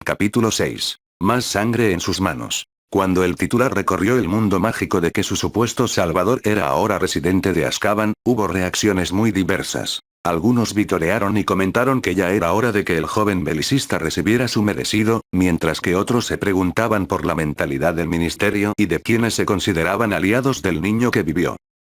Capítulo 6. Más sangre en sus manos. Cuando el titular recorrió el mundo mágico de que su supuesto salvador era ahora residente de Azkaban, hubo reacciones muy diversas. Algunos vitorearon y comentaron que ya era hora de que el joven belicista recibiera su merecido, mientras que otros se preguntaban por la mentalidad del ministerio y de quienes se consideraban aliados del niño que vivió.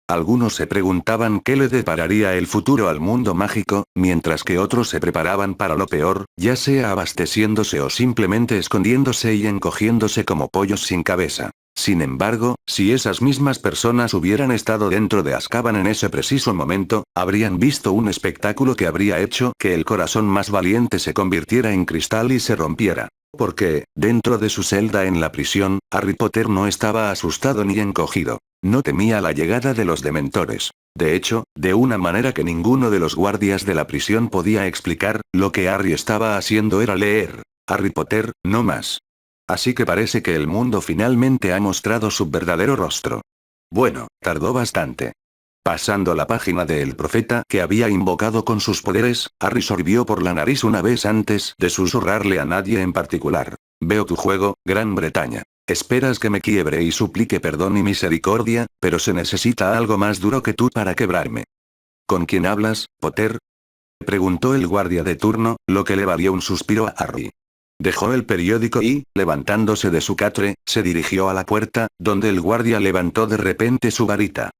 Algunos se preguntaban qué le depararía el futuro al mundo mágico, mientras que otros se preparaban para lo peor, ya sea abasteciéndose o simplemente escondiéndose y encogiéndose como pollos sin cabeza. Sin embargo, si esas mismas personas hubieran estado dentro de Azkaban en ese preciso momento, habrían visto un espectáculo que habría hecho que el corazón más valiente se convirtiera en cristal y se rompiera. Porque, dentro de su celda en la prisión, Harry Potter no estaba asustado ni encogido. No temía la llegada de los dementores. De hecho, de una manera que ninguno de los guardias de la prisión podía explicar, lo que Harry estaba haciendo era leer Harry Potter, no más. Así que parece que el mundo finalmente ha mostrado su verdadero rostro. Bueno, tardó bastante. Pasando la página de El Profeta que había invocado con sus poderes, Harry sorbió por la nariz una vez antes de susurrarle a nadie en particular. Veo tu juego, Gran Bretaña. Esperas que me quiebre y suplique perdón y misericordia, pero se necesita algo más duro que tú para quebrarme. ¿Con quién hablas, Potter? Preguntó el guardia de turno, lo que le valió un suspiro a Harry. Dejó el periódico y, levantándose de su catre, se dirigió a la puerta, donde el guardia levantó de repente su varita.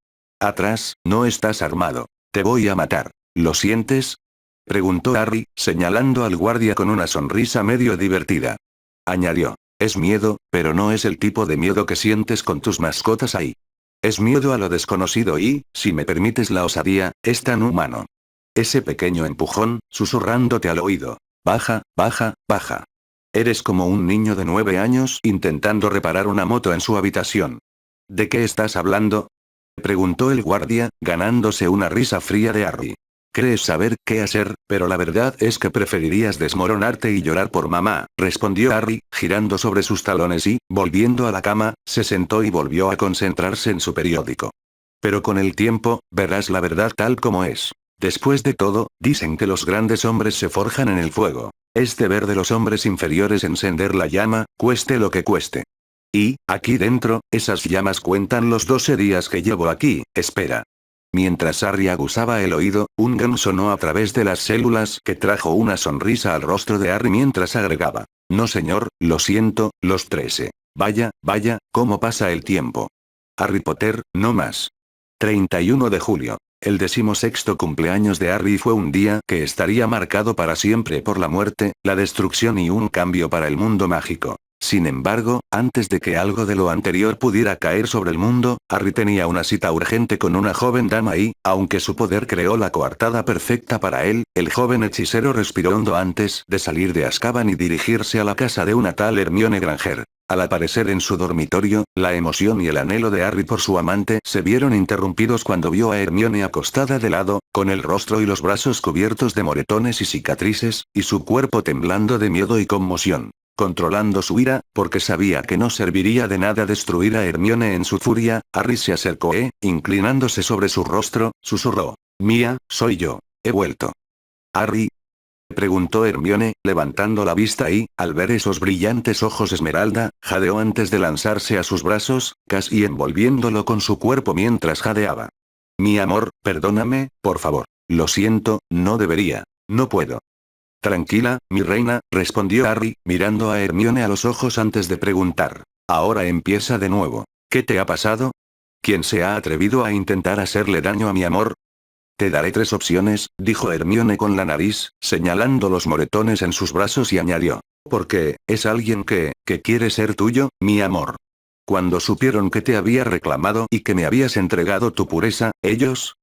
Atrás, no estás armado. Te voy a matar. ¿Lo sientes? Preguntó Harry, señalando al guardia con una sonrisa medio divertida. Añadió. Es miedo, pero no es el tipo de miedo que sientes con tus mascotas ahí. Es miedo a lo desconocido y, si me permites la osadía, es tan humano. Ese pequeño empujón, susurrándote al oído. Baja, baja, baja. Eres como un niño de 9 años intentando reparar una moto en su habitación. ¿De qué estás hablando? Preguntó el guardia, ganándose una risa fría de Harry. Crees saber qué hacer, pero la verdad es que preferirías desmoronarte y llorar por mamá, respondió Harry, girando sobre sus talones y, volviendo a la cama, se sentó y volvió a concentrarse en su periódico. Pero con el tiempo, verás la verdad tal como es. Después de todo, dicen que los grandes hombres se forjan en el fuego. Es deber de los hombres inferiores encender la llama, cueste lo que cueste. Y, aquí dentro, esas llamas cuentan los 12 días que llevo aquí, espera. Mientras Harry aguzaba el oído, un gong sonó a través de las células que trajo una sonrisa al rostro de Harry mientras agregaba. No señor, lo siento, los 13. Vaya, vaya, cómo pasa el tiempo. Harry Potter, no más. 31 de julio. El 16º cumpleaños de Harry fue un día que estaría marcado para siempre por la muerte, la destrucción y un cambio para el mundo mágico. Sin embargo, antes de que algo de lo anterior pudiera caer sobre el mundo, Harry tenía una cita urgente con una joven dama y, aunque su poder creó la coartada perfecta para él, el joven hechicero respiró hondo antes de salir de Azkaban y dirigirse a la casa de una tal Hermione Granger. Al aparecer en su dormitorio, la emoción y el anhelo de Harry por su amante se vieron interrumpidos cuando vio a Hermione acostada de lado, con el rostro y los brazos cubiertos de moretones y cicatrices, y su cuerpo temblando de miedo y conmoción. Controlando su ira, porque sabía que no serviría de nada destruir a Hermione en su furia, Harry se acercó e, inclinándose sobre su rostro, susurró. Mía, soy yo. He vuelto. Harry. Preguntó Hermione, levantando la vista y, al ver esos brillantes ojos esmeralda, jadeó antes de lanzarse a sus brazos, casi envolviéndolo con su cuerpo mientras jadeaba. Mi amor, perdóname, por favor. Lo siento, no debería. No puedo. Tranquila, mi reina, respondió Harry, mirando a Hermione a los ojos antes de preguntar. Ahora empieza de nuevo. ¿Qué te ha pasado? ¿Quién se ha atrevido a intentar hacerle daño a mi amor? Te daré 3 opciones, dijo Hermione con la nariz, señalando los moretones en sus brazos y añadió. Porque, es alguien que quiere ser tuyo, mi amor. Cuando supieron que te había reclamado y que me habías entregado tu pureza, ellos.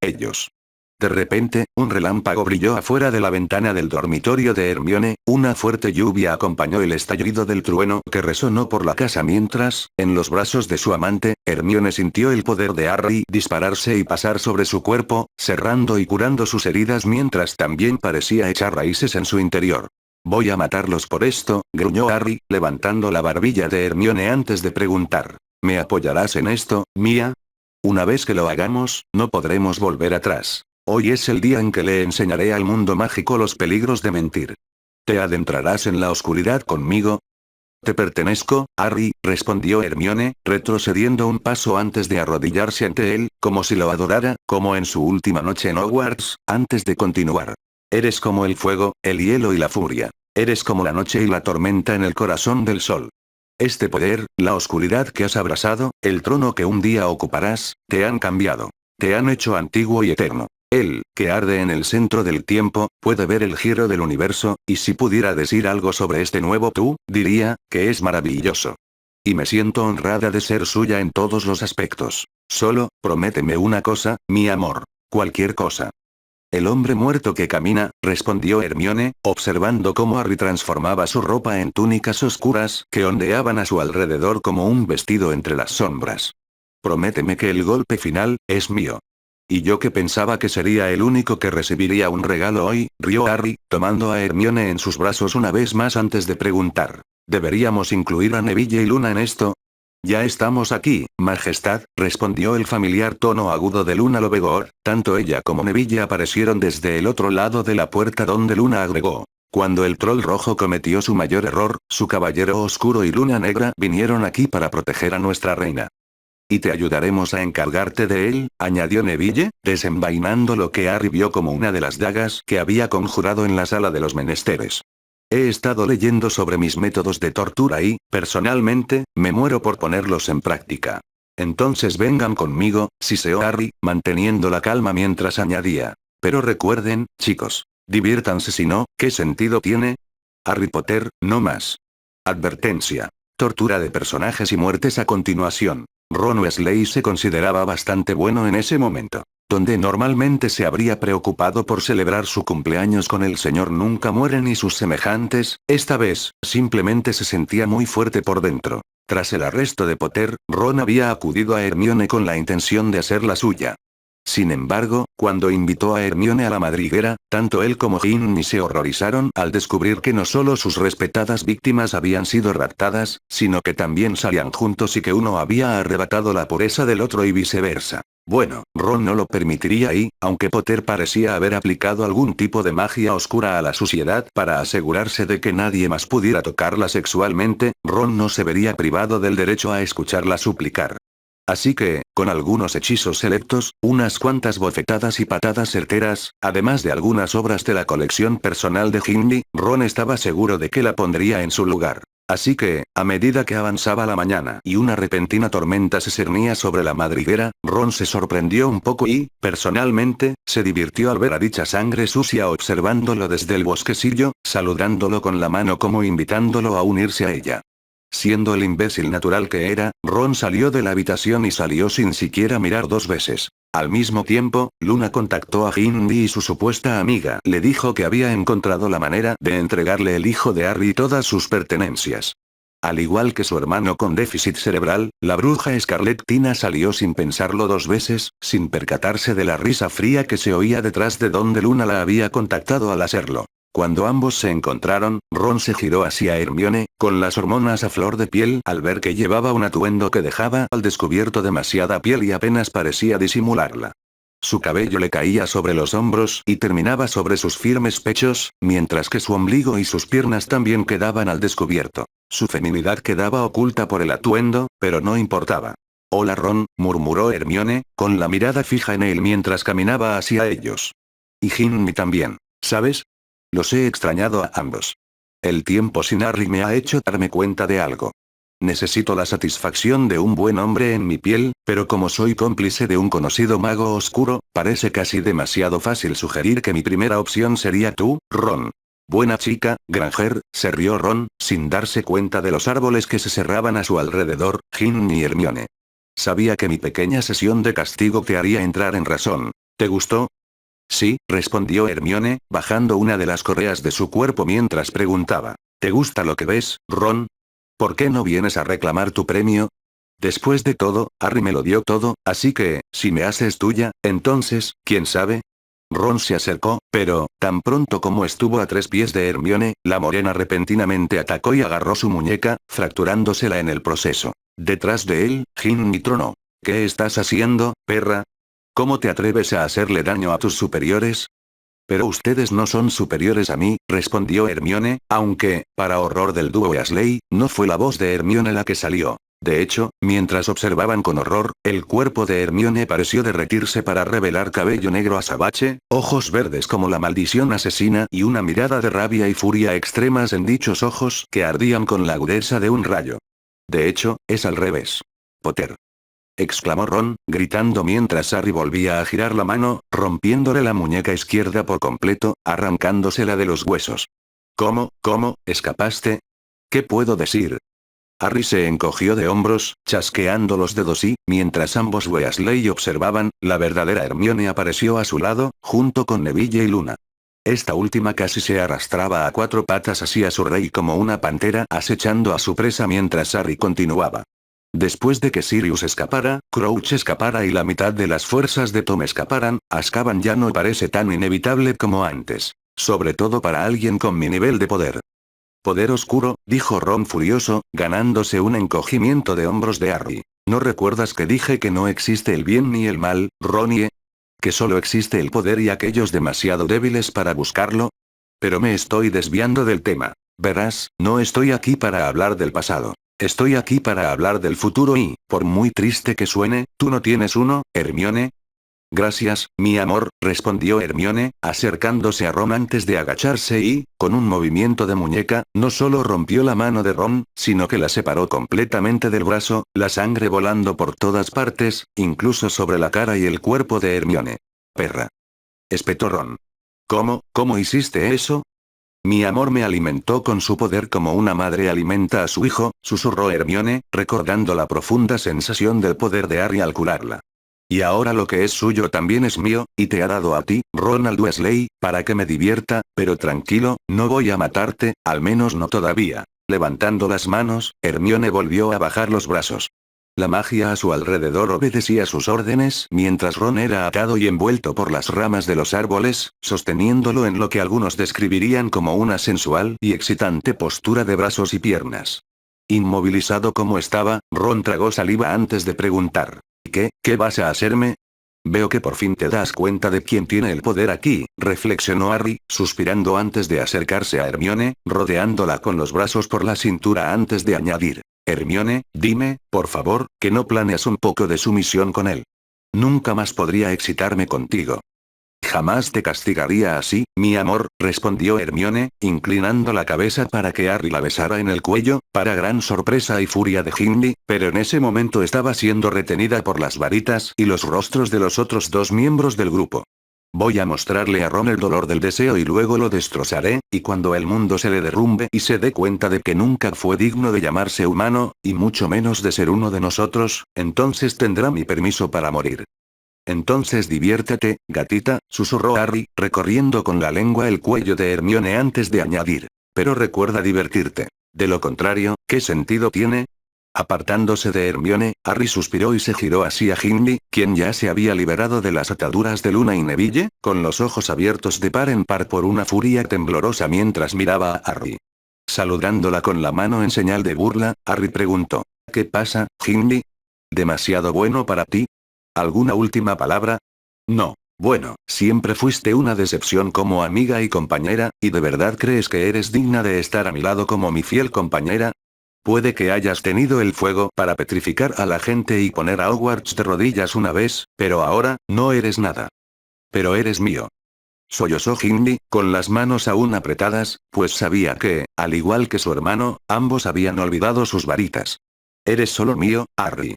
De repente, un relámpago brilló afuera de la ventana del dormitorio de Hermione, una fuerte lluvia acompañó el estallido del trueno que resonó por la casa mientras, en los brazos de su amante, Hermione sintió el poder de Harry dispararse y pasar sobre su cuerpo, cerrando y curando sus heridas mientras también parecía echar raíces en su interior. Voy a matarlos por esto, gruñó Harry, levantando la barbilla de Hermione antes de preguntar. ¿Me apoyarás en esto, Mía? Una vez que lo hagamos, no podremos volver atrás. Hoy es el día en que le enseñaré al mundo mágico los peligros de mentir. ¿Te adentrarás en la oscuridad conmigo? Te pertenezco, Harry, respondió Hermione, retrocediendo un paso antes de arrodillarse ante él, como si lo adorara, como en su última noche en Hogwarts, antes de continuar. Eres como el fuego, el hielo y la furia. Eres como la noche y la tormenta en el corazón del sol. Este poder, la oscuridad que has abrazado, el trono que un día ocuparás, te han cambiado. Te han hecho antiguo y eterno. Él, que arde en el centro del tiempo, puede ver el giro del universo, y si pudiera decir algo sobre este nuevo tú, diría, que es maravilloso. Y me siento honrada de ser suya en todos los aspectos. Solo, prométeme una cosa, mi amor. Cualquier cosa. El hombre muerto que camina, respondió Hermione, observando cómo Harry transformaba su ropa en túnicas oscuras que ondeaban a su alrededor como un vestido entre las sombras. Prométeme que el golpe final, es mío. Y yo que pensaba que sería el único que recibiría un regalo hoy, rió Harry, tomando a Hermione en sus brazos una vez más antes de preguntar. ¿Deberíamos incluir a Neville y Luna en esto? Ya estamos aquí, Majestad, respondió el familiar tono agudo de Luna Lovegood, tanto ella como Neville aparecieron desde el otro lado de la puerta donde Luna agregó. Cuando el troll rojo cometió su mayor error, su caballero oscuro y Luna Negra vinieron aquí para proteger a nuestra reina. Y te ayudaremos a encargarte de él, añadió Neville, desenvainando lo que Harry vio como una de las dagas que había conjurado en la sala de los menesteres. He estado leyendo sobre mis métodos de tortura y, personalmente, me muero por ponerlos en práctica. Entonces vengan conmigo, siseó Harry, manteniendo la calma mientras añadía. Pero recuerden, chicos, diviértanse si no, ¿qué sentido tiene? Harry Potter, no más. Advertencia. Tortura de personajes y muertes a continuación. Ron Weasley se consideraba bastante bueno en ese momento. Donde normalmente se habría preocupado por celebrar su cumpleaños con el señor Nunca Mueren y sus semejantes, esta vez, simplemente se sentía muy fuerte por dentro. Tras el arresto de Potter, Ron había acudido a Hermione con la intención de hacer la suya. Sin embargo, cuando invitó a Hermione a la madriguera, tanto él como Ginny se horrorizaron al descubrir que no solo sus respetadas víctimas habían sido raptadas, sino que también salían juntos y que uno había arrebatado la pureza del otro y viceversa. Bueno, Ron no lo permitiría y, aunque Potter parecía haber aplicado algún tipo de magia oscura a la suciedad para asegurarse de que nadie más pudiera tocarla sexualmente, Ron no se vería privado del derecho a escucharla suplicar. Así que, con algunos hechizos selectos, unas cuantas bofetadas y patadas certeras, además de algunas obras de la colección personal de Ginny, Ron estaba seguro de que la pondría en su lugar. Así que, a medida que avanzaba la mañana y una repentina tormenta se cernía sobre la madriguera, Ron se sorprendió un poco y, personalmente, se divirtió al ver a dicha sangre sucia observándolo desde el bosquecillo, saludándolo con la mano como invitándolo a unirse a ella. Siendo el imbécil natural que era, Ron salió de la habitación y salió sin siquiera mirar dos veces. Al mismo tiempo, Luna contactó a Ginny y su supuesta amiga le dijo que había encontrado la manera de entregarle el hijo de Harry y todas sus pertenencias. Al igual que su hermano con déficit cerebral, la bruja escarlatina salió sin pensarlo dos veces, sin percatarse de la risa fría que se oía detrás de donde Luna la había contactado al hacerlo. Cuando ambos se encontraron, Ron se giró hacia Hermione, con las hormonas a flor de piel al ver que llevaba un atuendo que dejaba al descubierto demasiada piel y apenas parecía disimularla. Su cabello le caía sobre los hombros y terminaba sobre sus firmes pechos, mientras que su ombligo y sus piernas también quedaban al descubierto. Su feminidad quedaba oculta por el atuendo, pero no importaba. Hola Ron, murmuró Hermione, con la mirada fija en él mientras caminaba hacia ellos. Y Ginny también, ¿sabes? Los he extrañado a ambos. El tiempo sin Harry me ha hecho darme cuenta de algo. Necesito la satisfacción de un buen hombre en mi piel, pero como soy cómplice de un conocido mago oscuro, parece casi demasiado fácil sugerir que mi primera opción sería tú, Ron. Buena chica, Granger, se rió Ron, sin darse cuenta de los árboles que se cerraban a su alrededor, Ginny y Hermione. Sabía que mi pequeña sesión de castigo te haría entrar en razón. ¿Te gustó? Sí, respondió Hermione, bajando una de las correas de su cuerpo mientras preguntaba. ¿Te gusta lo que ves, Ron? ¿Por qué no vienes a reclamar tu premio? Después de todo, Harry me lo dio todo, así que, si me haces tuya, entonces, ¿quién sabe? Ron se acercó, pero, tan pronto como estuvo a 3 pies de Hermione, la morena repentinamente atacó y agarró su muñeca, fracturándosela en el proceso. Detrás de él, Ginny tronó. ¿Qué estás haciendo, perra? ¿Cómo te atreves a hacerle daño a tus superiores? Pero ustedes no son superiores a mí, respondió Hermione, aunque, para horror del dúo Weasley, no fue la voz de Hermione la que salió. De hecho, mientras observaban con horror, el cuerpo de Hermione pareció derretirse para revelar cabello negro azabache, ojos verdes como la maldición asesina y una mirada de rabia y furia extremas en dichos ojos que ardían con la agudeza de un rayo. De hecho, es al revés. Potter, exclamó Ron, gritando mientras Harry volvía a girar la mano, rompiéndole la muñeca izquierda por completo, arrancándosela de los huesos. ¿Cómo, escapaste? ¿Qué puedo decir? Harry se encogió de hombros, chasqueando los dedos y, mientras ambos Weasley observaban, la verdadera Hermione apareció a su lado, junto con Neville y Luna. Esta última casi se arrastraba a cuatro patas hacia su rey como una pantera acechando a su presa mientras Harry continuaba. Después de que Sirius escapara, Crouch escapara y la mitad de las fuerzas de Tom escaparan, Azkaban ya no parece tan inevitable como antes. Sobre todo para alguien con mi nivel de poder. Poder oscuro, dijo Ron furioso, ganándose un encogimiento de hombros de Harry. ¿No recuerdas que dije que no existe el bien ni el mal, Ronnie? ¿Que solo existe el poder y aquellos demasiado débiles para buscarlo? Pero me estoy desviando del tema. Verás, no estoy aquí para hablar del pasado. Estoy aquí para hablar del futuro y, por muy triste que suene, ¿tú no tienes uno, Hermione? Gracias, mi amor, respondió Hermione, acercándose a Ron antes de agacharse y, con un movimiento de muñeca, no solo rompió la mano de Ron, sino que la separó completamente del brazo, la sangre volando por todas partes, incluso sobre la cara y el cuerpo de Hermione. Perra, espetó Ron. ¿Cómo hiciste eso? Mi amor me alimentó con su poder como una madre alimenta a su hijo, susurró Hermione, recordando la profunda sensación del poder de Harry al curarla. Y ahora lo que es suyo también es mío, y te ha dado a ti, Ronald Weasley, para que me divierta, pero tranquilo, no voy a matarte, al menos no todavía. Levantando las manos, Hermione volvió a bajar los brazos. La magia a su alrededor obedecía sus órdenes mientras Ron era atado y envuelto por las ramas de los árboles, sosteniéndolo en lo que algunos describirían como una sensual y excitante postura de brazos y piernas. Inmovilizado como estaba, Ron tragó saliva antes de preguntar. ¿Qué vas a hacerme? Veo que por fin te das cuenta de quién tiene el poder aquí, reflexionó Harry, suspirando antes de acercarse a Hermione, rodeándola con los brazos por la cintura antes de añadir. Hermione, dime, por favor, que no planeas un poco de sumisión con él. Nunca más podría excitarme contigo. Jamás te castigaría así, mi amor, respondió Hermione, inclinando la cabeza para que Harry la besara en el cuello, para gran sorpresa y furia de Gimli, pero en ese momento estaba siendo retenida por las varitas y los rostros de los otros dos miembros del grupo. Voy a mostrarle a Ron el dolor del deseo y luego lo destrozaré, y cuando el mundo se le derrumbe y se dé cuenta de que nunca fue digno de llamarse humano, y mucho menos de ser uno de nosotros, entonces tendrá mi permiso para morir. Entonces diviértete, gatita, susurró Harry, recorriendo con la lengua el cuello de Hermione antes de añadir. Pero recuerda divertirte. De lo contrario, ¿qué sentido tiene? Apartándose de Hermione, Harry suspiró y se giró hacia Gimli, quien ya se había liberado de las ataduras de Luna y Neville, con los ojos abiertos de par en par por una furia temblorosa mientras miraba a Harry. Saludándola con la mano en señal de burla, Harry preguntó. ¿Qué pasa, Gimli? ¿Demasiado bueno para ti? ¿Alguna última palabra? No. Bueno, siempre fuiste una decepción como amiga y compañera, ¿y de verdad crees que eres digna de estar a mi lado como mi fiel compañera? Puede que hayas tenido el fuego para petrificar a la gente y poner a Hogwarts de rodillas una vez, pero ahora, no eres nada. Pero eres mío. Sollozó Gimli, con las manos aún apretadas, pues sabía que, al igual que su hermano, ambos habían olvidado sus varitas. Eres solo mío, Harry.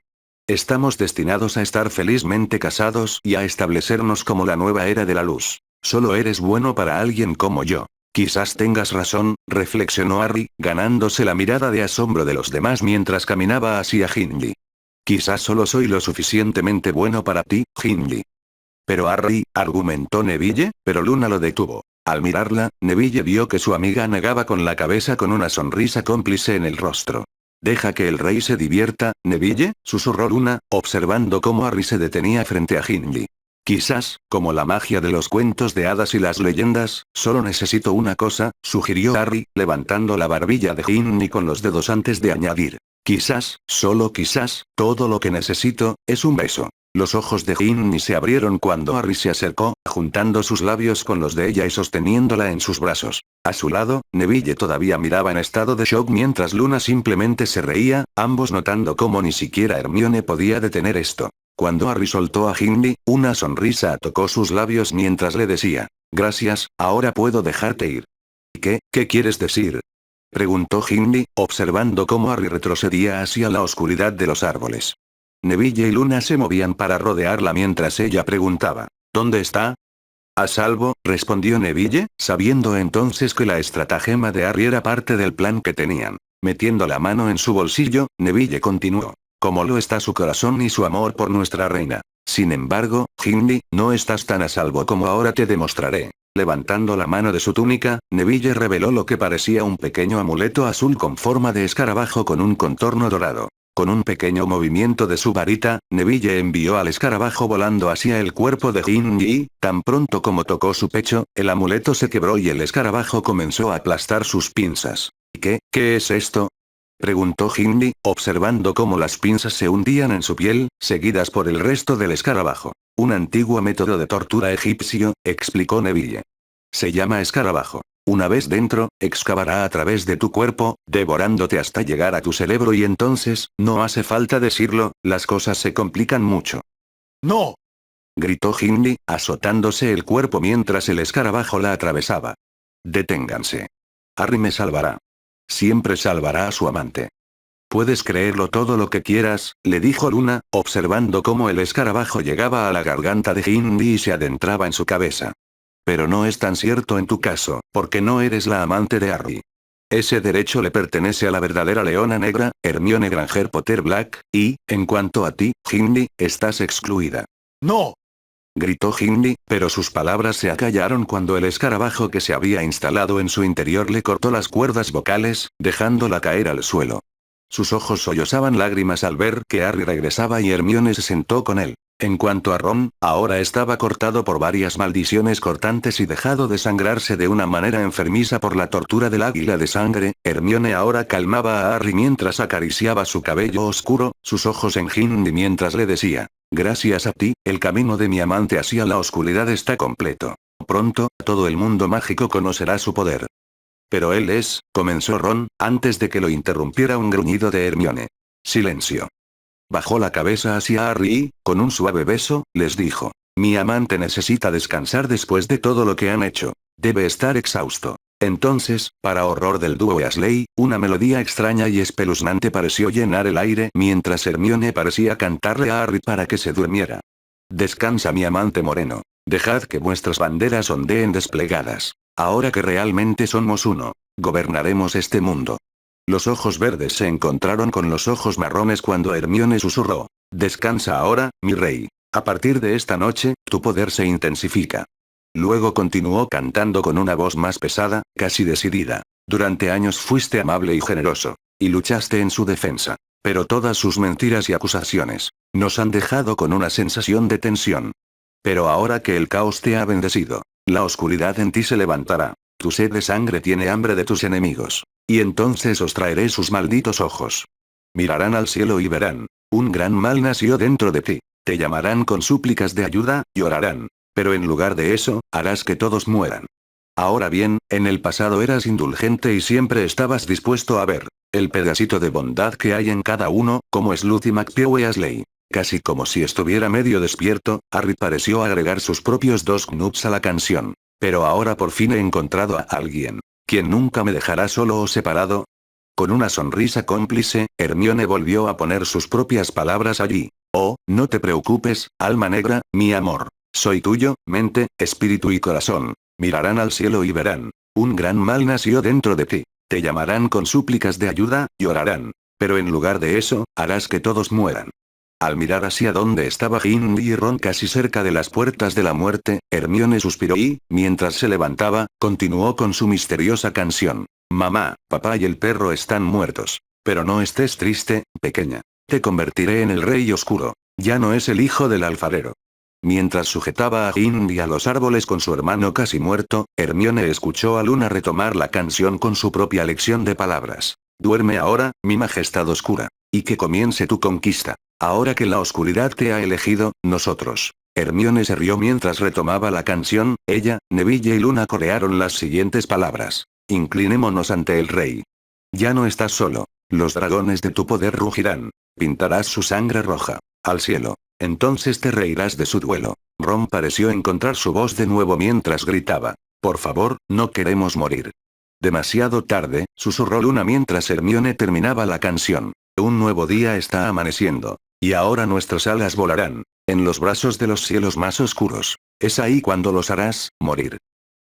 Estamos destinados a estar felizmente casados y a establecernos como la nueva era de la luz. Solo eres bueno para alguien como yo. Quizás tengas razón, reflexionó Harry, ganándose la mirada de asombro de los demás mientras caminaba hacia Gimli. Quizás solo soy lo suficientemente bueno para ti, Gimli. Pero Harry, argumentó Neville, pero Luna lo detuvo. Al mirarla, Neville vio que su amiga negaba con la cabeza con una sonrisa cómplice en el rostro. Deja que el rey se divierta, Neville, susurró Luna, observando cómo Harry se detenía frente a Gimli. Quizás, como la magia de los cuentos de hadas y las leyendas, solo necesito una cosa, sugirió Harry, levantando la barbilla de Gimli con los dedos antes de añadir. Quizás, solo quizás, todo lo que necesito, es un beso. Los ojos de Ginny se abrieron cuando Harry se acercó, juntando sus labios con los de ella y sosteniéndola en sus brazos. A su lado, Neville todavía miraba en estado de shock mientras Luna simplemente se reía, ambos notando cómo ni siquiera Hermione podía detener esto. Cuando Harry soltó a Ginny, una sonrisa tocó sus labios mientras le decía, «Gracias, ahora puedo dejarte ir». ¿Qué quieres decir?», preguntó Ginny, observando cómo Harry retrocedía hacia la oscuridad de los árboles. Neville y Luna se movían para rodearla mientras ella preguntaba, «¿Dónde está?». «A salvo», respondió Neville, sabiendo entonces que la estratagema de Harry era parte del plan que tenían. Metiendo la mano en su bolsillo, Neville continuó, «Como lo está su corazón y su amor por nuestra reina. Sin embargo, Ginny, no estás tan a salvo como ahora te demostraré». Levantando la mano de su túnica, Neville reveló lo que parecía un pequeño amuleto azul con forma de escarabajo con un contorno dorado. Con un pequeño movimiento de su varita, Neville envió al escarabajo volando hacia el cuerpo de Ginny y, tan pronto como tocó su pecho, el amuleto se quebró y el escarabajo comenzó a aplastar sus pinzas. ¿Qué es esto?, preguntó Ginny, observando cómo las pinzas se hundían en su piel, seguidas por el resto del escarabajo. «Un antiguo método de tortura egipcio», explicó Neville. «Se llama escarabajo. Una vez dentro, excavará a través de tu cuerpo, devorándote hasta llegar a tu cerebro y entonces, no hace falta decirlo, las cosas se complican mucho». «¡No!», gritó Ginny, azotándose el cuerpo mientras el escarabajo la atravesaba. «Deténganse. Harry me salvará. Siempre salvará a su amante». «Puedes creerlo todo lo que quieras», le dijo Luna, observando cómo el escarabajo llegaba a la garganta de Ginny y se adentraba en su cabeza. «Pero no es tan cierto en tu caso, porque no eres la amante de Harry. Ese derecho le pertenece a la verdadera Leona Negra, Hermione Granger Potter Black, y, en cuanto a ti, Ginny, estás excluida». «¡No!», gritó Ginny, pero sus palabras se acallaron cuando el escarabajo que se había instalado en su interior le cortó las cuerdas vocales, dejándola caer al suelo. Sus ojos sollozaban lágrimas al ver que Harry regresaba y Hermione se sentó con él. En cuanto a Ron, ahora estaba cortado por varias maldiciones cortantes y dejado de sangrarse de una manera enfermiza por la tortura del águila de sangre. Hermione ahora calmaba a Harry mientras acariciaba su cabello oscuro, sus ojos en Ginny mientras le decía, «Gracias a ti, el camino de mi amante hacia la oscuridad está completo. Pronto, todo el mundo mágico conocerá su poder». «Pero él es», comenzó Ron, antes de que lo interrumpiera un gruñido de Hermione. «Silencio». Bajó la cabeza hacia Harry y, con un suave beso, les dijo, «Mi amante necesita descansar después de todo lo que han hecho. Debe estar exhausto». Entonces, para horror del dúo Weasley, una melodía extraña y espeluznante pareció llenar el aire mientras Hermione parecía cantarle a Harry para que se durmiera. «Descansa mi amante moreno. Dejad que vuestras banderas ondeen desplegadas. Ahora que realmente somos uno, gobernaremos este mundo». Los ojos verdes se encontraron con los ojos marrones cuando Hermione susurró, «Descansa ahora, mi rey. A partir de esta noche, tu poder se intensifica». Luego continuó cantando con una voz más pesada, casi decidida. «Durante años fuiste amable y generoso. Y luchaste en su defensa. Pero todas sus mentiras y acusaciones nos han dejado con una sensación de tensión. Pero ahora que el caos te ha bendecido, la oscuridad en ti se levantará. Tu sed de sangre tiene hambre de tus enemigos. Y entonces os traeré sus malditos ojos. Mirarán al cielo y verán. Un gran mal nació dentro de ti. Te llamarán con súplicas de ayuda, llorarán. Pero en lugar de eso, harás que todos mueran. Ahora bien, en el pasado eras indulgente y siempre estabas dispuesto a ver el pedacito de bondad que hay en cada uno, como Sleuth y McPew Weasley». Casi como si estuviera medio despierto, Harry pareció agregar sus propios 2 knuts a la canción. «Pero ahora por fin he encontrado a alguien. ¿Quién nunca me dejará solo o separado?». Con una sonrisa cómplice, Hermione volvió a poner sus propias palabras allí. «Oh, no te preocupes, alma negra, mi amor. Soy tuyo, mente, espíritu y corazón. Mirarán al cielo y verán. Un gran mal nació dentro de ti. Te llamarán con súplicas de ayuda, llorarán. Pero en lugar de eso, harás que todos mueran». Al mirar hacia donde estaba Ginny y Ron casi cerca de las puertas de la muerte, Hermione suspiró y, mientras se levantaba, continuó con su misteriosa canción. «Mamá, papá y el perro están muertos. Pero no estés triste, pequeña. Te convertiré en el rey oscuro. Ya no es el hijo del alfarero». Mientras sujetaba a Ginny a los árboles con su hermano casi muerto, Hermione escuchó a Luna retomar la canción con su propia lección de palabras. «Duerme ahora, mi majestad oscura. Y que comience tu conquista. Ahora que la oscuridad te ha elegido, nosotros. Hermione se rió mientras retomaba la canción, ella, Neville y Luna corearon las siguientes palabras. Inclinémonos ante el rey. Ya no estás solo. Los dragones de tu poder rugirán. Pintarás su sangre roja. Al cielo. Entonces te reirás de su duelo. Ron pareció encontrar su voz de nuevo mientras gritaba. Por favor, no queremos morir. Demasiado tarde, susurró Luna mientras Hermione terminaba la canción. Un nuevo día está amaneciendo. Y ahora nuestras alas volarán. En los brazos de los cielos más oscuros. Es ahí cuando los harás morir.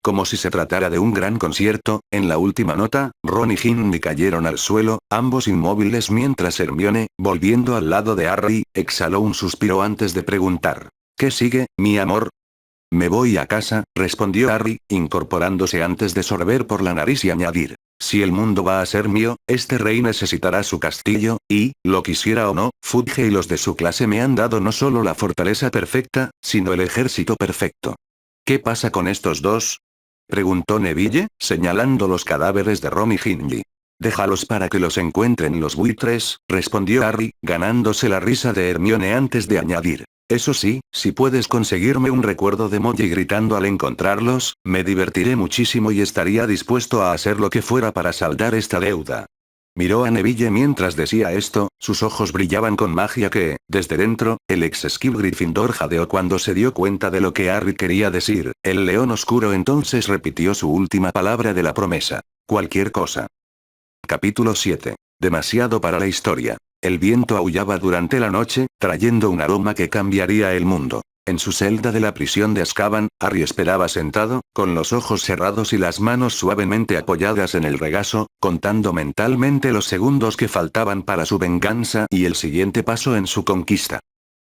Como si se tratara de un gran concierto, en la última nota, Ron y Ginny cayeron al suelo, ambos inmóviles mientras Hermione, volviendo al lado de Harry, exhaló un suspiro antes de preguntar. ¿Qué sigue, mi amor? Me voy a casa, respondió Harry, incorporándose antes de sorber por la nariz y añadir. Si el mundo va a ser mío, este rey necesitará su castillo, y, lo quisiera o no, Fudge y los de su clase me han dado no solo la fortaleza perfecta, sino el ejército perfecto. ¿Qué pasa con estos dos? Preguntó Neville, señalando los cadáveres de Ron y Ginny. Déjalos para que los encuentren los buitres, respondió Harry, ganándose la risa de Hermione antes de añadir. Eso sí, si puedes conseguirme un recuerdo de Molly gritando al encontrarlos, me divertiré muchísimo y estaría dispuesto a hacer lo que fuera para saldar esta deuda. Miró a Neville mientras decía esto, sus ojos brillaban con magia que, desde dentro, el ex Skip Gryffindor jadeó cuando se dio cuenta de lo que Harry quería decir. El león oscuro entonces repitió su última palabra de la promesa. Cualquier cosa. Capítulo 7. Demasiado para la historia. El viento aullaba durante la noche, trayendo un aroma que cambiaría el mundo. En su celda de la prisión de Azkaban, Harry esperaba sentado, con los ojos cerrados y las manos suavemente apoyadas en el regazo, contando mentalmente los segundos que faltaban para su venganza y el siguiente paso en su conquista.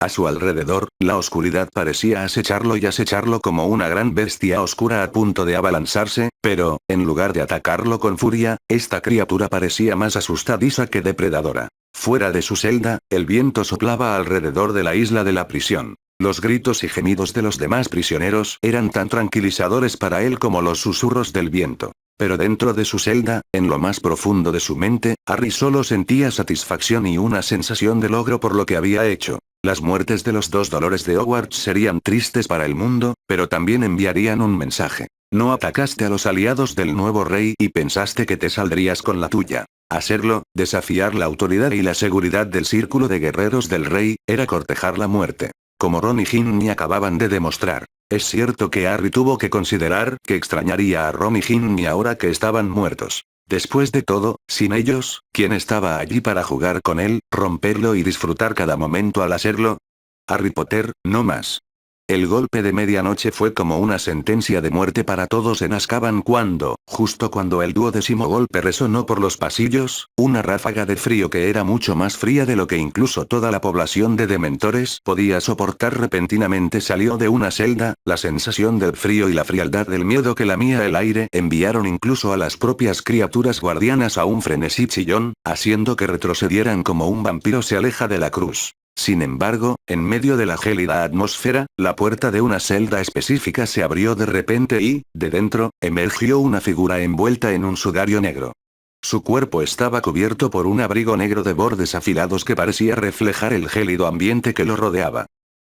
A su alrededor, la oscuridad parecía acecharlo y acecharlo como una gran bestia oscura a punto de abalanzarse, pero, en lugar de atacarlo con furia, esta criatura parecía más asustadiza que depredadora. Fuera de su celda, el viento soplaba alrededor de la isla de la prisión. Los gritos y gemidos de los demás prisioneros eran tan tranquilizadores para él como los susurros del viento. Pero dentro de su celda, en lo más profundo de su mente, Harry solo sentía satisfacción y una sensación de logro por lo que había hecho. Las muertes de los dos Dolores de Hogwarts serían tristes para el mundo, pero también enviarían un mensaje. No atacaste a los aliados del nuevo rey y pensaste que te saldrías con la tuya. Hacerlo, desafiar la autoridad y la seguridad del círculo de guerreros del rey, era cortejar la muerte. Como Ron y Ginny acababan de demostrar. Es cierto que Harry tuvo que considerar que extrañaría a Ron y Ginny ahora que estaban muertos. Después de todo, sin ellos, ¿quién estaba allí para jugar con él, romperlo y disfrutar cada momento al hacerlo? Harry Potter, no más. El golpe de medianoche fue como una sentencia de muerte para todos en Azkaban cuando, justo cuando el duodécimo golpe resonó por los pasillos, una ráfaga de frío que era mucho más fría de lo que incluso toda la población de dementores podía soportar repentinamente salió de una celda, la sensación del frío y la frialdad del miedo que lamía el aire enviaron incluso a las propias criaturas guardianas a un frenesí chillón, haciendo que retrocedieran como un vampiro se aleja de la cruz. Sin embargo, en medio de la gélida atmósfera, la puerta de una celda específica se abrió de repente y, de dentro, emergió una figura envuelta en un sudario negro. Su cuerpo estaba cubierto por un abrigo negro de bordes afilados que parecía reflejar el gélido ambiente que lo rodeaba.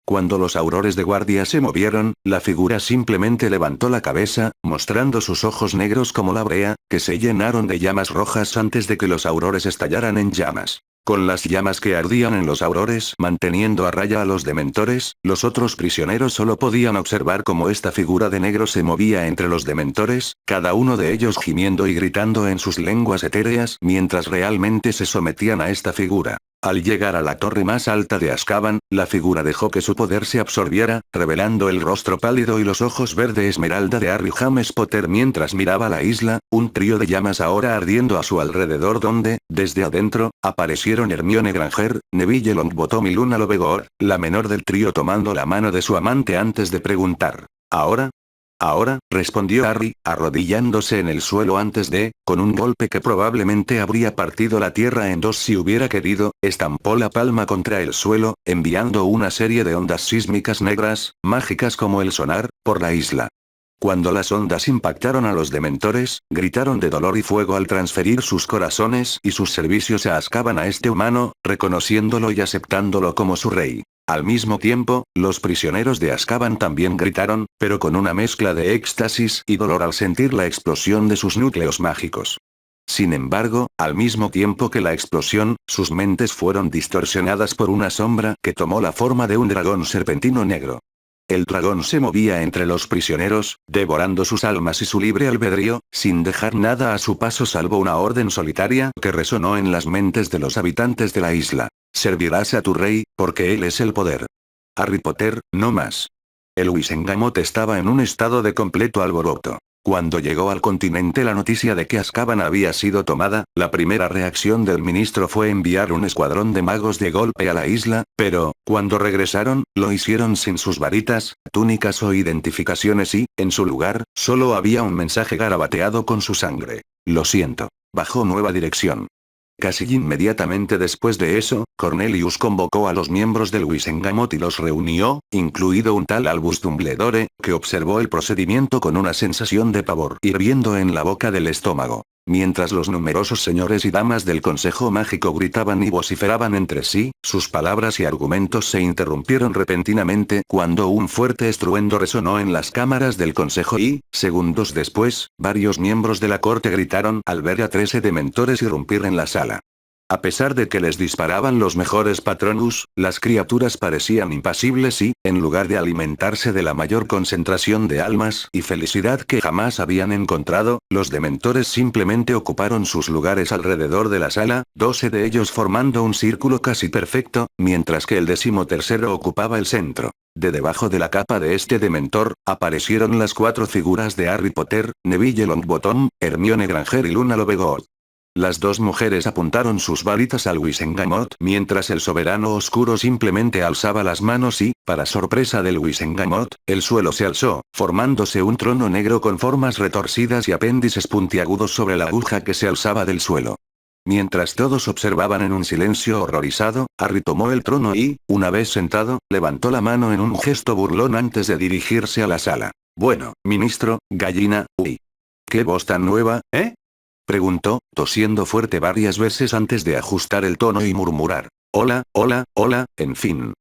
Cuando los aurores de guardia se movieron, la figura simplemente levantó la cabeza, mostrando sus ojos negros como la brea, que se llenaron de llamas rojas antes de que los aurores estallaran en llamas. Con las llamas que ardían en los aurores manteniendo a raya a los dementores, los otros prisioneros solo podían observar cómo esta figura de negro se movía entre los dementores, cada uno de ellos gimiendo y gritando en sus lenguas etéreas mientras realmente se sometían a esta figura. Al llegar a la torre más alta de Azkaban, la figura dejó que su poder se absorbiera, revelando el rostro pálido y los ojos verde esmeralda de Harry James Potter mientras miraba la isla, un trío de llamas ahora ardiendo a su alrededor donde, desde adentro, aparecieron Hermione Granger, Neville Longbottom y Luna Lovegood, la menor del trío tomando la mano de su amante antes de preguntar. ¿Ahora? Ahora, respondió Harry, arrodillándose en el suelo antes de, con un golpe que probablemente habría partido la tierra en dos si hubiera querido, estampó la palma contra el suelo, enviando una serie de ondas sísmicas negras, mágicas como el sonar, por la isla. Cuando las ondas impactaron a los dementores, gritaron de dolor y fuego al transferir sus corazones y sus servicios a Azkaban a este humano, reconociéndolo y aceptándolo como su rey. Al mismo tiempo, los prisioneros de Azkaban también gritaron, pero con una mezcla de éxtasis y dolor al sentir la explosión de sus núcleos mágicos. Sin embargo, al mismo tiempo que la explosión, sus mentes fueron distorsionadas por una sombra que tomó la forma de un dragón serpentino negro. El dragón se movía entre los prisioneros, devorando sus almas y su libre albedrío, sin dejar nada a su paso salvo una orden solitaria que resonó en las mentes de los habitantes de la isla. Servirás a tu rey, porque él es el poder. Harry Potter, no más. El Wizengamot estaba en un estado de completo alboroto. Cuando llegó al continente la noticia de que Azkaban había sido tomada, la primera reacción del ministro fue enviar un escuadrón de magos de golpe a la isla, pero, cuando regresaron, lo hicieron sin sus varitas, túnicas o identificaciones y, en su lugar, solo había un mensaje garabateado con su sangre. Lo siento. Bajo nueva dirección. Casi inmediatamente después de eso, Cornelius convocó a los miembros del Wizengamot y los reunió, incluido un tal Albus Dumbledore, que observó el procedimiento con una sensación de pavor hirviendo en la boca del estómago. Mientras los numerosos señores y damas del Consejo Mágico gritaban y vociferaban entre sí, sus palabras y argumentos se interrumpieron repentinamente cuando un fuerte estruendo resonó en las cámaras del Consejo y, segundos después, varios miembros de la corte gritaron al ver a 13 dementores irrumpir en la sala. A pesar de que les disparaban los mejores Patronus, las criaturas parecían impasibles y, en lugar de alimentarse de la mayor concentración de almas y felicidad que jamás habían encontrado, los dementores simplemente ocuparon sus lugares alrededor de la sala, 12 de ellos formando un círculo casi perfecto, mientras que el 13º ocupaba el centro. De debajo de la capa de este dementor, aparecieron las 4 figuras de Harry Potter, Neville Longbottom, Hermione Granger y Luna Lovegood. Las 2 mujeres apuntaron sus varitas al Wizengamot mientras el soberano oscuro simplemente alzaba las manos y, para sorpresa del Wizengamot, el suelo se alzó, formándose un trono negro con formas retorcidas y apéndices puntiagudos sobre la aguja que se alzaba del suelo. Mientras todos observaban en un silencio horrorizado, Harry tomó el trono y, una vez sentado, levantó la mano en un gesto burlón antes de dirigirse a la sala. Bueno, ministro, gallina, uy. ¿Qué voz tan nueva, eh? Preguntó, tosiendo fuerte varias veces antes de ajustar el tono y murmurar. Hola, hola, hola, en fin.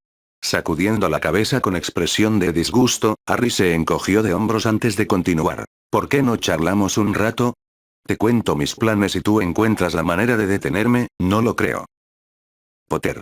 Sacudiendo la cabeza con expresión de disgusto, Harry se encogió de hombros antes de continuar. ¿Por qué no charlamos un rato? Te cuento mis planes y tú encuentras la manera de detenerme, no lo creo. Potter.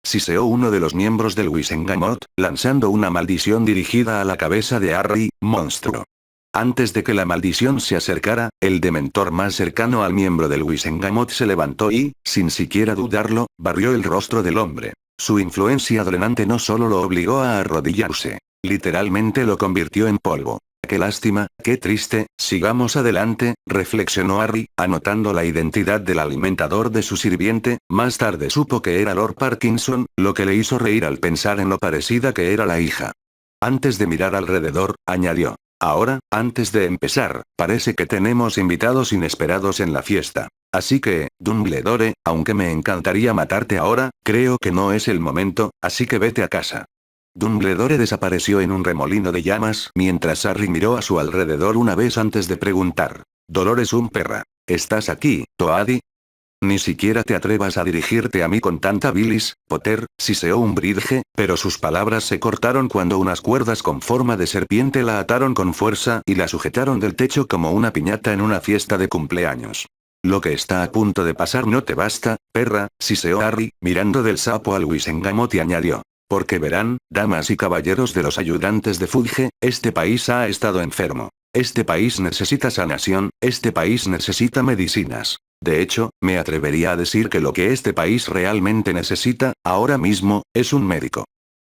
Siseó uno de los miembros del Wizengamot, lanzando una maldición dirigida a la cabeza de Harry, monstruo. Antes de que la maldición se acercara, el dementor más cercano al miembro del Wizengamot se levantó y, sin siquiera dudarlo, barrió el rostro del hombre. Su influencia drenante no solo lo obligó a arrodillarse, literalmente lo convirtió en polvo. Qué lástima, qué triste, sigamos adelante, reflexionó Harry, anotando la identidad del alimentador de su sirviente, más tarde supo que era Lord Parkinson, lo que le hizo reír al pensar en lo parecida que era la hija. Antes de mirar alrededor, añadió. Ahora, antes de empezar, parece que tenemos invitados inesperados en la fiesta. Así que, Dumbledore, aunque me encantaría matarte ahora, creo que no es el momento, así que vete a casa. Dumbledore desapareció en un remolino de llamas mientras Harry miró a su alrededor una vez antes de preguntar. Dolores Umperra. ¿Estás aquí, Toady? Ni siquiera te atrevas a dirigirte a mí con tanta bilis, Potter, siseó Umbridge, pero sus palabras se cortaron cuando unas cuerdas con forma de serpiente la ataron con fuerza y la sujetaron del techo como una piñata en una fiesta de cumpleaños. Lo que está a punto de pasar no te basta, perra, siseó Harry, mirando del sapo al Wizengamot y añadió. Porque verán, damas y caballeros de los ayudantes de Fudge, este país ha estado enfermo. Este país necesita sanación, este país necesita medicinas. De hecho, me atrevería a decir que lo que este país realmente necesita, ahora mismo, es un médico.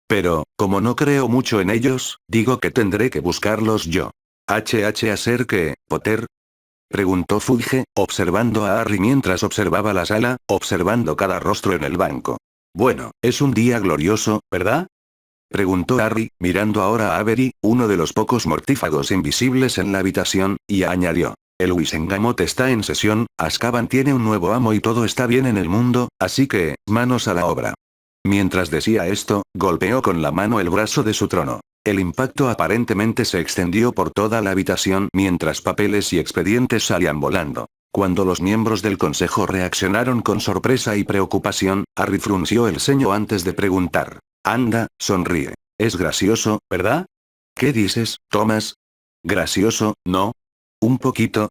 Pero, como no creo mucho en ellos, digo que tendré que buscarlos yo. ¿Hacer qué, Potter? Preguntó Fudge, observando a Harry mientras observaba la sala, observando cada rostro en el banco. Bueno, es un día glorioso, ¿verdad? Preguntó Harry, mirando ahora a Avery, uno de los pocos mortífagos invisibles en la habitación, y añadió. El Wizengamot está en sesión, Azkaban tiene un nuevo amo y todo está bien en el mundo, así que, manos a la obra. Mientras decía esto, golpeó con la mano el brazo de su trono. El impacto aparentemente se extendió por toda la habitación mientras papeles y expedientes salían volando. Cuando los miembros del consejo reaccionaron con sorpresa y preocupación, Harry frunció el ceño antes de preguntar. Anda, sonríe. Es gracioso, ¿verdad? ¿Qué dices, Thomas? ¿Gracioso, no? ¿Un poquito?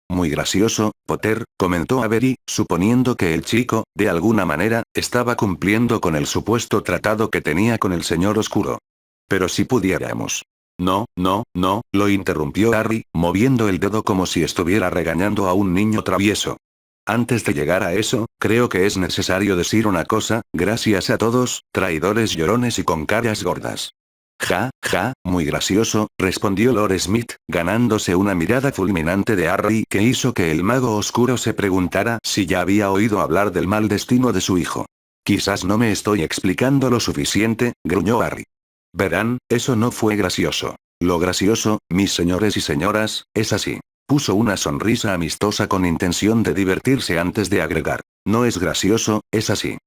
Muy gracioso, Potter, comentó Avery, suponiendo que el chico, de alguna manera, estaba cumpliendo con el supuesto tratado que tenía con el señor oscuro. Pero si pudiéramos. No, no, no, lo interrumpió Harry, moviendo el dedo como si estuviera regañando a un niño travieso. Antes de llegar a eso, creo que es necesario decir una cosa, gracias a todos, traidores llorones y con caras gordas. Ja, ja, muy gracioso, respondió Lord Smith, ganándose una mirada fulminante de Harry que hizo que el mago oscuro se preguntara si ya había oído hablar del mal destino de su hijo. Quizás no me estoy explicando lo suficiente, gruñó Harry. Verán, eso no fue gracioso. Lo gracioso, mis señores y señoras, es así. Puso una sonrisa amistosa con intención de divertirse antes de agregar. No es gracioso, es así.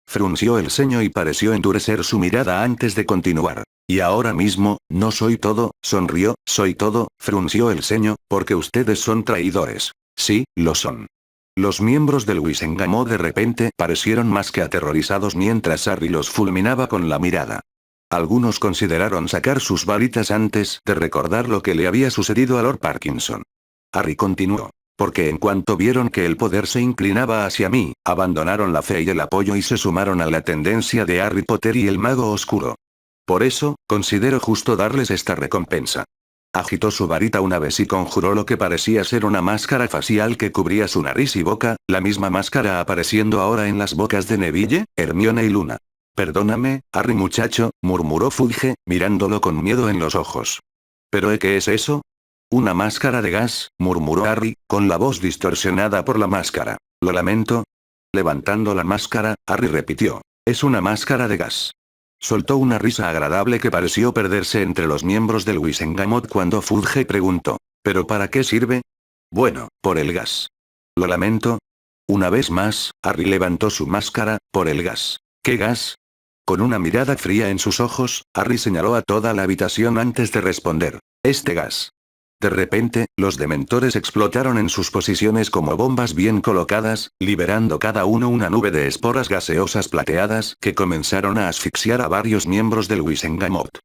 Frunció el ceño y pareció endurecer su mirada antes de continuar. Y ahora mismo, no soy todo, sonrió, soy todo, frunció el ceño, porque ustedes son traidores. Sí, lo son. Los miembros del Wizengamot de repente parecieron más que aterrorizados mientras Harry los fulminaba con la mirada. Algunos consideraron sacar sus varitas antes de recordar lo que le había sucedido a Lord Parkinson. Harry continuó. Porque en cuanto vieron que el poder se inclinaba hacia mí, abandonaron la fe y el apoyo y se sumaron a la tendencia de Harry Potter y el mago oscuro. Por eso, considero justo darles esta recompensa. Agitó su varita una vez y conjuró lo que parecía ser una máscara facial que cubría su nariz y boca, la misma máscara apareciendo ahora en las bocas de Neville, Hermione y Luna. Perdóname, Harry muchacho, murmuró Fudge, mirándolo con miedo en los ojos. ¿Pero qué es eso? Una máscara de gas, murmuró Harry, con la voz distorsionada por la máscara. Lo lamento. Levantando la máscara, Harry repitió. Es una máscara de gas. Soltó una risa agradable que pareció perderse entre los miembros del Wizengamot cuando Fudge preguntó. ¿Pero para qué sirve? Bueno, por el gas. Lo lamento. Una vez más, Harry levantó su máscara, por el gas. ¿Qué gas? Con una mirada fría en sus ojos, Harry señaló a toda la habitación antes de responder. Este gas. De repente, los dementores explotaron en sus posiciones como bombas bien colocadas, liberando cada uno una nube de esporas gaseosas plateadas que comenzaron a asfixiar a varios miembros del Wizengamot.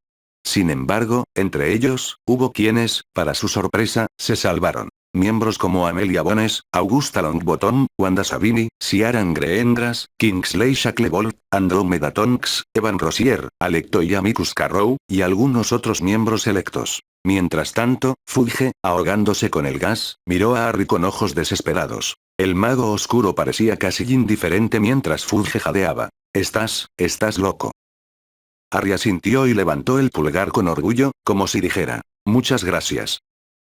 Sin embargo, entre ellos, hubo quienes, para su sorpresa, se salvaron. Miembros como Amelia Bones, Augusta Longbottom, Wanda Savini, Ciaran Greengrass, Kingsley Shacklebolt, Andromeda Tonks, Evan Rossier, Alecto y Amicus Carrow, y algunos otros miembros electos. Mientras tanto, Fudge, ahogándose con el gas, miró a Harry con ojos desesperados. El mago oscuro parecía casi indiferente mientras Fudge jadeaba. Estás loco. Harry asintió y levantó el pulgar con orgullo, como si dijera, muchas gracias.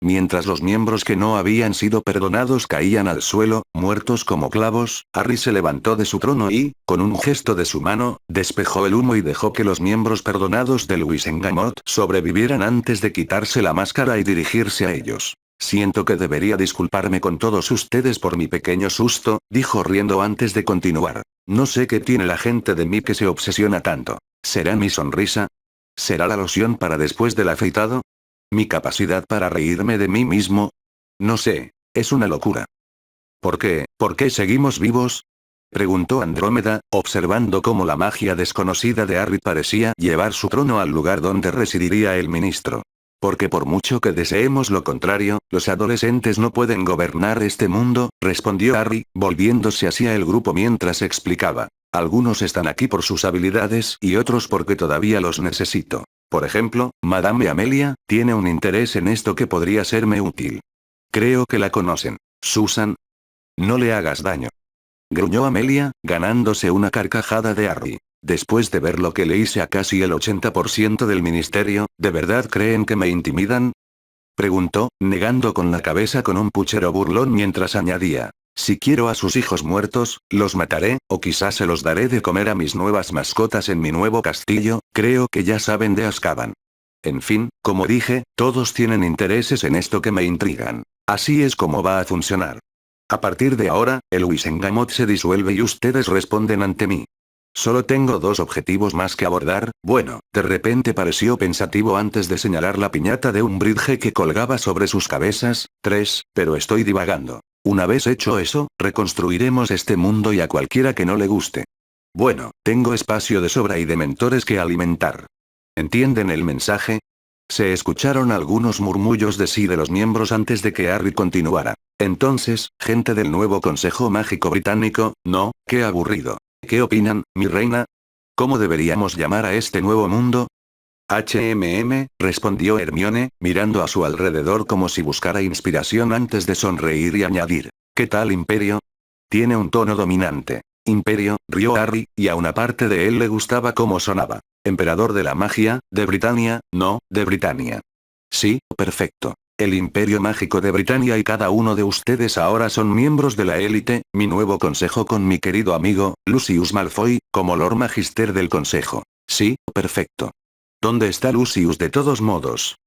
Mientras los miembros que no habían sido perdonados caían al suelo, muertos como clavos, Harry se levantó de su trono y, con un gesto de su mano, despejó el humo y dejó que los miembros perdonados del Wizengamot sobrevivieran antes de quitarse la máscara y dirigirse a ellos. Siento que debería disculparme con todos ustedes por mi pequeño susto, dijo riendo antes de continuar. No sé qué tiene la gente de mí que se obsesiona tanto. ¿Será mi sonrisa? ¿Será la loción para después del afeitado? ¿Mi capacidad para reírme de mí mismo? No sé, es una locura. ¿Por qué seguimos vivos? Preguntó Andrómeda, observando cómo la magia desconocida de Harry parecía llevar su trono al lugar donde residiría el ministro. Porque por mucho que deseemos lo contrario, los adolescentes no pueden gobernar este mundo, respondió Harry, volviéndose hacia el grupo mientras explicaba. Algunos están aquí por sus habilidades y otros porque todavía los necesito. Por ejemplo, Madame Amelia, tiene un interés en esto que podría serme útil. Creo que la conocen. Susan. No le hagas daño. Gruñó Amelia, ganándose una carcajada de Harry. Después de ver lo que le hice a casi el 80% del ministerio, ¿de verdad creen que me intimidan? Preguntó, negando con la cabeza con un puchero burlón mientras añadía. Si quiero a sus hijos muertos, los mataré, o quizás se los daré de comer a mis nuevas mascotas en mi nuevo castillo, creo que ya saben de Azkaban. En fin, como dije, todos tienen intereses en esto que me intrigan. Así es como va a funcionar. A partir de ahora, el Wizengamot se disuelve y ustedes responden ante mí. Solo tengo 2 objetivos más que abordar. Bueno, de repente pareció pensativo antes de señalar la piñata de un bridge que colgaba sobre sus cabezas. 3, pero estoy divagando. Una vez hecho eso, reconstruiremos este mundo y a cualquiera que no le guste. Bueno, tengo espacio de sobra y de mentores que alimentar. ¿Entienden el mensaje? Se escucharon algunos murmullos de sí de los miembros antes de que Harry continuara. Entonces, gente del nuevo Consejo Mágico Británico, no, qué aburrido. ¿Qué opinan, mi reina? ¿Cómo deberíamos llamar a este nuevo mundo? Respondió Hermione, mirando a su alrededor como si buscara inspiración antes de sonreír y añadir. ¿Qué tal Imperio? Tiene un tono dominante. Imperio, rió Harry, y a una parte de él le gustaba cómo sonaba. Emperador de la magia, de Britania, no, de Britania. Sí, perfecto. El Imperio Mágico de Britania y cada uno de ustedes ahora son miembros de la élite, mi nuevo consejo con mi querido amigo, Lucius Malfoy, como Lord Magister del consejo. Sí, perfecto. ¿Dónde está Lucius de todos modos?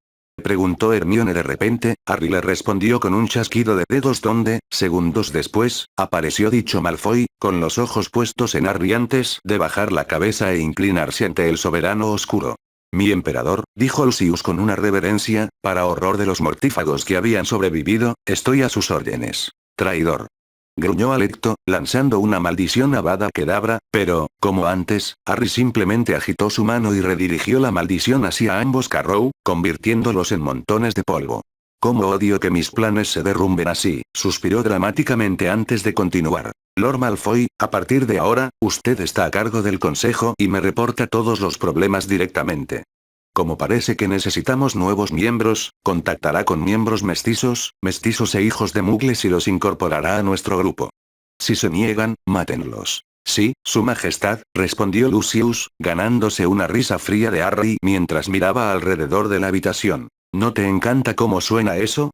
Preguntó Hermione de repente. Harry le respondió con un chasquido de dedos donde, segundos después, apareció dicho Malfoy, con los ojos puestos en Harry antes de bajar la cabeza e inclinarse ante el soberano oscuro. Mi emperador, dijo Lucius con una reverencia, para horror de los mortífagos que habían sobrevivido, estoy a sus órdenes. Traidor. Gruñó Alecto, lanzando una maldición Avada Kedavra, pero, como antes, Harry simplemente agitó su mano y redirigió la maldición hacia ambos Carrow, convirtiéndolos en montones de polvo. «Cómo odio que mis planes se derrumben así», suspiró dramáticamente antes de continuar. «Lord Malfoy, a partir de ahora, usted está a cargo del consejo y me reporta todos los problemas directamente. Como parece que necesitamos nuevos miembros, contactará con miembros mestizos e hijos de mugles y los incorporará a nuestro grupo. Si se niegan, mátenlos». «Sí, su majestad», respondió Lucius, ganándose una risa fría de Harry mientras miraba alrededor de la habitación. «¿No te encanta cómo suena eso?».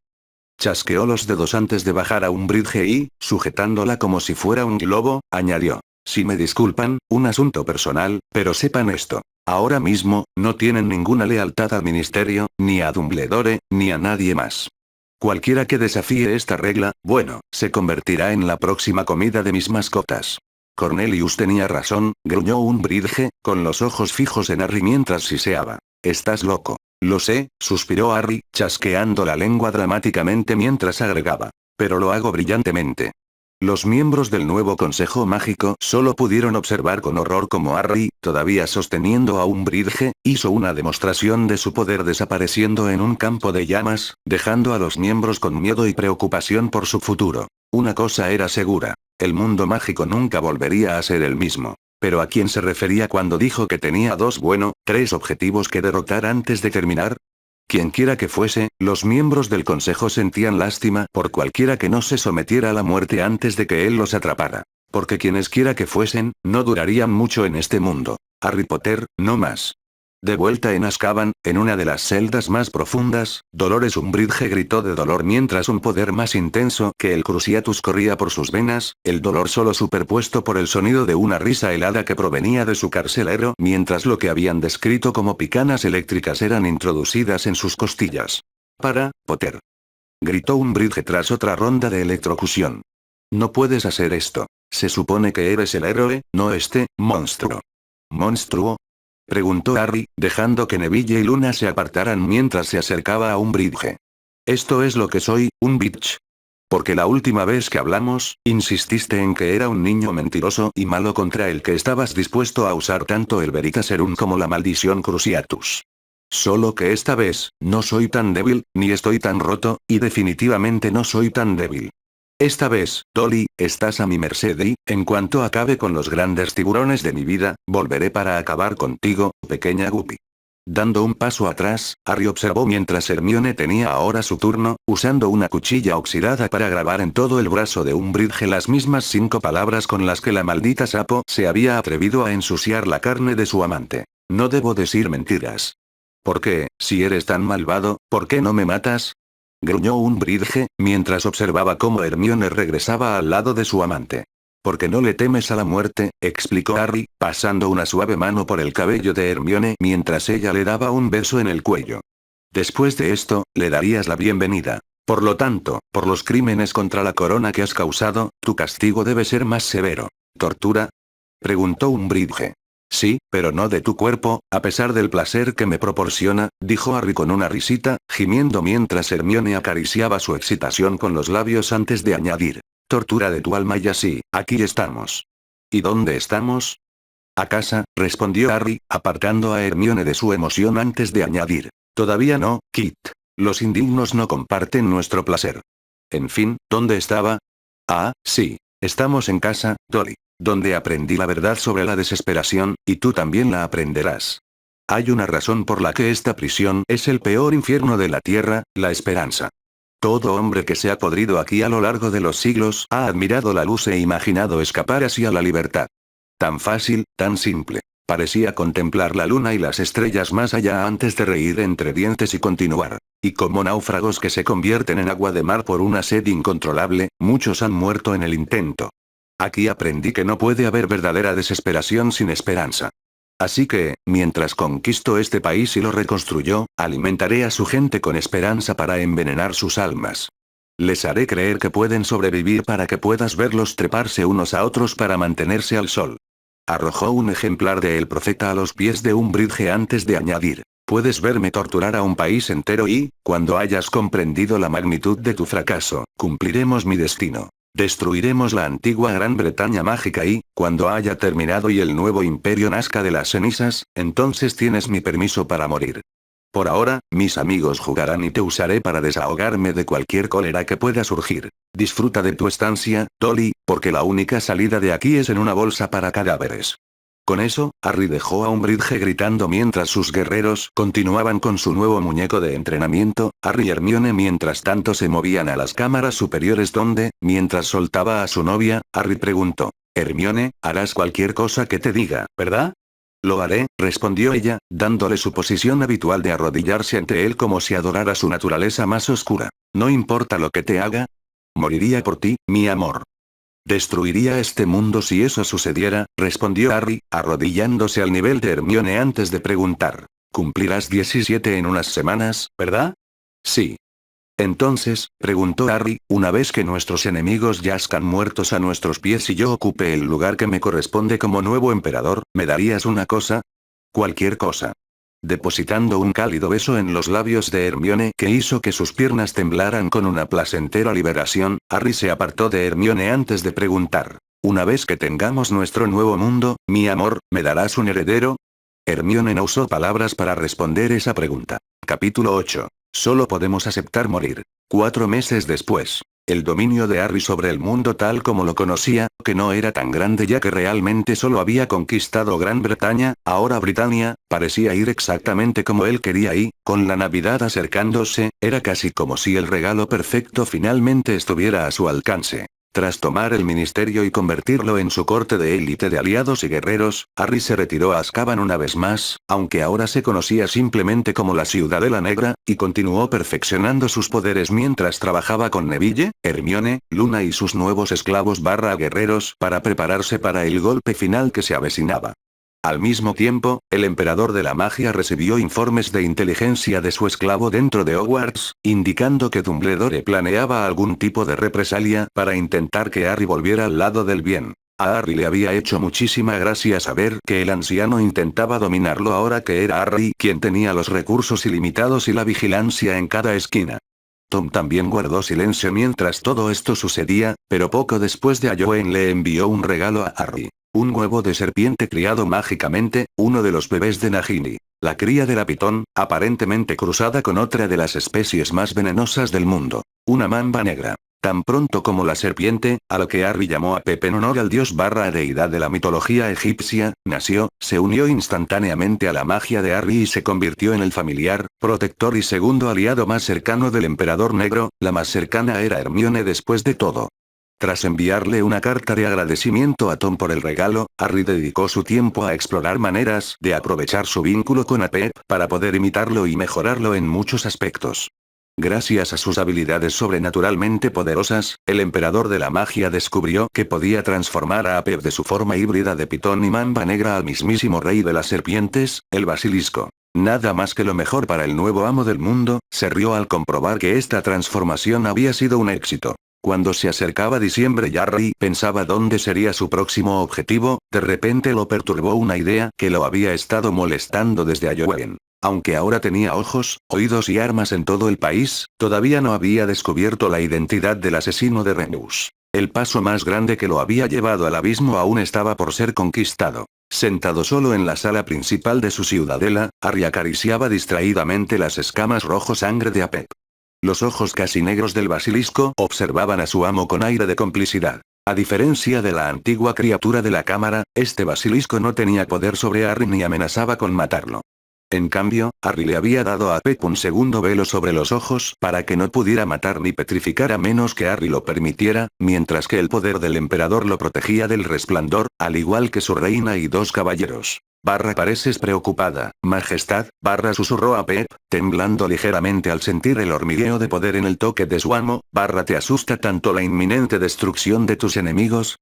Chasqueó los dedos antes de bajar a un bridge y, sujetándola como si fuera un globo, añadió. «Si me disculpan, un asunto personal, pero sepan esto. Ahora mismo, no tienen ninguna lealtad al ministerio, ni a Dumbledore, ni a nadie más. Cualquiera que desafíe esta regla, bueno, se convertirá en la próxima comida de mis mascotas». Cornelius tenía razón, gruñó un bridge, con los ojos fijos en Harry mientras siseaba. «Estás loco». «Lo sé», suspiró Harry, chasqueando la lengua dramáticamente mientras agregaba. «Pero lo hago brillantemente». Los miembros del nuevo Consejo Mágico solo pudieron observar con horror como Harry, todavía sosteniendo a un bridge, hizo una demostración de su poder desapareciendo en un campo de llamas, dejando a los miembros con miedo y preocupación por su futuro. Una cosa era segura. El mundo mágico nunca volvería a ser el mismo. ¿Pero a quién se refería cuando dijo que tenía 3 objetivos que derrotar antes de terminar? Quienquiera que fuese, los miembros del consejo sentían lástima por cualquiera que no se sometiera a la muerte antes de que él los atrapara. Porque quienesquiera que fuesen, no durarían mucho en este mundo. Harry Potter, no más. De vuelta en Azkaban, en una de las celdas más profundas, Dolores Umbridge gritó de dolor mientras un poder más intenso que el Cruciatus corría por sus venas, el dolor solo superpuesto por el sonido de una risa helada que provenía de su carcelero mientras lo que habían descrito como picanas eléctricas eran introducidas en sus costillas. «Para, Potter», gritó Umbridge tras otra ronda de electrocución. «No puedes hacer esto. Se supone que eres el héroe, no este monstruo». «¿Monstruo?», preguntó Harry, dejando que Neville y Luna se apartaran mientras se acercaba a Umbridge. «Esto es lo que soy, un bitch. Porque la última vez que hablamos, insististe en que era un niño mentiroso y malo contra el que estabas dispuesto a usar tanto el Veritaserum como la maldición Cruciatus. Solo que esta vez, no soy tan débil, ni estoy tan roto, y definitivamente no soy tan débil. Esta vez, Dolly, estás a mi merced y, en cuanto acabe con los grandes tiburones de mi vida, volveré para acabar contigo, pequeña Guppy». Dando un paso atrás, Harry observó mientras Hermione tenía ahora su turno, usando una cuchilla oxidada para grabar en todo el brazo de Umbridge las mismas 5 palabras con las que la maldita sapo se había atrevido a ensuciar la carne de su amante. «No debo decir mentiras». «¿Por qué, si eres tan malvado, por qué no me matas?», gruñó Umbridge, mientras observaba cómo Hermione regresaba al lado de su amante. «Porque no le temes a la muerte», explicó Harry, pasando una suave mano por el cabello de Hermione mientras ella le daba un beso en el cuello. «Después de esto, le darías la bienvenida. Por lo tanto, por los crímenes contra la corona que has causado, tu castigo debe ser más severo». «¿Tortura?». preguntó Umbridge. Sí, pero no de tu cuerpo, a pesar del placer que me proporciona, dijo Harry con una risita, gimiendo mientras Hermione acariciaba su excitación con los labios antes de añadir. Tortura de tu alma y así, aquí estamos. ¿Y dónde estamos? A casa, respondió Harry, apartando a Hermione de su emoción antes de añadir. Todavía no, Kit. Los indignos no comparten nuestro placer. En fin, ¿dónde estaba? Ah, sí. Estamos en casa, Dolly. Donde aprendí la verdad sobre la desesperación, y tú también la aprenderás. Hay una razón por la que esta prisión es el peor infierno de la tierra, la esperanza. Todo hombre que se ha podrido aquí a lo largo de los siglos ha admirado la luz e imaginado escapar hacia la libertad. Tan fácil, tan simple. Parecía contemplar la luna y las estrellas más allá antes de reír entre dientes y continuar. Y como náufragos que se convierten en agua de mar por una sed incontrolable, muchos han muerto en el intento. Aquí aprendí que no puede haber verdadera desesperación sin esperanza. Así que, mientras conquisto este país y lo reconstruyó, alimentaré a su gente con esperanza para envenenar sus almas. Les haré creer que pueden sobrevivir para que puedas verlos treparse unos a otros para mantenerse al sol. Arrojó un ejemplar de El Profeta a los pies de Umbridge antes de añadir. Puedes verme torturar a un país entero y, cuando hayas comprendido la magnitud de tu fracaso, cumpliremos mi destino. Destruiremos la antigua Gran Bretaña mágica y, cuando haya terminado y el nuevo imperio nazca de las cenizas, entonces tienes mi permiso para morir. Por ahora, mis amigos jugarán y te usaré para desahogarme de cualquier cólera que pueda surgir. Disfruta de tu estancia, Dolly, porque la única salida de aquí es en una bolsa para cadáveres. Con eso, Harry dejó a Umbridge gritando mientras sus guerreros continuaban con su nuevo muñeco de entrenamiento. Harry y Hermione mientras tanto se movían a las cámaras superiores donde, mientras soltaba a su novia, Harry preguntó. Hermione, harás cualquier cosa que te diga, ¿verdad? Lo haré, respondió ella, dándole su posición habitual de arrodillarse ante él como si adorara su naturaleza más oscura. No importa lo que te haga. Moriría por ti, mi amor. Destruiría este mundo si eso sucediera, respondió Harry, arrodillándose al nivel de Hermione antes de preguntar. Cumplirás 17 en unas semanas, ¿verdad? Sí. Entonces, preguntó Harry, una vez que nuestros enemigos yazcan muertos a nuestros pies y yo ocupe el lugar que me corresponde como nuevo emperador, ¿me darías una cosa? Cualquier cosa. Depositando un cálido beso en los labios de Hermione que hizo que sus piernas temblaran con una placentera liberación, Harry se apartó de Hermione antes de preguntar. Una vez que tengamos nuestro nuevo mundo, mi amor, ¿me darás un heredero? Hermione no usó palabras para responder esa pregunta. Capítulo 8. Solo podemos aceptar morir. 4 meses después. El dominio de Harry sobre el mundo tal como lo conocía, que no era tan grande ya que realmente solo había conquistado Gran Bretaña, ahora Britania, parecía ir exactamente como él quería y, con la Navidad acercándose, era casi como si el regalo perfecto finalmente estuviera a su alcance. Tras tomar el ministerio y convertirlo en su corte de élite de aliados y guerreros, Harry se retiró a Azkaban una vez más, aunque ahora se conocía simplemente como la Ciudadela Negra, y continuó perfeccionando sus poderes mientras trabajaba con Neville, Hermione, Luna y sus nuevos esclavos guerreros para prepararse para el golpe final que se avecinaba. Al mismo tiempo, el emperador de la magia recibió informes de inteligencia de su esclavo dentro de Hogwarts, indicando que Dumbledore planeaba algún tipo de represalia para intentar que Harry volviera al lado del bien. A Harry le había hecho muchísima gracia saber que el anciano intentaba dominarlo ahora que era Harry quien tenía los recursos ilimitados y la vigilancia en cada esquina. Tom también guardó silencio mientras todo esto sucedía, pero poco después de Owen le envió un regalo a Harry. Un huevo de serpiente criado mágicamente, uno de los bebés de Nagini. La cría de la pitón, aparentemente cruzada con otra de las especies más venenosas del mundo. Una mamba negra. Tan pronto como la serpiente, a lo que Harry llamó a Pepe en honor al dios deidad de la mitología egipcia, nació, se unió instantáneamente a la magia de Harry y se convirtió en el familiar, protector y segundo aliado más cercano del emperador negro. La más cercana era Hermione después de todo. Tras enviarle una carta de agradecimiento a Tom por el regalo, Harry dedicó su tiempo a explorar maneras de aprovechar su vínculo con Apep para poder imitarlo y mejorarlo en muchos aspectos. Gracias a sus habilidades sobrenaturalmente poderosas, el emperador de la magia descubrió que podía transformar a Apep de su forma híbrida de pitón y mamba negra al mismísimo rey de las serpientes, el basilisco. Nada más que lo mejor para el nuevo amo del mundo, se rió al comprobar que esta transformación había sido un éxito. Cuando se acercaba diciembre y Harry pensaba dónde sería su próximo objetivo, de repente lo perturbó una idea que lo había estado molestando desde Halloween. Aunque ahora tenía ojos, oídos y armas en todo el país, todavía no había descubierto la identidad del asesino de Remus. El paso más grande que lo había llevado al abismo aún estaba por ser conquistado. Sentado solo en la sala principal de su ciudadela, Harry acariciaba distraídamente las escamas rojo sangre de Apep. Los ojos casi negros del basilisco observaban a su amo con aire de complicidad. A diferencia de la antigua criatura de la cámara, este basilisco no tenía poder sobre Harry ni amenazaba con matarlo. En cambio, Harry le había dado a Apep un segundo velo sobre los ojos para que no pudiera matar ni petrificar a menos que Harry lo permitiera, mientras que el poder del emperador lo protegía del resplandor, al igual que su reina y dos caballeros. Pareces preocupada, majestad, susurró Apep, temblando ligeramente al sentir el hormigueo de poder en el toque de su amo, ¿te asusta tanto la inminente destrucción de tus enemigos?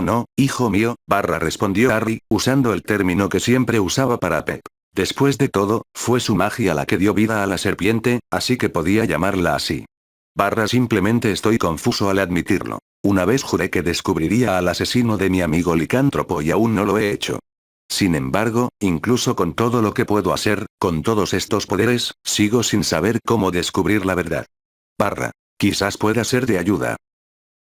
No, hijo mío, respondió Harry, usando el término que siempre usaba para Apep. Después de todo, fue su magia la que dio vida a la serpiente, así que podía llamarla así. Simplemente estoy confuso al admitirlo. Una vez juré que descubriría al asesino de mi amigo licántropo y aún no lo he hecho. Sin embargo, incluso con todo lo que puedo hacer, con todos estos poderes, sigo sin saber cómo descubrir la verdad. Quizás pueda ser de ayuda.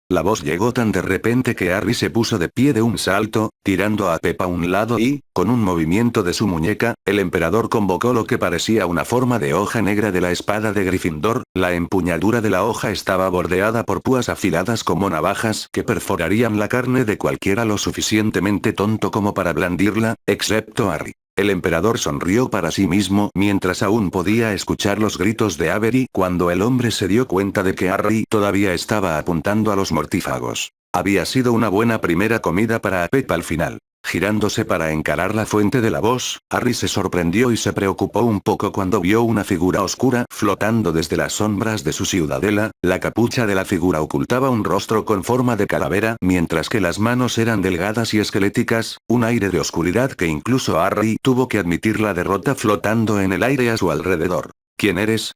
La voz llegó tan de repente que Harry se puso de pie de un salto, tirando a Apep a un lado y, con un movimiento de su muñeca, el emperador convocó lo que parecía una forma de hoja negra de la espada de Gryffindor. La empuñadura de la hoja estaba bordeada por púas afiladas como navajas que perforarían la carne de cualquiera lo suficientemente tonto como para blandirla, excepto Harry. El emperador sonrió para sí mismo mientras aún podía escuchar los gritos de Avery cuando el hombre se dio cuenta de que Harry todavía estaba apuntando a los mortífagos. Había sido una buena primera comida para Apep al final. Girándose para encarar la fuente de la voz, Harry se sorprendió y se preocupó un poco cuando vio una figura oscura flotando desde las sombras de su ciudadela. La capucha de la figura ocultaba un rostro con forma de calavera, mientras que las manos eran delgadas y esqueléticas, un aire de oscuridad que incluso Harry tuvo que admitir la derrota flotando en el aire a su alrededor. ¿Quién eres?,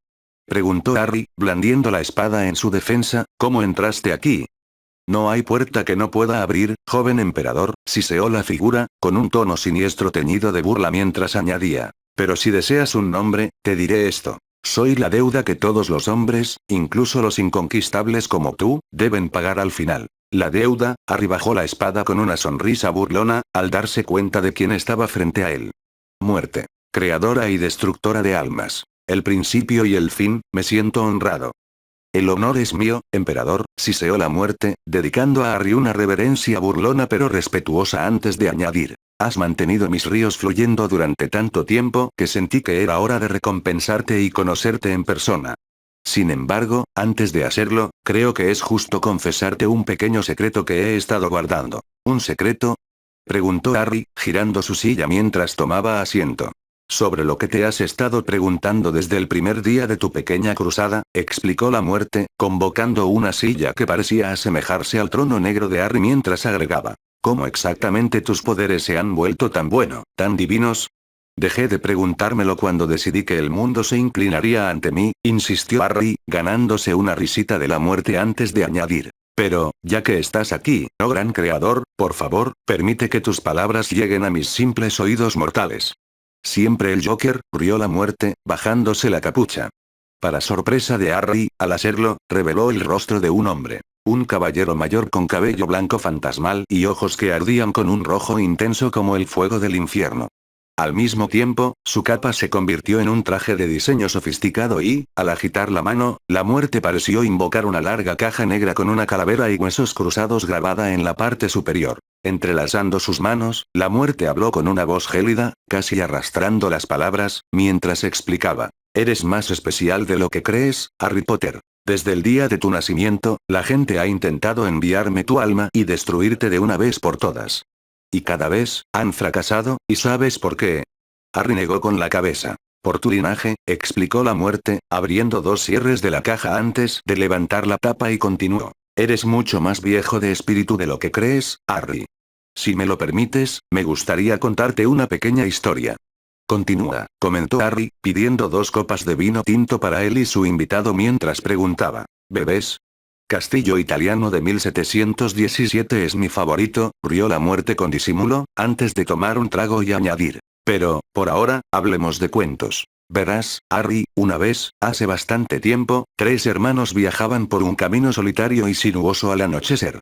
preguntó Harry, blandiendo la espada en su defensa. ¿Cómo entraste aquí? No hay puerta que no pueda abrir, joven emperador, siseó la figura, con un tono siniestro teñido de burla mientras añadía. Pero si deseas un nombre, te diré esto. Soy la deuda que todos los hombres, incluso los inconquistables como tú, deben pagar al final. La deuda. Harry bajó la espada con una sonrisa burlona, al darse cuenta de quién estaba frente a él. Muerte. Creadora y destructora de almas. El principio y el fin, me siento honrado. El honor es mío, emperador, siseó la muerte, dedicando a Harry una reverencia burlona pero respetuosa antes de añadir. Has mantenido mis ríos fluyendo durante tanto tiempo que sentí que era hora de recompensarte y conocerte en persona. Sin embargo, antes de hacerlo, creo que es justo confesarte un pequeño secreto que he estado guardando. ¿Un secreto?, preguntó Harry, girando su silla mientras tomaba asiento. Sobre lo que te has estado preguntando desde el primer día de tu pequeña cruzada, explicó la muerte, convocando una silla que parecía asemejarse al trono negro de Harry mientras agregaba. ¿Cómo exactamente tus poderes se han vuelto tan tan divinos? Dejé de preguntármelo cuando decidí que el mundo se inclinaría ante mí, insistió Harry, ganándose una risita de la muerte antes de añadir. Pero, ya que estás aquí, oh gran creador, por favor, permite que tus palabras lleguen a mis simples oídos mortales. Siempre el Joker, rió la muerte, bajándose la capucha. Para sorpresa de Harry, al hacerlo, reveló el rostro de un hombre. Un caballero mayor con cabello blanco fantasmal y ojos que ardían con un rojo intenso como el fuego del infierno. Al mismo tiempo, su capa se convirtió en un traje de diseño sofisticado y, al agitar la mano, la muerte pareció invocar una larga caja negra con una calavera y huesos cruzados grabada en la parte superior. Entrelazando sus manos, la muerte habló con una voz gélida, casi arrastrando las palabras, mientras explicaba. Eres más especial de lo que crees, Harry Potter. Desde el día de tu nacimiento, la gente ha intentado enviarme tu alma y destruirte de una vez por todas. Y cada vez, han fracasado, ¿y sabes por qué? Harry negó con la cabeza. Por tu linaje, explicó la muerte, abriendo dos cierres de la caja antes de levantar la tapa y continuó. Eres mucho más viejo de espíritu de lo que crees, Harry. Si me lo permites, me gustaría contarte una pequeña historia. Continúa, comentó Harry, pidiendo 2 copas de vino tinto para él y su invitado mientras preguntaba. ¿Bebés? Castillo italiano de 1717 es mi favorito, rió la muerte con disimulo, antes de tomar un trago y añadir. Pero, por ahora, hablemos de cuentos. Verás, Harry, una vez, hace bastante tiempo, 3 hermanos viajaban por un camino solitario y sinuoso al anochecer.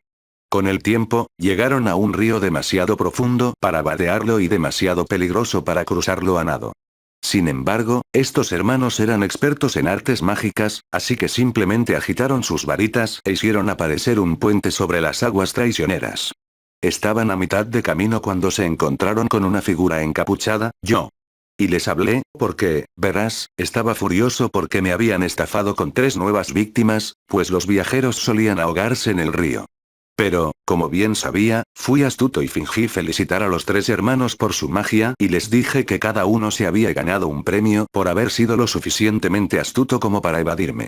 Con el tiempo, llegaron a un río demasiado profundo para vadearlo y demasiado peligroso para cruzarlo a nado. Sin embargo, estos hermanos eran expertos en artes mágicas, así que simplemente agitaron sus varitas e hicieron aparecer un puente sobre las aguas traicioneras. Estaban a mitad de camino cuando se encontraron con una figura encapuchada, yo. Y les hablé, porque, verás, estaba furioso porque me habían estafado con 3 nuevas víctimas, pues los viajeros solían ahogarse en el río. Pero, como bien sabía, fui astuto y fingí felicitar a los 3 hermanos por su magia y les dije que cada uno se había ganado un premio por haber sido lo suficientemente astuto como para evadirme.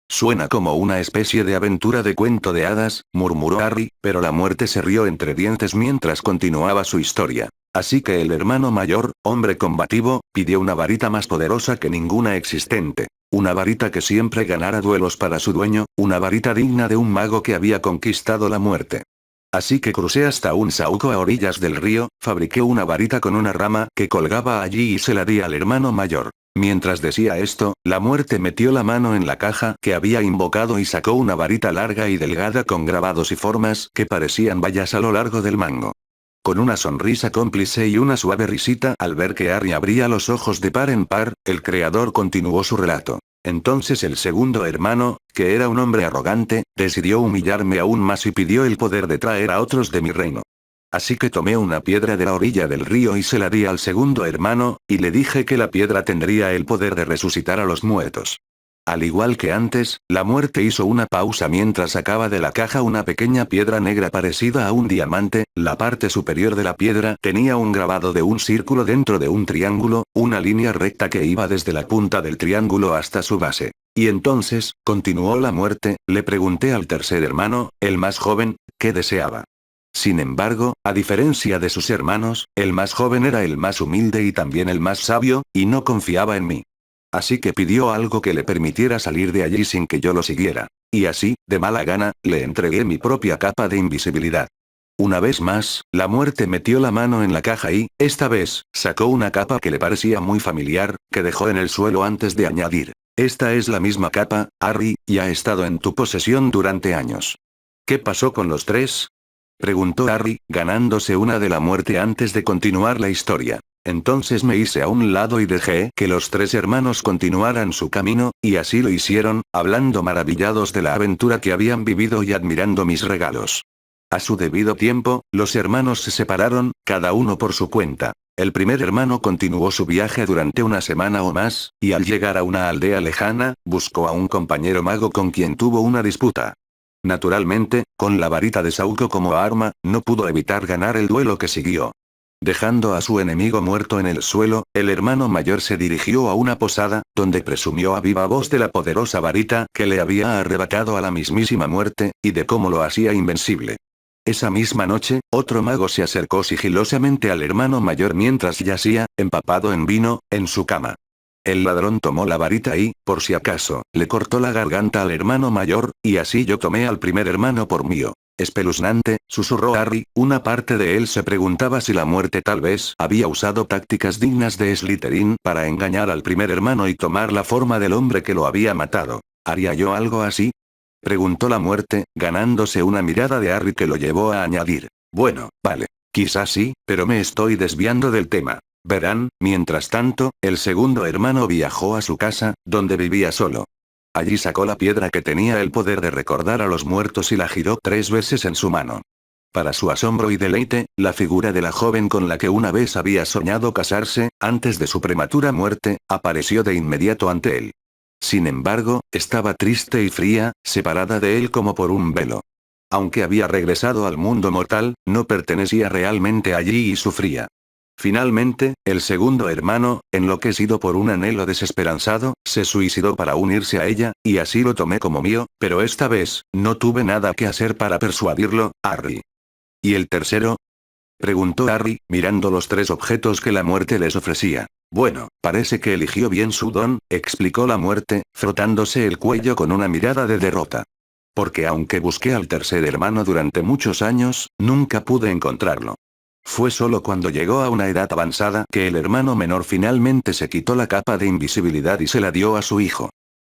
Suena como una especie de aventura de cuento de hadas, murmuró Harry, pero la muerte se rió entre dientes mientras continuaba su historia. Así que el hermano mayor, hombre combativo, pidió una varita más poderosa que ninguna existente. Una varita que siempre ganara duelos para su dueño, una varita digna de un mago que había conquistado la muerte. Así que crucé hasta un saúco a orillas del río, fabriqué una varita con una rama que colgaba allí y se la di al hermano mayor. Mientras decía esto, la muerte metió la mano en la caja que había invocado y sacó una varita larga y delgada con grabados y formas que parecían vallas a lo largo del mango. Con una sonrisa cómplice y una suave risita al ver que Harry abría los ojos de par en par, el creador continuó su relato. Entonces el segundo hermano, que era un hombre arrogante, decidió humillarme aún más y pidió el poder de traer a otros de mi reino. Así que tomé una piedra de la orilla del río y se la di al segundo hermano, y le dije que la piedra tendría el poder de resucitar a los muertos. Al igual que antes, la muerte hizo una pausa mientras sacaba de la caja una pequeña piedra negra parecida a un diamante, la parte superior de la piedra tenía un grabado de un círculo dentro de un triángulo, una línea recta que iba desde la punta del triángulo hasta su base. Y entonces, continuó la muerte, le pregunté al tercer hermano, el más joven, ¿qué deseaba? Sin embargo, a diferencia de sus hermanos, el más joven era el más humilde y también el más sabio, y no confiaba en mí. Así que pidió algo que le permitiera salir de allí sin que yo lo siguiera. Y así, de mala gana, le entregué mi propia capa de invisibilidad. Una vez más, la muerte metió la mano en la caja y, esta vez, sacó una capa que le parecía muy familiar, que dejó en el suelo antes de añadir. Esta es la misma capa, Harry, y ha estado en tu posesión durante años. ¿Qué pasó con los 3? Preguntó Harry, ganándose una de la muerte antes de continuar la historia. Entonces me hice a un lado y dejé que los 3 hermanos continuaran su camino, y así lo hicieron, hablando maravillados de la aventura que habían vivido y admirando mis regalos. A su debido tiempo, los hermanos se separaron, cada uno por su cuenta. El primer hermano continuó su viaje durante una semana o más, y al llegar a una aldea lejana, buscó a un compañero mago con quien tuvo una disputa. Naturalmente, con la varita de Saúco como arma, no pudo evitar ganar el duelo que siguió. Dejando a su enemigo muerto en el suelo, el hermano mayor se dirigió a una posada, donde presumió a viva voz de la poderosa varita que le había arrebatado a la mismísima muerte, y de cómo lo hacía invencible. Esa misma noche, otro mago se acercó sigilosamente al hermano mayor mientras yacía, empapado en vino, en su cama. El ladrón tomó la varita y, por si acaso, le cortó la garganta al hermano mayor, y así yo tomé al primer hermano por mío. Espeluznante, susurró Harry, una parte de él se preguntaba si la muerte tal vez había usado tácticas dignas de Slytherin para engañar al primer hermano y tomar la forma del hombre que lo había matado. ¿Haría yo algo así? Preguntó la muerte, ganándose una mirada de Harry que lo llevó a añadir. Bueno, vale. Quizás sí, pero me estoy desviando del tema. Verán, mientras tanto, el segundo hermano viajó a su casa, donde vivía solo. Allí sacó la piedra que tenía el poder de recordar a los muertos y la giró 3 veces en su mano. Para su asombro y deleite, la figura de la joven con la que una vez había soñado casarse, antes de su prematura muerte, apareció de inmediato ante él. Sin embargo, estaba triste y fría, separada de él como por un velo. Aunque había regresado al mundo mortal, no pertenecía realmente allí y sufría. Finalmente, el segundo hermano, enloquecido por un anhelo desesperanzado, se suicidó para unirse a ella, y así lo tomé como mío, pero esta vez, no tuve nada que hacer para persuadirlo, Harry. ¿Y el tercero? Preguntó Harry, mirando los 3 objetos que la muerte les ofrecía. Bueno, parece que eligió bien su don, explicó la muerte, frotándose el cuello con una mirada de derrota. Porque aunque busqué al tercer hermano durante muchos años, nunca pude encontrarlo. Fue solo cuando llegó a una edad avanzada que el hermano menor finalmente se quitó la capa de invisibilidad y se la dio a su hijo.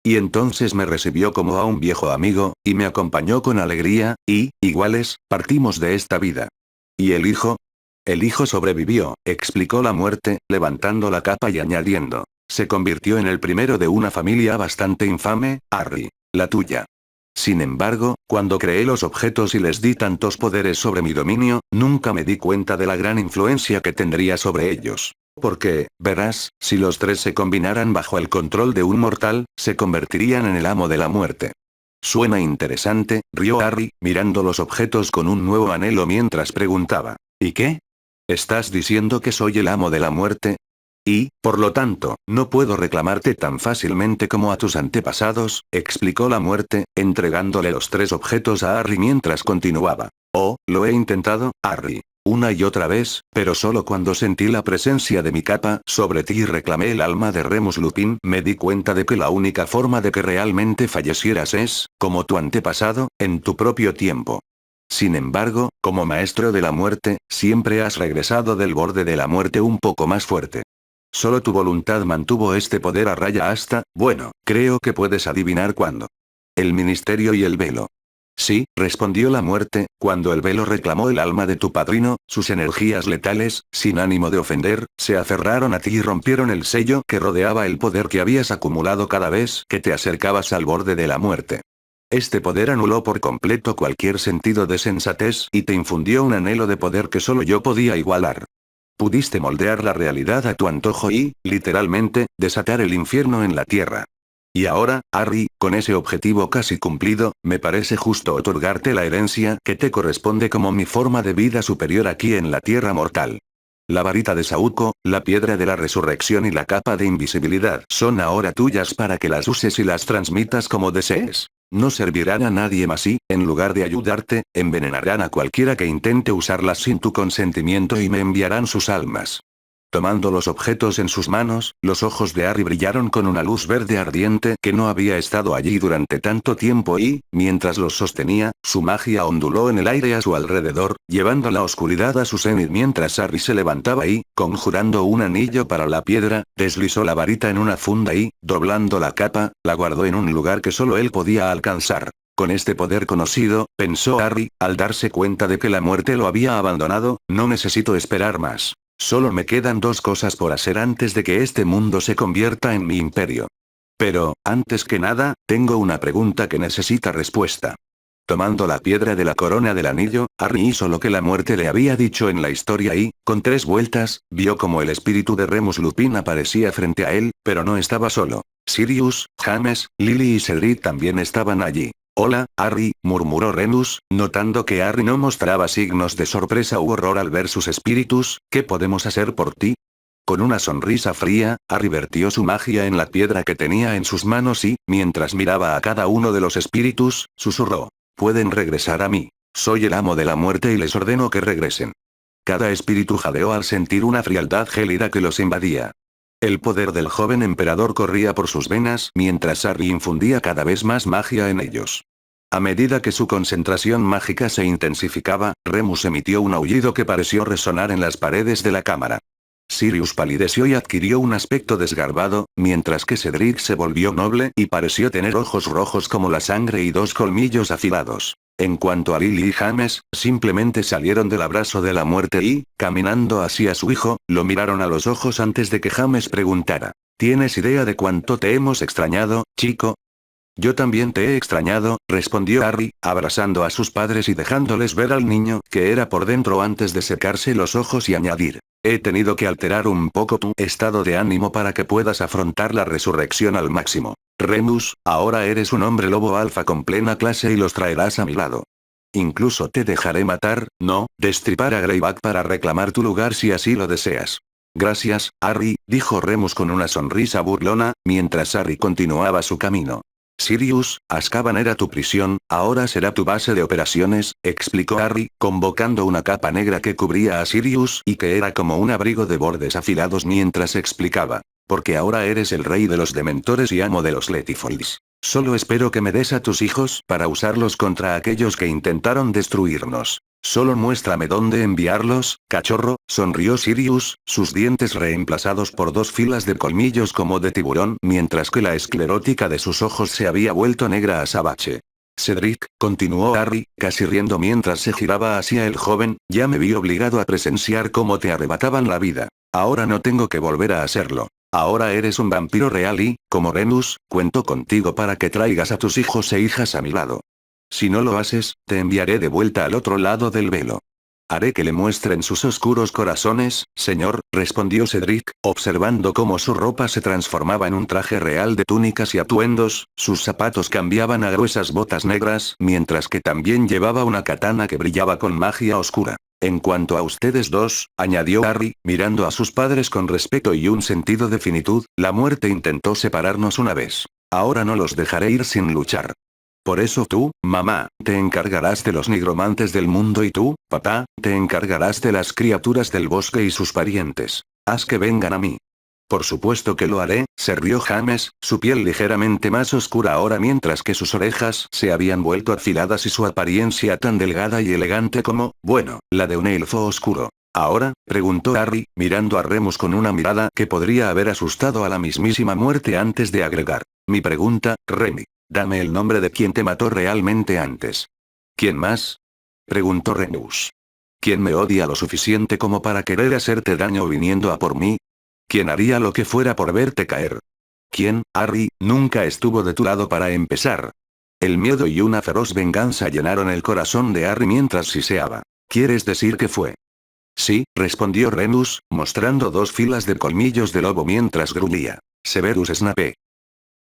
Y entonces me recibió como a un viejo amigo, y me acompañó con alegría, y, iguales, partimos de esta vida. ¿Y el hijo? El hijo sobrevivió, explicó la muerte, levantando la capa y añadiendo. Se convirtió en el primero de una familia bastante infame, Harry. La tuya. Sin embargo, cuando creé los objetos y les di tantos poderes sobre mi dominio, nunca me di cuenta de la gran influencia que tendría sobre ellos. Porque, verás, si los tres se combinaran bajo el control de un mortal, se convertirían en el amo de la muerte. Suena interesante, rió Harry, mirando los objetos con un nuevo anhelo mientras preguntaba. ¿Y qué? ¿Estás diciendo que soy el amo de la muerte? Y, por lo tanto, no puedo reclamarte tan fácilmente como a tus antepasados, explicó la muerte, entregándole los tres objetos a Harry mientras continuaba. Oh, lo he intentado, Harry. Una y otra vez, pero solo cuando sentí la presencia de mi capa sobre ti y reclamé el alma de Remus Lupin, me di cuenta de que la única forma de que realmente fallecieras es, como tu antepasado, en tu propio tiempo. Sin embargo, como maestro de la muerte, siempre has regresado del borde de la muerte un poco más fuerte. Solo tu voluntad mantuvo este poder a raya hasta, bueno, creo que puedes adivinar cuándo. El ministerio y el velo. Sí, respondió la muerte, cuando el velo reclamó el alma de tu padrino, sus energías letales, sin ánimo de ofender, se aferraron a ti y rompieron el sello que rodeaba el poder que habías acumulado cada vez que te acercabas al borde de la muerte. Este poder anuló por completo cualquier sentido de sensatez y te infundió un anhelo de poder que solo yo podía igualar. Pudiste moldear la realidad a tu antojo y, literalmente, desatar el infierno en la tierra. Y ahora, Harry, con ese objetivo casi cumplido, me parece justo otorgarte la herencia que te corresponde como mi forma de vida superior aquí en la tierra mortal. La varita de Saúco, la piedra de la resurrección y la capa de invisibilidad son ahora tuyas para que las uses y las transmitas como desees. No servirán a nadie más y, en lugar de ayudarte, envenenarán a cualquiera que intente usarlas sin tu consentimiento y me enviarán sus almas. Tomando los objetos en sus manos, los ojos de Harry brillaron con una luz verde ardiente que no había estado allí durante tanto tiempo y, mientras los sostenía, su magia onduló en el aire a su alrededor, llevando la oscuridad a su cenit mientras Harry se levantaba y, conjurando un anillo para la piedra, deslizó la varita en una funda y, doblando la capa, la guardó en un lugar que solo él podía alcanzar. Con este poder conocido, pensó Harry, al darse cuenta de que la muerte lo había abandonado, no necesito esperar más. Solo me quedan dos cosas por hacer antes de que este mundo se convierta en mi imperio. Pero, antes que nada, tengo una pregunta que necesita respuesta. Tomando la piedra de la corona del anillo, Harry hizo lo que la muerte le había dicho en la historia y, con 3 vueltas, vio como el espíritu de Remus Lupin aparecía frente a él, pero no estaba solo. Sirius, James, Lily y Cedric también estaban allí. Hola, Harry, murmuró Remus, notando que Harry no mostraba signos de sorpresa u horror al ver sus espíritus. ¿Qué podemos hacer por ti? Con una sonrisa fría, Harry vertió su magia en la piedra que tenía en sus manos y, mientras miraba a cada uno de los espíritus, susurró. Pueden regresar a mí. Soy el amo de la muerte y les ordeno que regresen. Cada espíritu jadeó al sentir una frialdad gélida que los invadía. El poder del joven emperador corría por sus venas mientras Harry infundía cada vez más magia en ellos. A medida que su concentración mágica se intensificaba, Remus emitió un aullido que pareció resonar en las paredes de la cámara. Sirius palideció y adquirió un aspecto desgarbado, mientras que Cedric se volvió noble y pareció tener ojos rojos como la sangre y 2 colmillos afilados. En cuanto a Lily y James, simplemente salieron del abrazo de la muerte y, caminando hacia su hijo, lo miraron a los ojos antes de que James preguntara. ¿Tienes idea de cuánto te hemos extrañado, chico? Yo también te he extrañado, respondió Harry, abrazando a sus padres y dejándoles ver al niño que era por dentro antes de secarse los ojos y añadir. He tenido que alterar un poco tu estado de ánimo para que puedas afrontar la resurrección al máximo. Remus, ahora eres un hombre lobo alfa con plena clase y los traerás a mi lado. Incluso te dejaré matar, no, destripar a Greyback para reclamar tu lugar si así lo deseas. Gracias, Harry, dijo Remus con una sonrisa burlona, mientras Harry continuaba su camino. Sirius, Azkaban era tu prisión, ahora será tu base de operaciones, explicó Harry, convocando una capa negra que cubría a Sirius y que era como un abrigo de bordes afilados mientras explicaba. Porque ahora eres el rey de los dementores y amo de los Letifolds. Solo espero que me des a tus hijos para usarlos contra aquellos que intentaron destruirnos. Solo muéstrame dónde enviarlos, cachorro, sonrió Sirius, sus dientes reemplazados por dos filas de colmillos como de tiburón, mientras que la esclerótica de sus ojos se había vuelto negra azabache. Cedric, continuó Harry, casi riendo mientras se giraba hacia el joven, ya me vi obligado a presenciar cómo te arrebataban la vida. Ahora no tengo que volver a hacerlo. Ahora eres un vampiro real y, como Remus, cuento contigo para que traigas a tus hijos e hijas a mi lado. Si no lo haces, te enviaré de vuelta al otro lado del velo. Haré que le muestren sus oscuros corazones, señor, respondió Cedric, observando cómo su ropa se transformaba en un traje real de túnicas y atuendos, sus zapatos cambiaban a gruesas botas negras, mientras que también llevaba una katana que brillaba con magia oscura. En cuanto a ustedes dos, añadió Harry, mirando a sus padres con respeto y un sentido de finitud, la muerte intentó separarnos una vez. Ahora no los dejaré ir sin luchar. Por eso tú, mamá, te encargarás de los nigromantes del mundo y tú, papá, te encargarás de las criaturas del bosque y sus parientes. Haz que vengan a mí. Por supuesto que lo haré, se rió James, su piel ligeramente más oscura ahora mientras que sus orejas se habían vuelto afiladas y su apariencia tan delgada y elegante como, bueno, la de un elfo oscuro. ¿Ahora? Preguntó Harry, mirando a Remus con una mirada que podría haber asustado a la mismísima muerte antes de agregar. Mi pregunta, Remy. Dame el nombre de quien te mató realmente antes. ¿Quién más? Preguntó Remus. ¿Quién me odia lo suficiente como para querer hacerte daño viniendo a por mí? ¿Quién haría lo que fuera por verte caer? ¿Quién, Harry, nunca estuvo de tu lado para empezar? El miedo y una feroz venganza llenaron el corazón de Harry mientras siseaba. ¿Quieres decir que fue? Sí, respondió Remus, mostrando dos filas de colmillos de lobo mientras gruñía. Severus Snape.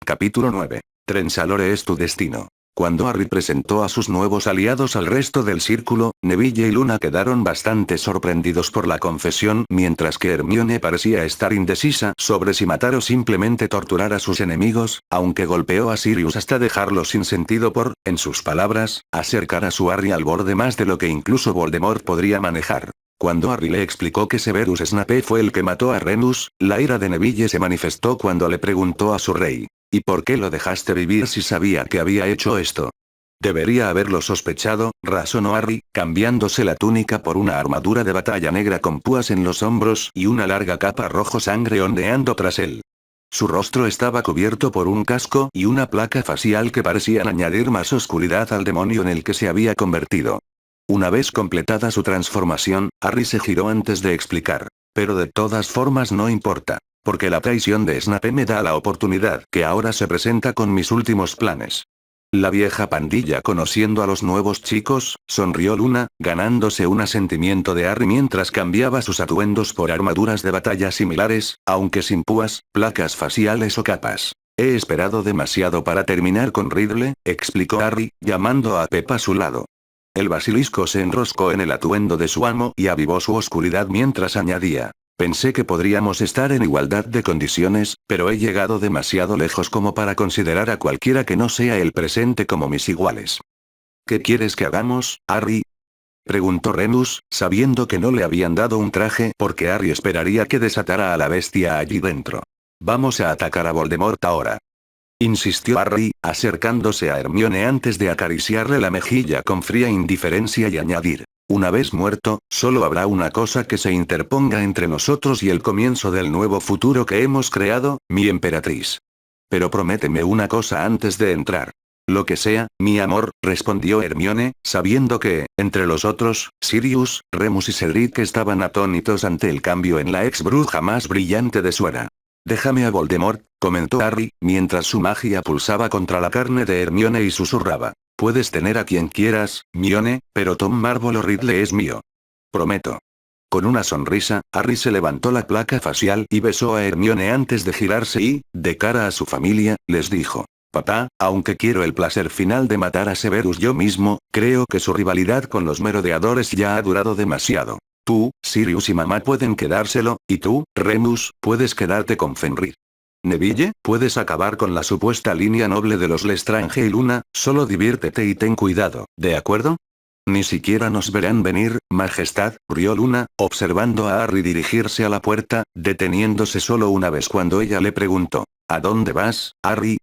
Capítulo 9. Trenzalore es tu destino. Cuando Harry presentó a sus nuevos aliados al resto del círculo, Neville y Luna quedaron bastante sorprendidos por la confesión, mientras que Hermione parecía estar indecisa sobre si matar o simplemente torturar a sus enemigos, aunque golpeó a Sirius hasta dejarlo sin sentido por, en sus palabras, acercar a su Harry al borde más de lo que incluso Voldemort podría manejar. Cuando Harry le explicó que Severus Snape fue el que mató a Remus, la ira de Neville se manifestó cuando le preguntó a su rey. ¿Y por qué lo dejaste vivir si sabía que había hecho esto? Debería haberlo sospechado, razonó Harry, cambiándose la túnica por una armadura de batalla negra con púas en los hombros y una larga capa rojo sangre ondeando tras él. Su rostro estaba cubierto por un casco y una placa facial que parecían añadir más oscuridad al demonio en el que se había convertido. Una vez completada su transformación, Harry se giró antes de explicar. Pero de todas formas no importa. Porque la traición de Snape me da la oportunidad que ahora se presenta con mis últimos planes. La vieja pandilla conociendo a los nuevos chicos, sonrió Luna, ganándose un asentimiento de Harry mientras cambiaba sus atuendos por armaduras de batalla similares, aunque sin púas, placas faciales o capas. He esperado demasiado para terminar con Ridley, explicó Harry, llamando a Pep a su lado. El basilisco se enroscó en el atuendo de su amo y avivó su oscuridad mientras añadía. Pensé que podríamos estar en igualdad de condiciones, pero he llegado demasiado lejos como para considerar a cualquiera que no sea el presente como mis iguales. ¿Qué quieres que hagamos, Harry? Preguntó Remus, sabiendo que no le habían dado un traje porque Harry esperaría que desatara a la bestia allí dentro. Vamos a atacar a Voldemort ahora. Insistió Harry, acercándose a Hermione antes de acariciarle la mejilla con fría indiferencia y añadir. Una vez muerto, solo habrá una cosa que se interponga entre nosotros y el comienzo del nuevo futuro que hemos creado, mi emperatriz. Pero prométeme una cosa antes de entrar. Lo que sea, mi amor, respondió Hermione, sabiendo que, entre los otros, Sirius, Remus y Cedric estaban atónitos ante el cambio en la ex bruja más brillante de su era. Déjame a Voldemort, comentó Harry, mientras su magia pulsaba contra la carne de Hermione y susurraba. Puedes tener a quien quieras, Mione, pero Tom Marvolo o Ridley es mío. Prometo. Con una sonrisa, Harry se levantó la placa facial y besó a Hermione antes de girarse y, de cara a su familia, les dijo. Papá, aunque quiero el placer final de matar a Severus yo mismo, creo que su rivalidad con los merodeadores ya ha durado demasiado. Tú, Sirius y mamá pueden quedárselo, y tú, Remus, puedes quedarte con Fenrir. Neville, puedes acabar con la supuesta línea noble de los Lestrange y Luna, solo diviértete y ten cuidado, ¿de acuerdo? Ni siquiera nos verán venir, Majestad, rió Luna, observando a Harry dirigirse a la puerta, deteniéndose solo una vez cuando ella le preguntó. ¿A dónde vas, Harry?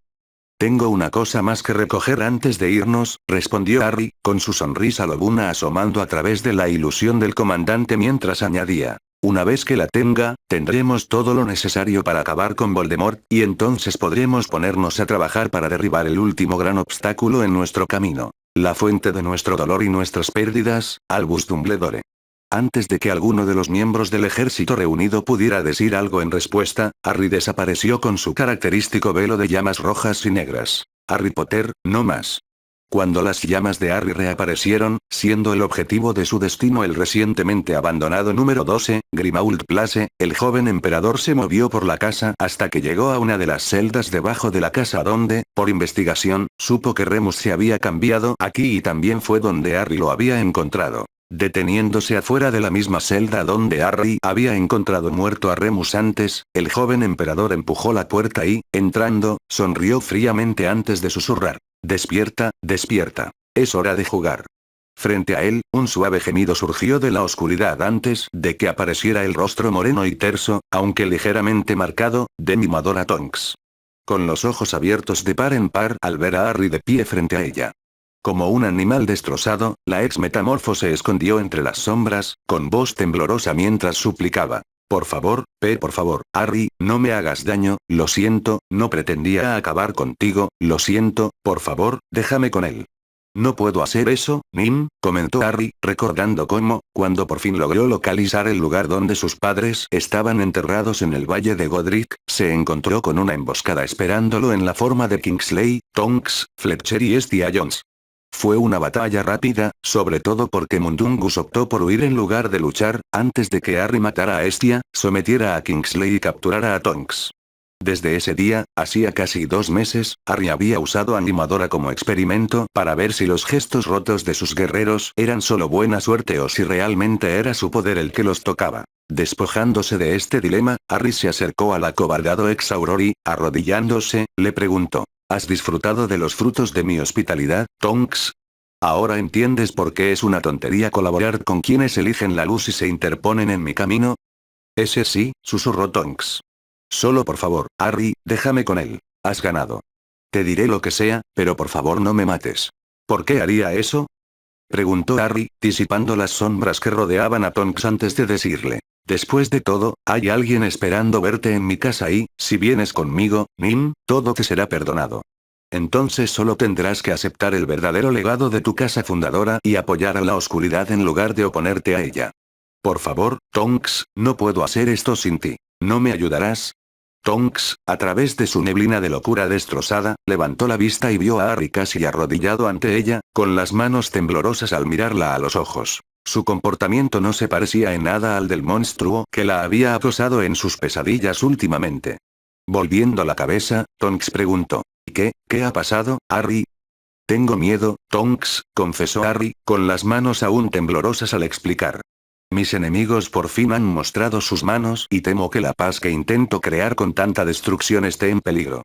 Tengo una cosa más que recoger antes de irnos, respondió Harry, con su sonrisa lobuna asomando a través de la ilusión del comandante mientras añadía. Una vez que la tenga, tendremos todo lo necesario para acabar con Voldemort, y entonces podremos ponernos a trabajar para derribar el último gran obstáculo en nuestro camino. La fuente de nuestro dolor y nuestras pérdidas, Albus Dumbledore. Antes de que alguno de los miembros del ejército reunido pudiera decir algo en respuesta, Harry desapareció con su característico velo de llamas rojas y negras. Harry Potter, no más. Cuando las llamas de Harry reaparecieron, siendo el objetivo de su destino el recientemente abandonado número 12, Grimmauld Place, el joven emperador se movió por la casa hasta que llegó a una de las celdas debajo de la casa donde, por investigación, supo que Remus se había cambiado aquí y también fue donde Harry lo había encontrado. Deteniéndose afuera de la misma celda donde Harry había encontrado muerto a Remus antes, el joven emperador empujó la puerta y, entrando, sonrió fríamente antes de susurrar. Despierta, despierta. Es hora de jugar. Frente a él, un suave gemido surgió de la oscuridad antes de que apareciera el rostro moreno y terso, aunque ligeramente marcado, de mimadora Tonks. Con los ojos abiertos de par en par al ver a Harry de pie frente a ella. Como un animal destrozado, la ex metamorfo se escondió entre las sombras, con voz temblorosa mientras suplicaba. Por favor, por favor, Harry, no me hagas daño, lo siento, no pretendía acabar contigo, lo siento, por favor, déjame con él. No puedo hacer eso, Nim, comentó Harry, recordando cómo, cuando por fin logró localizar el lugar donde sus padres estaban enterrados en el Valle de Godric, se encontró con una emboscada esperándolo en la forma de Kingsley, Tonks, Fletcher y Estia Jones. Fue una batalla rápida, sobre todo porque Mundungus optó por huir en lugar de luchar, antes de que Harry matara a Estia, sometiera a Kingsley y capturara a Tonks. Desde ese día, hacía casi 2 meses, Harry había usado Animadora como experimento para ver si los gestos rotos de sus guerreros eran solo buena suerte o si realmente era su poder el que los tocaba. Despojándose de este dilema, Harry se acercó al acobardado ex Auror y, arrodillándose, le preguntó. ¿Has disfrutado de los frutos de mi hospitalidad, Tonks? ¿Ahora entiendes por qué es una tontería colaborar con quienes eligen la luz y se interponen en mi camino? Ese sí, susurró Tonks. Solo por favor, Harry, déjame con él. Has ganado. Te diré lo que sea, pero por favor no me mates. ¿Por qué haría eso? Preguntó Harry, disipando las sombras que rodeaban a Tonks antes de decirle. Después de todo, hay alguien esperando verte en mi casa y, si vienes conmigo, Nim, todo te será perdonado. Entonces solo tendrás que aceptar el verdadero legado de tu casa fundadora y apoyar a la oscuridad en lugar de oponerte a ella. Por favor, Tonks, no puedo hacer esto sin ti. ¿No me ayudarás? Tonks, a través de su neblina de locura destrozada, levantó la vista y vio a Harry casi arrodillado ante ella, con las manos temblorosas al mirarla a los ojos. Su comportamiento no se parecía en nada al del monstruo que la había acosado en sus pesadillas últimamente. Volviendo la cabeza, Tonks preguntó. ¿Qué ha pasado, Harry? Tengo miedo, Tonks, confesó Harry, con las manos aún temblorosas al explicar. Mis enemigos por fin han mostrado sus manos y temo que la paz que intento crear con tanta destrucción esté en peligro.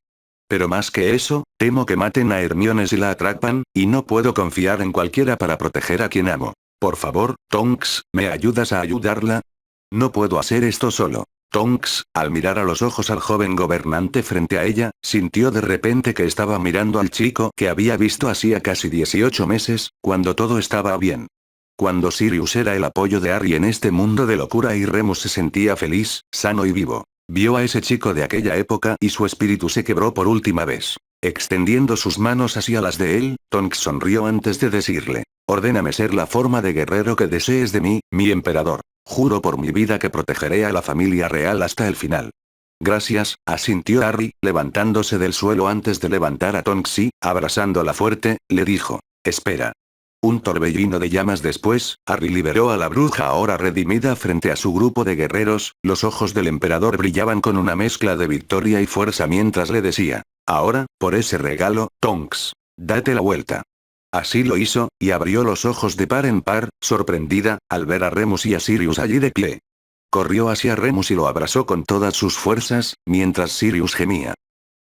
Pero más que eso, temo que maten a Hermione y la atrapan, y no puedo confiar en cualquiera para proteger a quien amo. Por favor, Tonks, ¿me ayudas a ayudarla? No puedo hacer esto solo. Tonks, al mirar a los ojos al joven gobernante frente a ella, sintió de repente que estaba mirando al chico que había visto hacía casi 18 meses, cuando todo estaba bien. Cuando Sirius era el apoyo de Harry en este mundo de locura y Remus se sentía feliz, sano y vivo. Vio a ese chico de aquella época y su espíritu se quebró por última vez. Extendiendo sus manos hacia las de él, Tonks sonrió antes de decirle. Ordéname ser la forma de guerrero que desees de mí, mi emperador. Juro por mi vida que protegeré a la familia real hasta el final. Gracias, asintió Harry, levantándose del suelo antes de levantar a Tonks y, abrazándola fuerte, le dijo. Espera. Un torbellino de llamas después, Harry liberó a la bruja ahora redimida frente a su grupo de guerreros, los ojos del emperador brillaban con una mezcla de victoria y fuerza mientras le decía. Ahora, por ese regalo, Tonks. Date la vuelta. Así lo hizo, y abrió los ojos de par en par, sorprendida, al ver a Remus y a Sirius allí de pie. Corrió hacia Remus y lo abrazó con todas sus fuerzas, mientras Sirius gemía.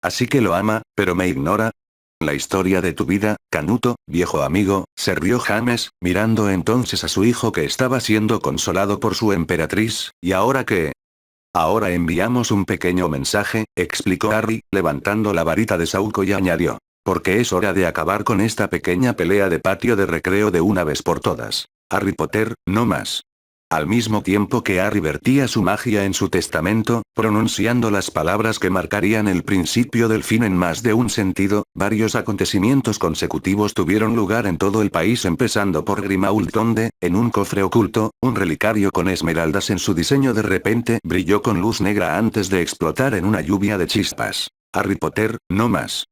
Así que lo ama, pero me ignora. La historia de tu vida, Canuto, viejo amigo, se rió James, mirando entonces a su hijo que estaba siendo consolado por su emperatriz, ¿y ahora qué? Ahora enviamos un pequeño mensaje, explicó Harry, levantando la varita de Saúco y añadió. Porque es hora de acabar con esta pequeña pelea de patio de recreo de una vez por todas. Harry Potter, no más. Al mismo tiempo que Harry vertía su magia en su testamento, pronunciando las palabras que marcarían el principio del fin en más de un sentido, varios acontecimientos consecutivos tuvieron lugar en todo el país empezando por Grimmauld donde, en un cofre oculto, un relicario con esmeraldas en su diseño de repente brilló con luz negra antes de explotar en una lluvia de chispas. Harry Potter, no más.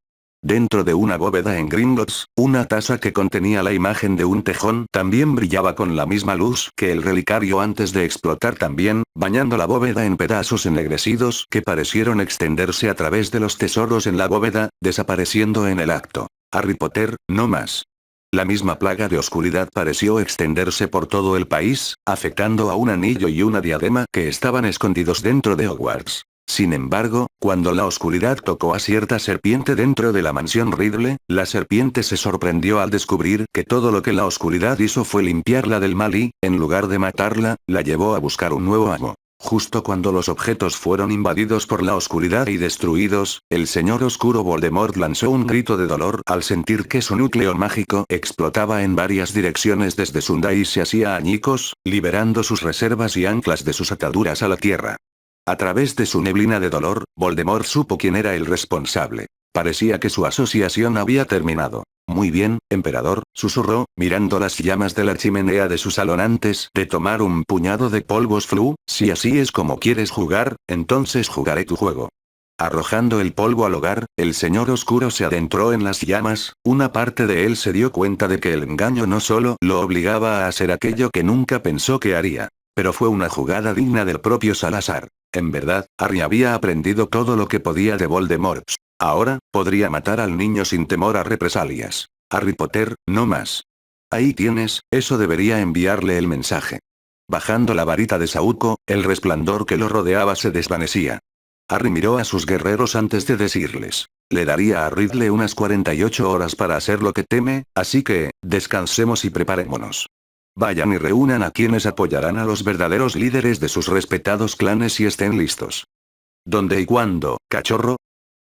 Dentro de una bóveda en Gringotts, una taza que contenía la imagen de un tejón también brillaba con la misma luz que el relicario antes de explotar también, bañando la bóveda en pedazos ennegrecidos que parecieron extenderse a través de los tesoros en la bóveda, desapareciendo en el acto. Harry Potter, no más. La misma plaga de oscuridad pareció extenderse por todo el país, afectando a un anillo y una diadema que estaban escondidos dentro de Hogwarts. Sin embargo, cuando la oscuridad tocó a cierta serpiente dentro de la mansión Riddle, la serpiente se sorprendió al descubrir que todo lo que la oscuridad hizo fue limpiarla del mal y, en lugar de matarla, la llevó a buscar un nuevo amo. Justo cuando los objetos fueron invadidos por la oscuridad y destruidos, el señor oscuro Voldemort lanzó un grito de dolor al sentir que su núcleo mágico explotaba en varias direcciones desde Sundai y se hacía añicos, liberando sus reservas y anclas de sus ataduras a la tierra. A través de su neblina de dolor, Voldemort supo quién era el responsable. Parecía que su asociación había terminado. Muy bien, emperador, susurró, mirando las llamas de la chimenea de su salón antes de tomar un puñado de polvos flu, si así es como quieres jugar, entonces jugaré tu juego. Arrojando el polvo al hogar, el señor oscuro se adentró en las llamas, una parte de él se dio cuenta de que el engaño no solo lo obligaba a hacer aquello que nunca pensó que haría, pero fue una jugada digna del propio Salazar. En verdad, Harry había aprendido todo lo que podía de Voldemort. Ahora, podría matar al niño sin temor a represalias. Harry Potter, no más. Ahí tienes, eso debería enviarle el mensaje. Bajando la varita de Saúco, el resplandor que lo rodeaba se desvanecía. Harry miró a sus guerreros antes de decirles. Le daría a Riddle unas 48 horas para hacer lo que teme, así que, descansemos y preparémonos. Vayan y reúnan a quienes apoyarán a los verdaderos líderes de sus respetados clanes y estén listos. ¿Dónde y cuándo, cachorro?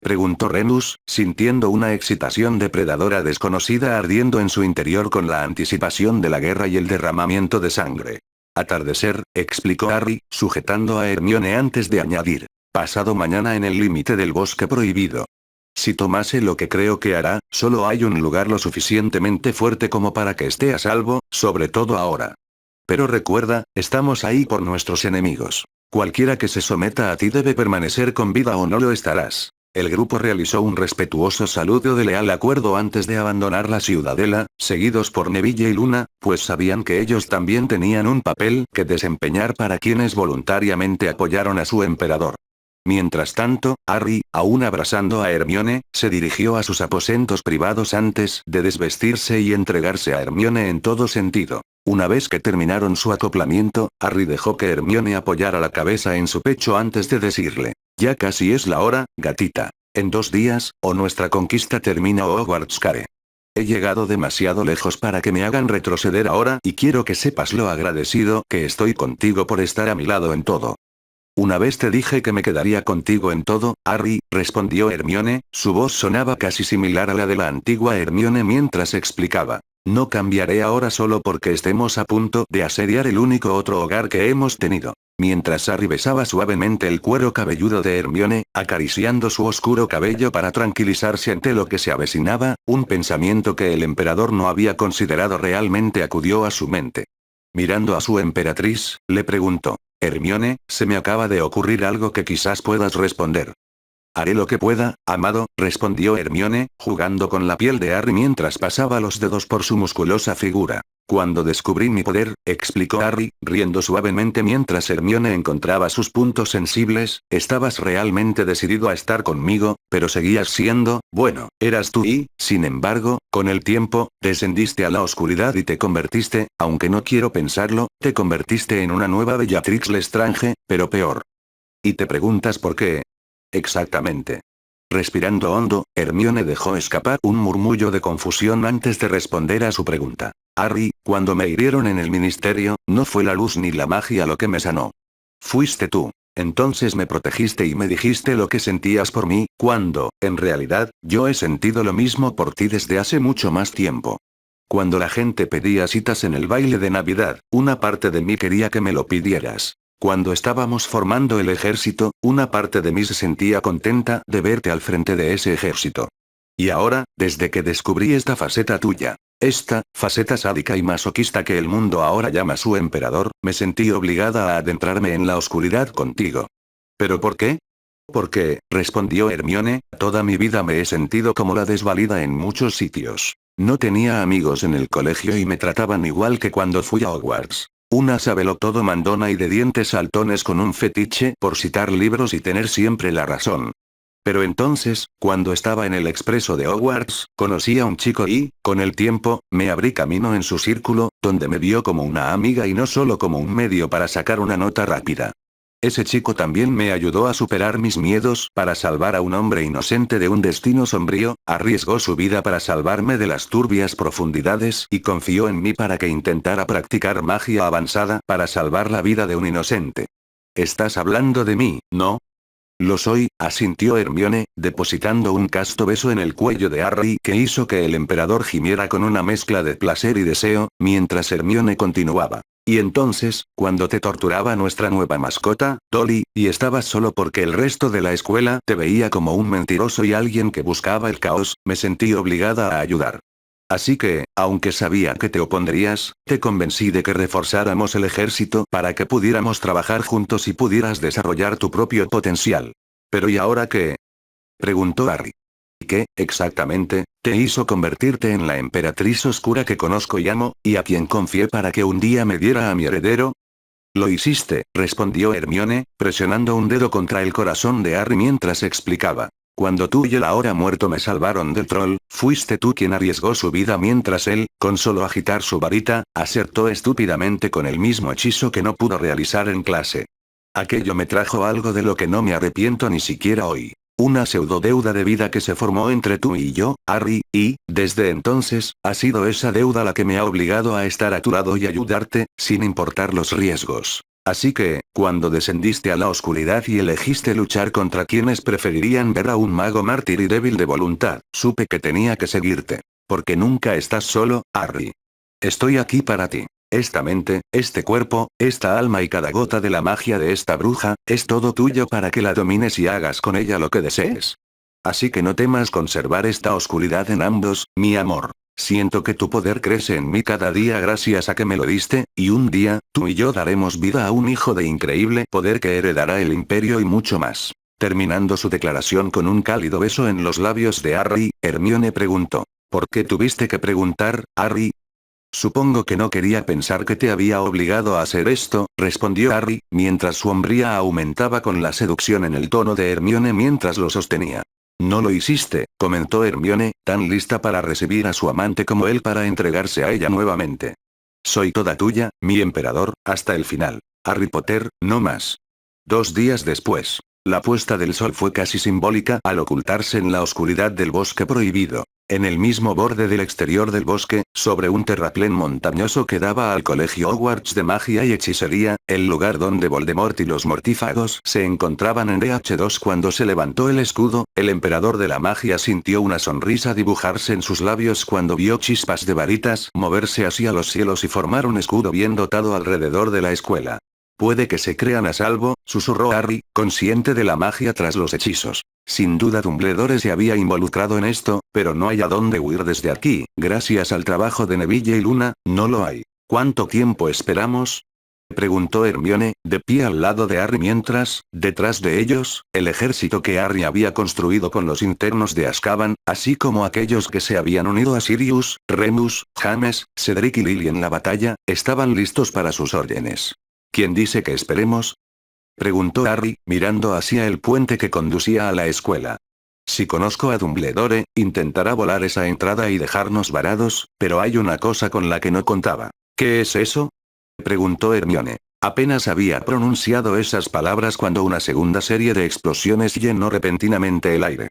Preguntó Remus, sintiendo una excitación depredadora desconocida ardiendo en su interior con la anticipación de la guerra y el derramamiento de sangre. Atardecer, explicó Harry, sujetando a Hermione antes de añadir. Pasado mañana en el límite del bosque prohibido. Si tomase lo que creo que hará, solo hay un lugar lo suficientemente fuerte como para que esté a salvo, sobre todo ahora. Pero recuerda, estamos ahí por nuestros enemigos. Cualquiera que se someta a ti debe permanecer con vida o no lo estarás. El grupo realizó un respetuoso saludo de leal acuerdo antes de abandonar la ciudadela, seguidos por Neville y Luna, pues sabían que ellos también tenían un papel que desempeñar para quienes voluntariamente apoyaron a su emperador. Mientras tanto, Harry, aún abrazando a Hermione, se dirigió a sus aposentos privados antes de desvestirse y entregarse a Hermione en todo sentido. Una vez que terminaron su acoplamiento, Harry dejó que Hermione apoyara la cabeza en su pecho antes de decirle. Ya casi es la hora, gatita. En 2 días, o nuestra conquista termina o Hogwarts cae. He llegado demasiado lejos para que me hagan retroceder ahora y quiero que sepas lo agradecido que estoy contigo por estar a mi lado en todo. Una vez te dije que me quedaría contigo en todo, Harry, respondió Hermione, su voz sonaba casi similar a la de la antigua Hermione mientras explicaba. No cambiaré ahora solo porque estemos a punto de asediar el único otro hogar que hemos tenido. Mientras Harry besaba suavemente el cuero cabelludo de Hermione, acariciando su oscuro cabello para tranquilizarse ante lo que se avecinaba, un pensamiento que el emperador no había considerado realmente acudió a su mente. Mirando a su emperatriz, le preguntó. Hermione, se me acaba de ocurrir algo que quizás puedas responder. Haré lo que pueda, amado, respondió Hermione, jugando con la piel de Harry mientras pasaba los dedos por su musculosa figura. Cuando descubrí mi poder, explicó Harry, riendo suavemente mientras Hermione encontraba sus puntos sensibles, estabas realmente decidido a estar conmigo, pero seguías siendo, bueno, eras tú y, sin embargo, con el tiempo, descendiste a la oscuridad y te convertiste, aunque no quiero pensarlo, te convertiste en una nueva Bellatrix Lestrange, pero peor. ¿Y te preguntas por qué? Exactamente. Respirando hondo, Hermione dejó escapar un murmullo de confusión antes de responder a su pregunta. Harry, cuando me hirieron en el ministerio, no fue la luz ni la magia lo que me sanó. Fuiste tú. Entonces me protegiste y me dijiste lo que sentías por mí, cuando, en realidad, yo he sentido lo mismo por ti desde hace mucho más tiempo. Cuando la gente pedía citas en el baile de Navidad, una parte de mí quería que me lo pidieras. Cuando estábamos formando el ejército, una parte de mí se sentía contenta de verte al frente de ese ejército. Y ahora, desde que descubrí esta faceta tuya, esta faceta sádica y masoquista que el mundo ahora llama su emperador, me sentí obligada a adentrarme en la oscuridad contigo. ¿Pero por qué? Porque, respondió Hermione, toda mi vida me he sentido como la desvalida en muchos sitios. No tenía amigos en el colegio y me trataban igual que cuando fui a Hogwarts. Una sabelotodo mandona y de dientes saltones con un fetiche por citar libros y tener siempre la razón. Pero entonces, cuando estaba en el expreso de Hogwarts, conocí a un chico y, con el tiempo, me abrí camino en su círculo, donde me vio como una amiga y no solo como un medio para sacar una nota rápida. Ese chico también me ayudó a superar mis miedos para salvar a un hombre inocente de un destino sombrío, arriesgó su vida para salvarme de las turbias profundidades y confió en mí para que intentara practicar magia avanzada para salvar la vida de un inocente. Estás hablando de mí, ¿no? Lo soy, asintió Hermione, depositando un casto beso en el cuello de Harry que hizo que el emperador gimiera con una mezcla de placer y deseo, mientras Hermione continuaba. Y entonces, cuando te torturaba nuestra nueva mascota, Dolly, y estabas solo porque el resto de la escuela te veía como un mentiroso y alguien que buscaba el caos, me sentí obligada a ayudar. Así que, aunque sabía que te opondrías, te convencí de que reforzáramos el ejército para que pudiéramos trabajar juntos y pudieras desarrollar tu propio potencial. ¿Pero y ahora qué? Preguntó Harry. ¿Qué, exactamente, te hizo convertirte en la emperatriz oscura que conozco y amo, y a quien confié para que un día me diera a mi heredero? Lo hiciste, respondió Hermione, presionando un dedo contra el corazón de Harry mientras explicaba. Cuando tú y el ahora muerto me salvaron del troll, fuiste tú quien arriesgó su vida mientras él, con solo agitar su varita, acertó estúpidamente con el mismo hechizo que no pudo realizar en clase. Aquello me trajo algo de lo que no me arrepiento ni siquiera hoy. Una pseudodeuda de vida que se formó entre tú y yo, Harry, y, desde entonces, ha sido esa deuda la que me ha obligado a estar a tu lado y ayudarte, sin importar los riesgos. Así que, cuando descendiste a la oscuridad y elegiste luchar contra quienes preferirían ver a un mago mártir y débil de voluntad, supe que tenía que seguirte. Porque nunca estás solo, Harry. Estoy aquí para ti. Esta mente, este cuerpo, esta alma y cada gota de la magia de esta bruja, es todo tuyo para que la domines y hagas con ella lo que desees. Así que no temas conservar esta oscuridad en ambos, mi amor. Siento que tu poder crece en mí cada día gracias a que me lo diste, y un día, tú y yo daremos vida a un hijo de increíble poder que heredará el imperio y mucho más. Terminando su declaración con un cálido beso en los labios de Harry, Hermione preguntó. ¿Por qué tuviste que preguntar, Harry? Supongo que no quería pensar que te había obligado a hacer esto, respondió Harry, mientras su hombría aumentaba con la seducción en el tono de Hermione mientras lo sostenía. No lo hiciste, comentó Hermione, tan lista para recibir a su amante como él para entregarse a ella nuevamente. Soy toda tuya, mi emperador, hasta el final. Harry Potter, no más. 2 días después. La puesta del sol fue casi simbólica al ocultarse en la oscuridad del bosque prohibido. En el mismo borde del exterior del bosque, sobre un terraplén montañoso que daba al colegio Hogwarts de magia y hechicería, el lugar donde Voldemort y los mortífagos se encontraban en DH2 cuando se levantó el escudo, el emperador de la magia sintió una sonrisa dibujarse en sus labios cuando vio chispas de varitas moverse hacia los cielos y formar un escudo bien dotado alrededor de la escuela. Puede que se crean a salvo, susurró Harry, consciente de la magia tras los hechizos. Sin duda Dumbledore se había involucrado en esto, pero no hay a dónde huir desde aquí, gracias al trabajo de Neville y Luna, no lo hay. ¿Cuánto tiempo esperamos? Preguntó Hermione, de pie al lado de Harry mientras, detrás de ellos, el ejército que Harry había construido con los internos de Azkaban, así como aquellos que se habían unido a Sirius, Remus, James, Cedric y Lily en la batalla, estaban listos para sus órdenes. ¿Quién dice que esperemos? Preguntó Harry, mirando hacia el puente que conducía a la escuela. Si conozco a Dumbledore, intentará volar esa entrada y dejarnos varados, pero hay una cosa con la que no contaba. ¿Qué es eso? Preguntó Hermione. Apenas había pronunciado esas palabras cuando una segunda serie de explosiones llenó repentinamente el aire.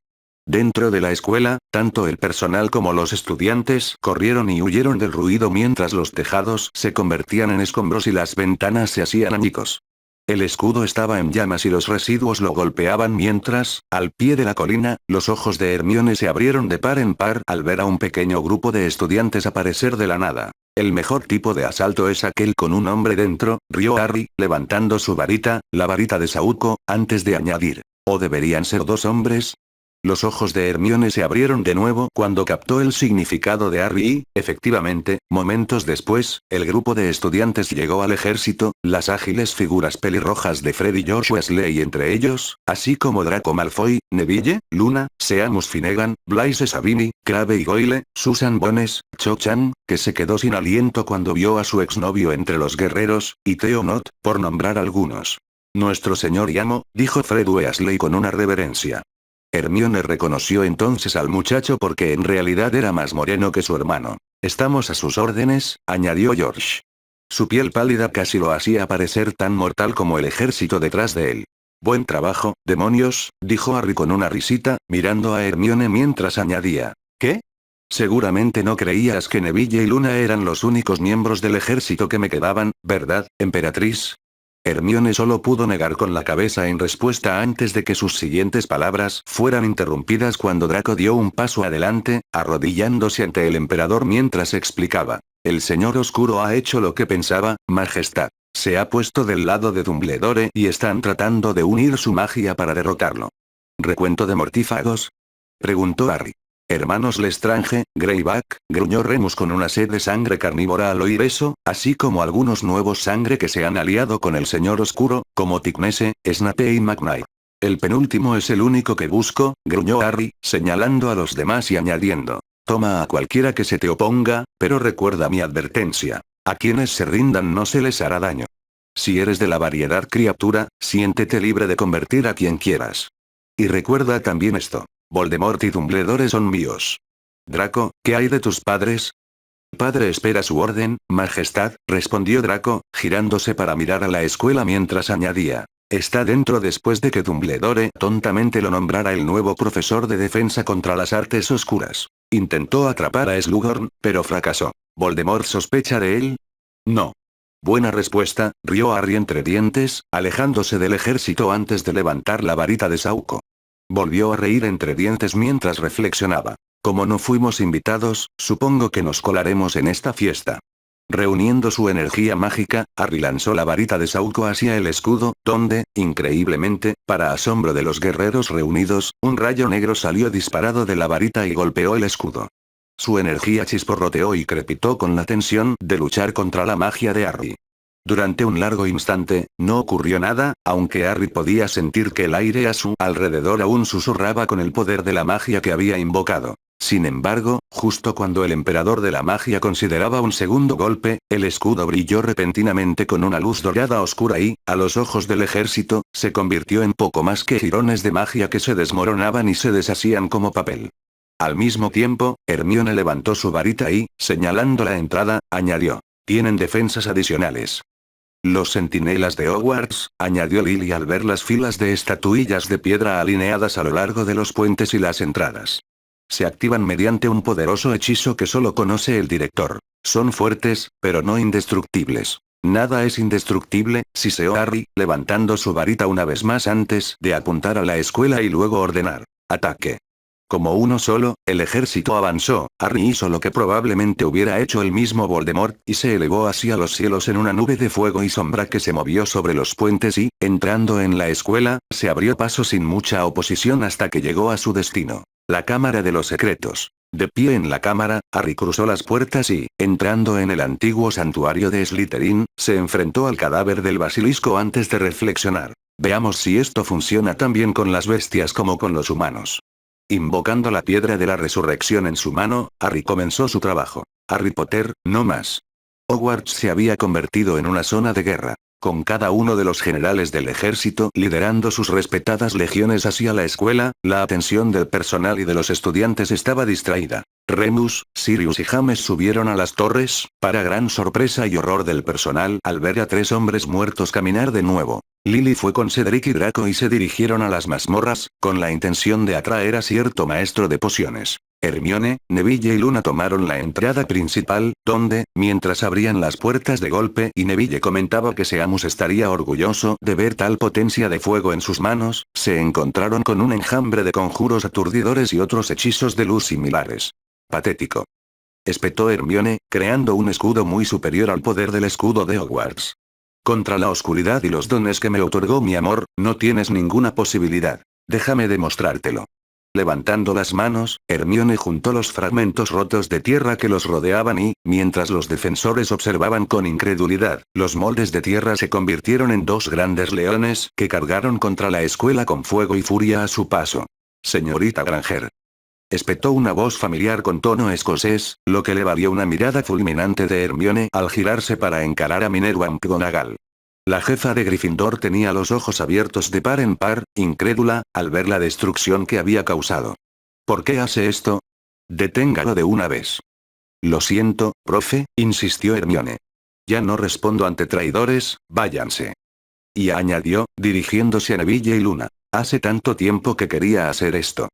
Dentro de la escuela, tanto el personal como los estudiantes corrieron y huyeron del ruido mientras los tejados se convertían en escombros y las ventanas se hacían añicos. El escudo estaba en llamas y los residuos lo golpeaban mientras, al pie de la colina, los ojos de Hermione se abrieron de par en par al ver a un pequeño grupo de estudiantes aparecer de la nada. El mejor tipo de asalto es aquel con un hombre dentro, rió Harry, levantando su varita, la varita de Saúco, antes de añadir. ¿O deberían ser dos hombres? Los ojos de Hermione se abrieron de nuevo cuando captó el significado de Harry y, efectivamente, momentos después, el grupo de estudiantes llegó al ejército, las ágiles figuras pelirrojas de Fred y George Weasley entre ellos, así como Draco Malfoy, Neville, Luna, Seamus Finnegan, Blaise Sabini, Crabbe y Goyle, Susan Bones, Cho Chang, que se quedó sin aliento cuando vio a su exnovio entre los guerreros, y Theo Not, por nombrar algunos. Nuestro señor y amo, dijo Fred Weasley con una reverencia. Hermione reconoció entonces al muchacho porque en realidad era más moreno que su hermano. Estamos a sus órdenes, añadió George. Su piel pálida casi lo hacía parecer tan mortal como el ejército detrás de él. Buen trabajo, demonios, dijo Harry con una risita, mirando a Hermione mientras añadía. ¿Qué? Seguramente no creías que Neville y Luna eran los únicos miembros del ejército que me quedaban, ¿verdad, emperatriz? Hermione solo pudo negar con la cabeza en respuesta antes de que sus siguientes palabras fueran interrumpidas cuando Draco dio un paso adelante, arrodillándose ante el emperador mientras explicaba. El señor oscuro ha hecho lo que pensaba, majestad. Se ha puesto del lado de Dumbledore y están tratando de unir su magia para derrotarlo. ¿Recuento de mortífagos? Preguntó Harry. Hermanos Lestrange, Greyback, gruñó Remus con una sed de sangre carnívora al oír eso, así como algunos nuevos sangre que se han aliado con el señor oscuro, como Tighnese, Snape y McKnight. El penúltimo es el único que busco, gruñó Harry, señalando a los demás y añadiendo. Toma a cualquiera que se te oponga, pero recuerda mi advertencia. A quienes se rindan no se les hará daño. Si eres de la variedad criatura, siéntete libre de convertir a quien quieras. Y recuerda también esto. Voldemort y Dumbledore son míos. Draco, ¿qué hay de tus padres? Padre espera su orden, majestad, respondió Draco, girándose para mirar a la escuela mientras añadía. Está dentro después de que Dumbledore tontamente lo nombrara el nuevo profesor de defensa contra las artes oscuras. Intentó atrapar a Slughorn, pero fracasó. ¿Voldemort sospecha de él? No. Buena respuesta, rió Harry entre dientes, alejándose del ejército antes de levantar la varita de Saúco. Volvió a reír entre dientes mientras reflexionaba. Como no fuimos invitados, supongo que nos colaremos en esta fiesta. Reuniendo su energía mágica, Harry lanzó la varita de Saúco hacia el escudo, donde, increíblemente, para asombro de los guerreros reunidos, un rayo negro salió disparado de la varita y golpeó el escudo. Su energía chisporroteó y crepitó con la tensión de luchar contra la magia de Harry. Durante un largo instante, no ocurrió nada, aunque Harry podía sentir que el aire a su alrededor aún susurraba con el poder de la magia que había invocado. Sin embargo, justo cuando el emperador de la magia consideraba un segundo golpe, el escudo brilló repentinamente con una luz dorada oscura y, a los ojos del ejército, se convirtió en poco más que jirones de magia que se desmoronaban y se deshacían como papel. Al mismo tiempo, Hermione levantó su varita y, señalando la entrada, añadió. Tienen defensas adicionales. Los centinelas de Hogwarts, añadió Lily al ver las filas de estatuillas de piedra alineadas a lo largo de los puentes y las entradas. Se activan mediante un poderoso hechizo que solo conoce el director. Son fuertes, pero no indestructibles. Nada es indestructible, siseó Harry, levantando su varita una vez más antes de apuntar a la escuela y luego ordenar. Ataque. Como uno solo, el ejército avanzó. Harry hizo lo que probablemente hubiera hecho el mismo Voldemort, y se elevó hacia los cielos en una nube de fuego y sombra que se movió sobre los puentes y, entrando en la escuela, se abrió paso sin mucha oposición hasta que llegó a su destino. La Cámara de los Secretos. De pie en la cámara, Harry cruzó las puertas y, entrando en el antiguo santuario de Slytherin, se enfrentó al cadáver del basilisco antes de reflexionar. Veamos si esto funciona tan bien con las bestias como con los humanos. Invocando la piedra de la resurrección en su mano, Harry comenzó su trabajo. Harry Potter, no más. Hogwarts se había convertido en una zona de guerra, con cada uno de los generales del ejército liderando sus respetadas legiones hacia la escuela. La atención del personal y de los estudiantes estaba distraída. Remus, Sirius y James subieron a las torres, para gran sorpresa y horror del personal al ver a 3 hombres muertos caminar de nuevo. Lily fue con Cedric y Draco y se dirigieron a las mazmorras, con la intención de atraer a cierto maestro de pociones. Hermione, Neville y Luna tomaron la entrada principal, donde, mientras abrían las puertas de golpe y Neville comentaba que Seamus estaría orgulloso de ver tal potencia de fuego en sus manos, se encontraron con un enjambre de conjuros aturdidores y otros hechizos de luz similares. Patético. Espetó Hermione, creando un escudo muy superior al poder del escudo de Hogwarts. Contra la oscuridad y los dones que me otorgó mi amor, no tienes ninguna posibilidad. Déjame demostrártelo. Levantando las manos, Hermione juntó los fragmentos rotos de tierra que los rodeaban y, mientras los defensores observaban con incredulidad, los moldes de tierra se convirtieron en dos grandes leones que cargaron contra la escuela con fuego y furia a su paso. Señorita Granger. Espetó una voz familiar con tono escocés, lo que le valió una mirada fulminante de Hermione al girarse para encarar a Minerva McGonagall. La jefa de Gryffindor tenía los ojos abiertos de par en par, incrédula, al ver la destrucción que había causado. ¿Por qué hace esto? Deténgalo de una vez. Lo siento, profe, insistió Hermione. Ya no respondo ante traidores, váyanse. Y añadió, dirigiéndose a Neville y Luna. Hace tanto tiempo que quería hacer esto.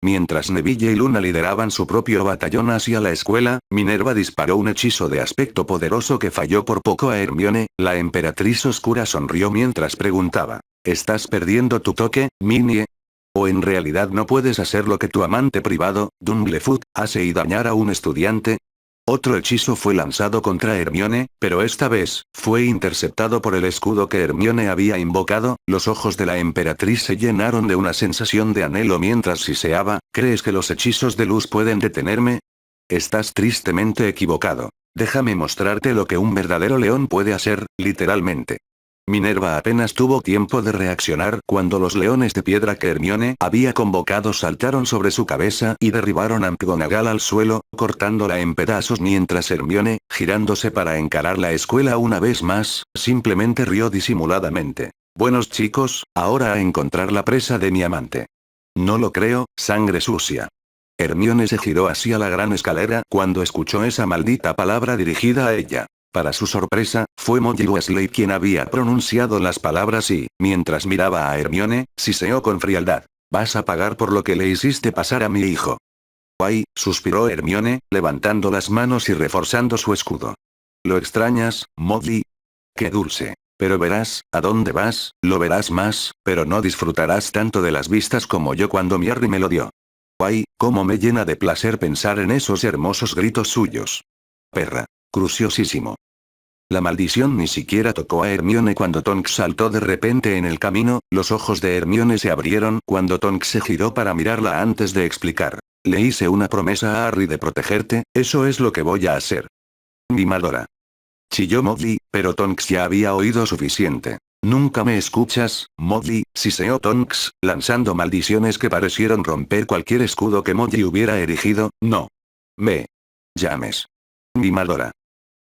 Mientras Neville y Luna lideraban su propio batallón hacia la escuela, Minerva disparó un hechizo de aspecto poderoso que falló por poco a Hermione. La emperatriz oscura sonrió mientras preguntaba, ¿estás perdiendo tu toque, Minnie? ¿O en realidad no puedes hacer lo que tu amante privado, Dumblefoot, hace y dañar a un estudiante? Otro hechizo fue lanzado contra Hermione, pero esta vez, fue interceptado por el escudo que Hermione había invocado. Los ojos de la emperatriz se llenaron de una sensación de anhelo mientras siseaba, ¿crees que los hechizos de luz pueden detenerme? Estás tristemente equivocado. Déjame mostrarte lo que un verdadero león puede hacer, literalmente. Minerva apenas tuvo tiempo de reaccionar cuando los leones de piedra que Hermione había convocado saltaron sobre su cabeza y derribaron a McGonagall al suelo, cortándola en pedazos mientras Hermione, girándose para encarar la escuela una vez más, simplemente rió disimuladamente. Buenos chicos, ahora a encontrar la presa de mi amante. No lo creo, sangre sucia. Hermione se giró hacia la gran escalera cuando escuchó esa maldita palabra dirigida a ella. Para su sorpresa, fue Molly Weasley quien había pronunciado las palabras y, mientras miraba a Hermione, siseó con frialdad. Vas a pagar por lo que le hiciste pasar a mi hijo. ¡Ay!, suspiró Hermione, levantando las manos y reforzando su escudo. ¿Lo extrañas, Molly? ¡Qué dulce! Pero verás, ¿a dónde vas? Lo verás más, pero no disfrutarás tanto de las vistas como yo cuando mi Harry me lo dio. ¡Ay!, cómo me llena de placer pensar en esos hermosos gritos suyos. Perra. Cruciosísimo. La maldición ni siquiera tocó a Hermione cuando Tonks saltó de repente en el camino. Los ojos de Hermione se abrieron cuando Tonks se giró para mirarla antes de explicar. Le hice una promesa a Harry de protegerte, eso es lo que voy a hacer. Mimadora. Chilló Molly, pero Tonks ya había oído suficiente. Nunca me escuchas, Molly, siseó Tonks, lanzando maldiciones que parecieron romper cualquier escudo que Molly hubiera erigido. No. Me llames. Mimadora.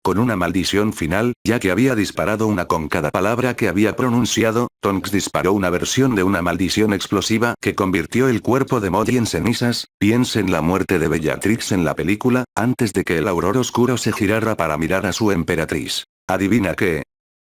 Con una maldición final, ya que había disparado una con cada palabra que había pronunciado, Tonks disparó una versión de una maldición explosiva que convirtió el cuerpo de Molly en cenizas. Piense en la muerte de Bellatrix en la película, antes de que el auror oscuro se girara para mirar a su emperatriz. ¿Adivina qué?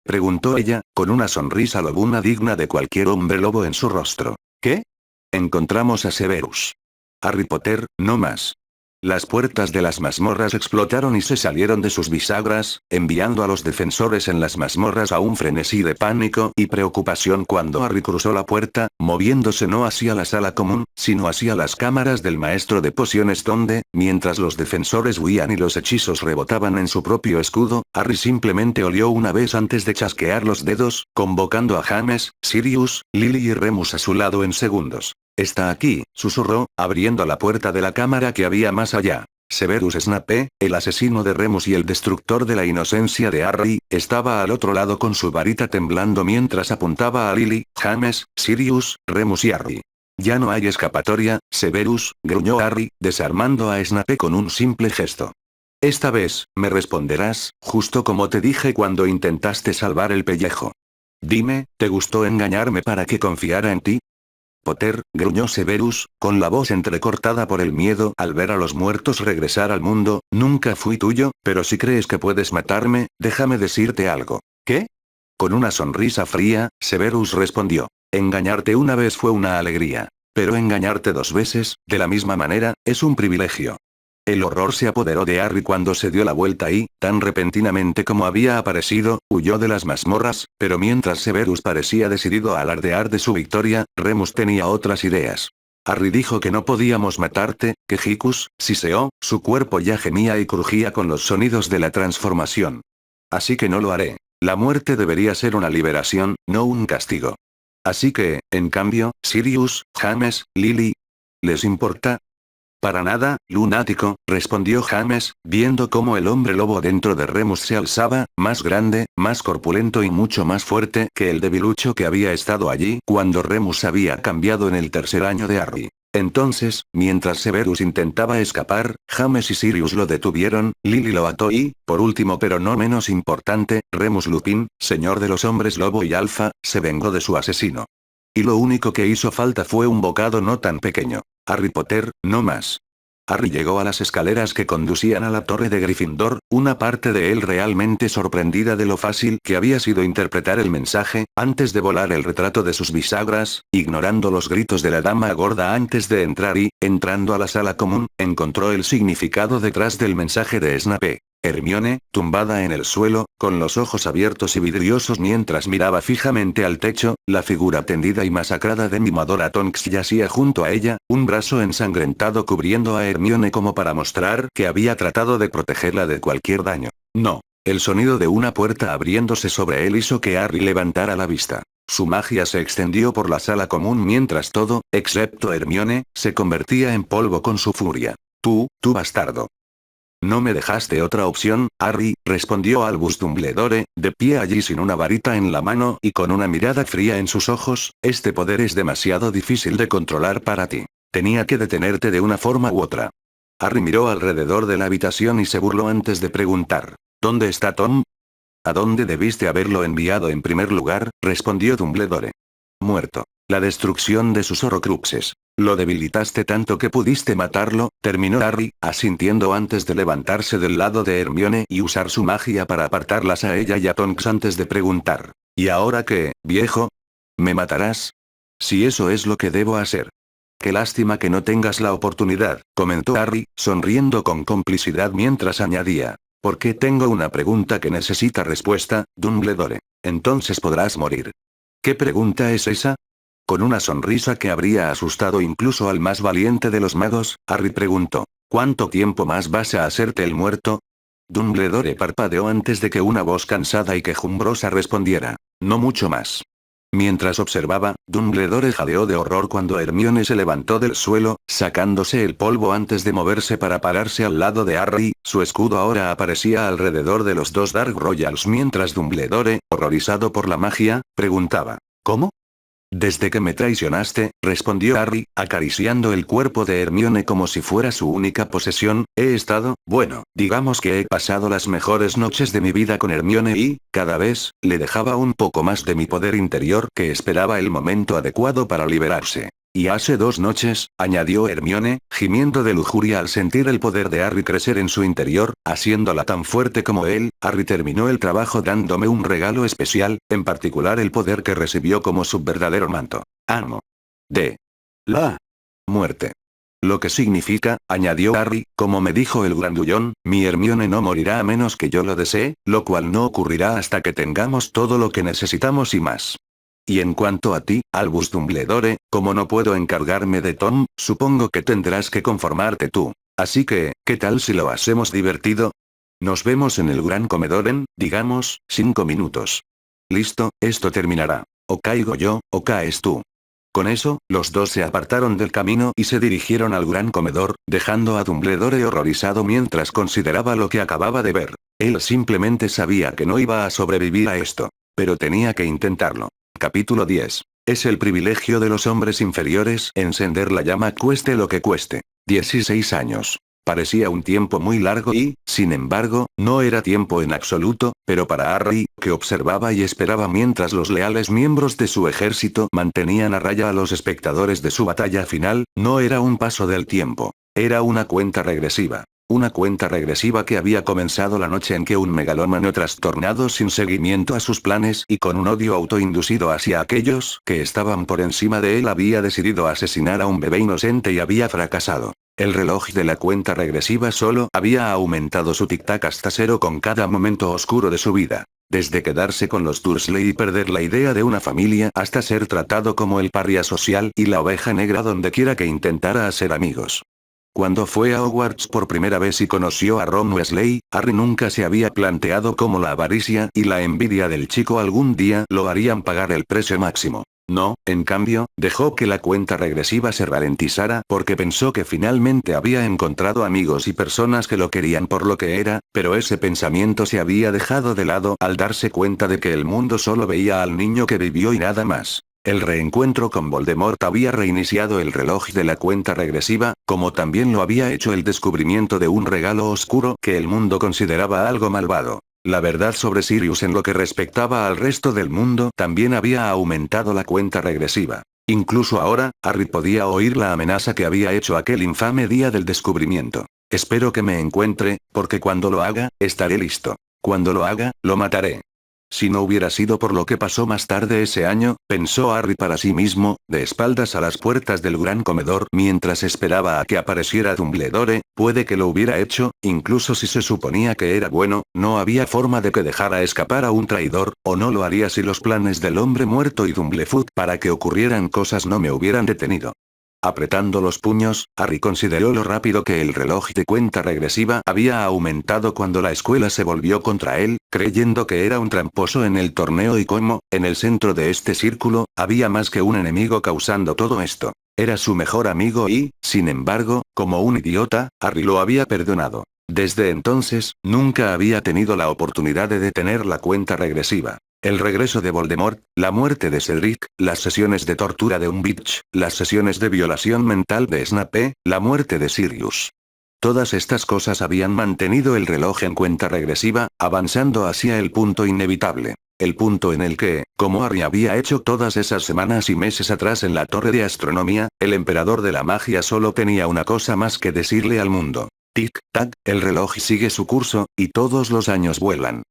Preguntó ella, con una sonrisa lobuna digna de cualquier hombre lobo en su rostro. ¿Qué? Encontramos a Severus. Harry Potter, no más. Las puertas de las mazmorras explotaron y se salieron de sus bisagras, enviando a los defensores en las mazmorras a un frenesí de pánico y preocupación cuando Harry cruzó la puerta, moviéndose no hacia la sala común, sino hacia las cámaras del maestro de pociones donde, mientras los defensores huían y los hechizos rebotaban en su propio escudo, Harry simplemente olió una vez antes de chasquear los dedos, convocando a James, Sirius, Lily y Remus a su lado en segundos. Está aquí, susurró, abriendo la puerta de la cámara que había más allá. Severus Snape, el asesino de Remus y el destructor de la inocencia de Harry, estaba al otro lado con su varita temblando mientras apuntaba a Lily, James, Sirius, Remus y Harry. Ya no hay escapatoria, Severus, gruñó Harry, desarmando a Snape con un simple gesto. Esta vez, me responderás, justo como te dije cuando intentaste salvar el pellejo. Dime, ¿te gustó engañarme para que confiara en ti? Potter, gruñó Severus, con la voz entrecortada por el miedo al ver a los muertos regresar al mundo, nunca fui tuyo, pero si crees que puedes matarme, déjame decirte algo. ¿Qué? Con una sonrisa fría, Severus respondió. Engañarte una vez fue una alegría. Pero engañarte 2 veces, de la misma manera, es un privilegio. El horror se apoderó de Harry cuando se dio la vuelta y, tan repentinamente como había aparecido, huyó de las mazmorras, pero mientras Severus parecía decidido a alardear de su victoria, Remus tenía otras ideas. Harry dijo que no podíamos matarte, que Hicus, siseó, su cuerpo ya gemía y crujía con los sonidos de la transformación. Así que no lo haré. La muerte debería ser una liberación, no un castigo. Así que, en cambio, Sirius, James, Lily, ¿les importa? Para nada, lunático, respondió James, viendo cómo el hombre lobo dentro de Remus se alzaba, más grande, más corpulento y mucho más fuerte que el debilucho que había estado allí cuando Remus había cambiado en el tercer año de Harry. Entonces, mientras Severus intentaba escapar, James y Sirius lo detuvieron, Lily lo ató y, por último pero no menos importante, Remus Lupin, señor de los hombres lobo y alfa, se vengó de su asesino. Y lo único que hizo falta fue un bocado no tan pequeño. Harry Potter, no más. Harry llegó a las escaleras que conducían a la torre de Gryffindor, una parte de él realmente sorprendida de lo fácil que había sido interpretar el mensaje, antes de volar el retrato de sus bisagras, ignorando los gritos de la dama gorda antes de entrar y, entrando a la sala común, encontró el significado detrás del mensaje de Snape. Hermione, tumbada en el suelo, con los ojos abiertos y vidriosos mientras miraba fijamente al techo, la figura tendida y masacrada de mimadora Tonks yacía junto a ella, un brazo ensangrentado cubriendo a Hermione como para mostrar que había tratado de protegerla de cualquier daño. No. El sonido de una puerta abriéndose sobre él hizo que Harry levantara la vista. Su magia se extendió por la sala común mientras todo, excepto Hermione, se convertía en polvo con su furia. Tú bastardo. No me dejaste otra opción, Harry, respondió Albus Dumbledore, de pie allí sin una varita en la mano y con una mirada fría en sus ojos, este poder es demasiado difícil de controlar para ti. Tenía que detenerte de una forma u otra. Harry miró alrededor de la habitación y se burló antes de preguntar, ¿dónde está Tom? ¿A dónde debiste haberlo enviado en primer lugar?, respondió Dumbledore. Muerto. La destrucción de sus horrocruxes. Lo debilitaste tanto que pudiste matarlo, terminó Harry, asintiendo antes de levantarse del lado de Hermione y usar su magia para apartarlas a ella y a Tonks antes de preguntar. ¿Y ahora qué, viejo? ¿Me matarás? Si eso es lo que debo hacer. Qué lástima que no tengas la oportunidad, comentó Harry, sonriendo con complicidad mientras añadía. Porque tengo una pregunta que necesita respuesta, Dumbledore. Entonces podrás morir. ¿Qué pregunta es esa? Con una sonrisa que habría asustado incluso al más valiente de los magos, Harry preguntó, ¿cuánto tiempo más vas a hacerte el muerto? Dumbledore parpadeó antes de que una voz cansada y quejumbrosa respondiera, no mucho más. Mientras observaba, Dumbledore jadeó de horror cuando Hermione se levantó del suelo, sacándose el polvo antes de moverse para pararse al lado de Harry, su escudo ahora aparecía alrededor de los dos Dark Royals mientras Dumbledore, horrorizado por la magia, preguntaba, ¿cómo? Desde que me traicionaste, respondió Harry, acariciando el cuerpo de Hermione como si fuera su única posesión, he estado, bueno, digamos que he pasado las mejores noches de mi vida con Hermione y, cada vez, le dejaba un poco más de mi poder interior que esperaba el momento adecuado para liberarse. Y hace 2 noches, añadió Hermione, gimiendo de lujuria al sentir el poder de Harry crecer en su interior, haciéndola tan fuerte como él, Harry terminó el trabajo dándome un regalo especial, en particular el poder que recibió como su verdadero manto. Amo. De la muerte. Lo que significa, añadió Harry, como me dijo el grandullón, mi Hermione no morirá a menos que yo lo desee, lo cual no ocurrirá hasta que tengamos todo lo que necesitamos y más. Y en cuanto a ti, Albus Dumbledore, como no puedo encargarme de Tom, supongo que tendrás que conformarte tú. Así que, ¿qué tal si lo hacemos divertido? Nos vemos en el gran comedor en, digamos, 5 minutos. Listo, esto terminará. O caigo yo, o caes tú. Con eso, los dos se apartaron del camino y se dirigieron al gran comedor, dejando a Dumbledore horrorizado mientras consideraba lo que acababa de ver. Él simplemente sabía que no iba a sobrevivir a esto. Pero tenía que intentarlo. Capítulo 10. Es el privilegio de los hombres inferiores encender la llama cueste lo que cueste. 16 años. Parecía un tiempo muy largo y, sin embargo, no era tiempo en absoluto, pero para Harry, que observaba y esperaba mientras los leales miembros de su ejército mantenían a raya a los espectadores de su batalla final, no era un paso del tiempo. Era una cuenta regresiva. Una cuenta regresiva que había comenzado la noche en que un megalómano trastornado sin seguimiento a sus planes y con un odio autoinducido hacia aquellos que estaban por encima de él había decidido asesinar a un bebé inocente y había fracasado. El reloj de la cuenta regresiva solo había aumentado su tic-tac hasta cero con cada momento oscuro de su vida. Desde quedarse con los Dursley y perder la idea de una familia hasta ser tratado como el paria social y la oveja negra donde quiera que intentara hacer amigos. Cuando fue a Hogwarts por primera vez y conoció a Ron Weasley, Harry nunca se había planteado cómo la avaricia y la envidia del chico algún día lo harían pagar el precio máximo. No, en cambio, dejó que la cuenta regresiva se ralentizara porque pensó que finalmente había encontrado amigos y personas que lo querían por lo que era, pero ese pensamiento se había dejado de lado al darse cuenta de que el mundo solo veía al niño que vivió y nada más. El reencuentro con Voldemort había reiniciado el reloj de la cuenta regresiva, como también lo había hecho el descubrimiento de un regalo oscuro que el mundo consideraba algo malvado. La verdad sobre Sirius en lo que respectaba al resto del mundo también había aumentado la cuenta regresiva. Incluso ahora, Harry podía oír la amenaza que había hecho aquel infame día del descubrimiento. Espero que me encuentre, porque cuando lo haga, estaré listo. Cuando lo haga, lo mataré. Si no hubiera sido por lo que pasó más tarde ese año, pensó Harry para sí mismo, de espaldas a las puertas del gran comedor mientras esperaba a que apareciera Dumbledore, puede que lo hubiera hecho, incluso si se suponía que era bueno, no había forma de que dejara escapar a un traidor, o no lo haría si los planes del hombre muerto y Dumblefoot para que ocurrieran cosas no me hubieran detenido. Apretando los puños, Harry consideró lo rápido que el reloj de cuenta regresiva había aumentado cuando la escuela se volvió contra él, creyendo que era un tramposo en el torneo y cómo, en el centro de este círculo, había más que un enemigo causando todo esto. Era su mejor amigo y, sin embargo, como un idiota, Harry lo había perdonado. Desde entonces, nunca había tenido la oportunidad de detener la cuenta regresiva. El regreso de Voldemort, la muerte de Cedric, las sesiones de tortura de Umbridge, las sesiones de violación mental de Snape, la muerte de Sirius. Todas estas cosas habían mantenido el reloj en cuenta regresiva, avanzando hacia el punto inevitable. El punto en el que, como Harry había hecho todas esas semanas y meses atrás en la torre de astronomía, el emperador de la magia solo tenía una cosa más que decirle al mundo. Tic-tac, el reloj sigue su curso, y todos los años vuelan.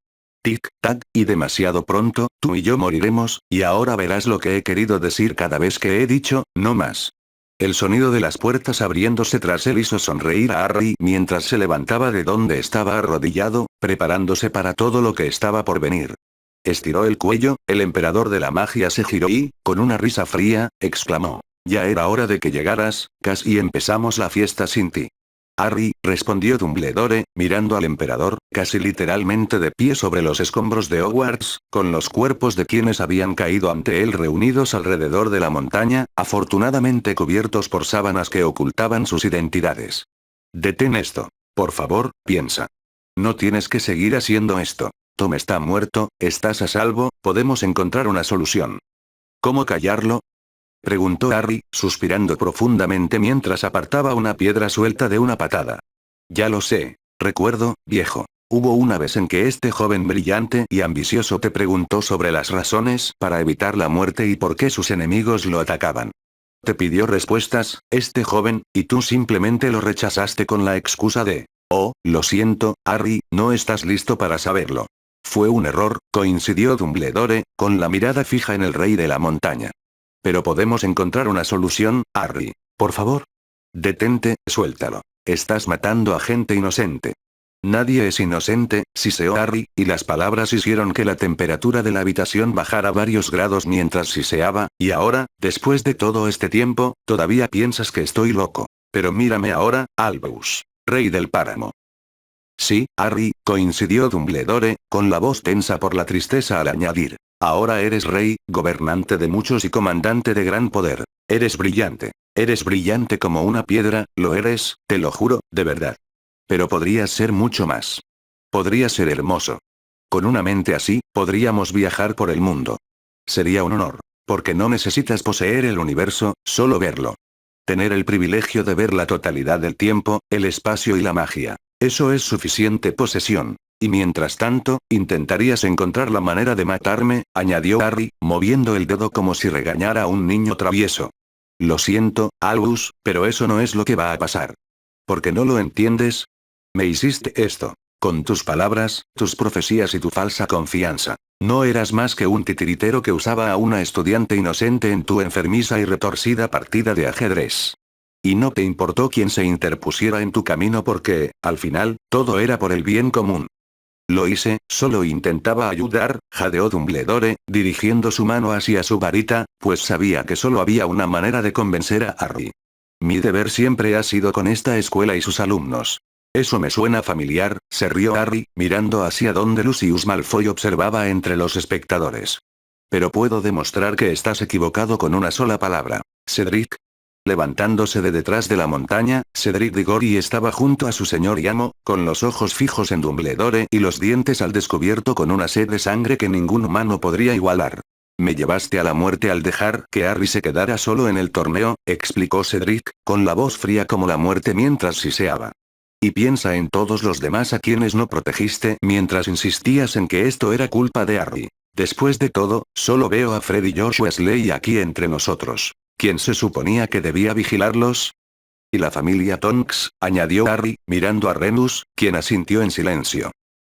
Tic-tac, y demasiado pronto, tú y yo moriremos, y ahora verás lo que he querido decir cada vez que he dicho, no más. El sonido de las puertas abriéndose tras él hizo sonreír a Harry mientras se levantaba de donde estaba arrodillado, preparándose para todo lo que estaba por venir. Estiró el cuello, el emperador de la magia se giró y, con una risa fría, exclamó. Ya era hora de que llegaras, casi empezamos la fiesta sin ti. Harry, respondió Dumbledore, mirando al emperador, casi literalmente de pie sobre los escombros de Hogwarts, con los cuerpos de quienes habían caído ante él reunidos alrededor de la montaña, afortunadamente cubiertos por sábanas que ocultaban sus identidades. Detén esto. Por favor, piensa. No tienes que seguir haciendo esto. Tom está muerto, estás a salvo, podemos encontrar una solución. ¿Cómo callarlo? Preguntó Harry, suspirando profundamente mientras apartaba una piedra suelta de una patada. Ya lo sé. Recuerdo, viejo. Hubo una vez en que este joven brillante y ambicioso te preguntó sobre las razones para evitar la muerte y por qué sus enemigos lo atacaban. Te pidió respuestas, este joven, y tú simplemente lo rechazaste con la excusa de, oh, lo siento, Harry, no estás listo para saberlo. Fue un error, coincidió Dumbledore, con la mirada fija en el rey de la montaña. Pero podemos encontrar una solución, Harry. Por favor. Detente, suéltalo. Estás matando a gente inocente. Nadie es inocente, siseó Harry, y las palabras hicieron que la temperatura de la habitación bajara varios grados mientras siseaba, y ahora, después de todo este tiempo, todavía piensas que estoy loco. Pero mírame ahora, Albus. Rey del páramo. Sí, Harry, coincidió Dumbledore, con la voz tensa por la tristeza al añadir. Ahora eres rey, gobernante de muchos y comandante de gran poder. Eres brillante. Eres brillante como una piedra, lo eres, te lo juro, de verdad. Pero podrías ser mucho más. Podrías ser hermoso. Con una mente así, podríamos viajar por el mundo. Sería un honor. Porque no necesitas poseer el universo, solo verlo. Tener el privilegio de ver la totalidad del tiempo, el espacio y la magia. Eso es suficiente posesión. Y mientras tanto, intentarías encontrar la manera de matarme, añadió Harry, moviendo el dedo como si regañara a un niño travieso. Lo siento, Albus, pero eso no es lo que va a pasar. ¿Por qué no lo entiendes? Me hiciste esto. Con tus palabras, tus profecías y tu falsa confianza. No eras más que un titiritero que usaba a una estudiante inocente en tu enfermiza y retorcida partida de ajedrez. Y no te importó quien se interpusiera en tu camino porque, al final, todo era por el bien común. Lo hice, solo intentaba ayudar, jadeó Dumbledore, dirigiendo su mano hacia su varita, pues sabía que solo había una manera de convencer a Harry. Mi deber siempre ha sido con esta escuela y sus alumnos. Eso me suena familiar, se rió Harry, mirando hacia donde Lucius Malfoy observaba entre los espectadores. Pero puedo demostrar que estás equivocado con una sola palabra. Cedric. Levantándose de detrás de la montaña, Cedric Diggory estaba junto a su señor y amo, con los ojos fijos en Dumbledore y los dientes al descubierto con una sed de sangre que ningún humano podría igualar. Me llevaste a la muerte al dejar que Harry se quedara solo en el torneo, explicó Cedric, con la voz fría como la muerte mientras siseaba. Y piensa en todos los demás a quienes no protegiste mientras insistías en que esto era culpa de Harry. Después de todo, solo veo a Fred y George Weasley aquí entre nosotros. ¿Quién se suponía que debía vigilarlos? Y la familia Tonks, añadió Harry, mirando a Remus, quien asintió en silencio.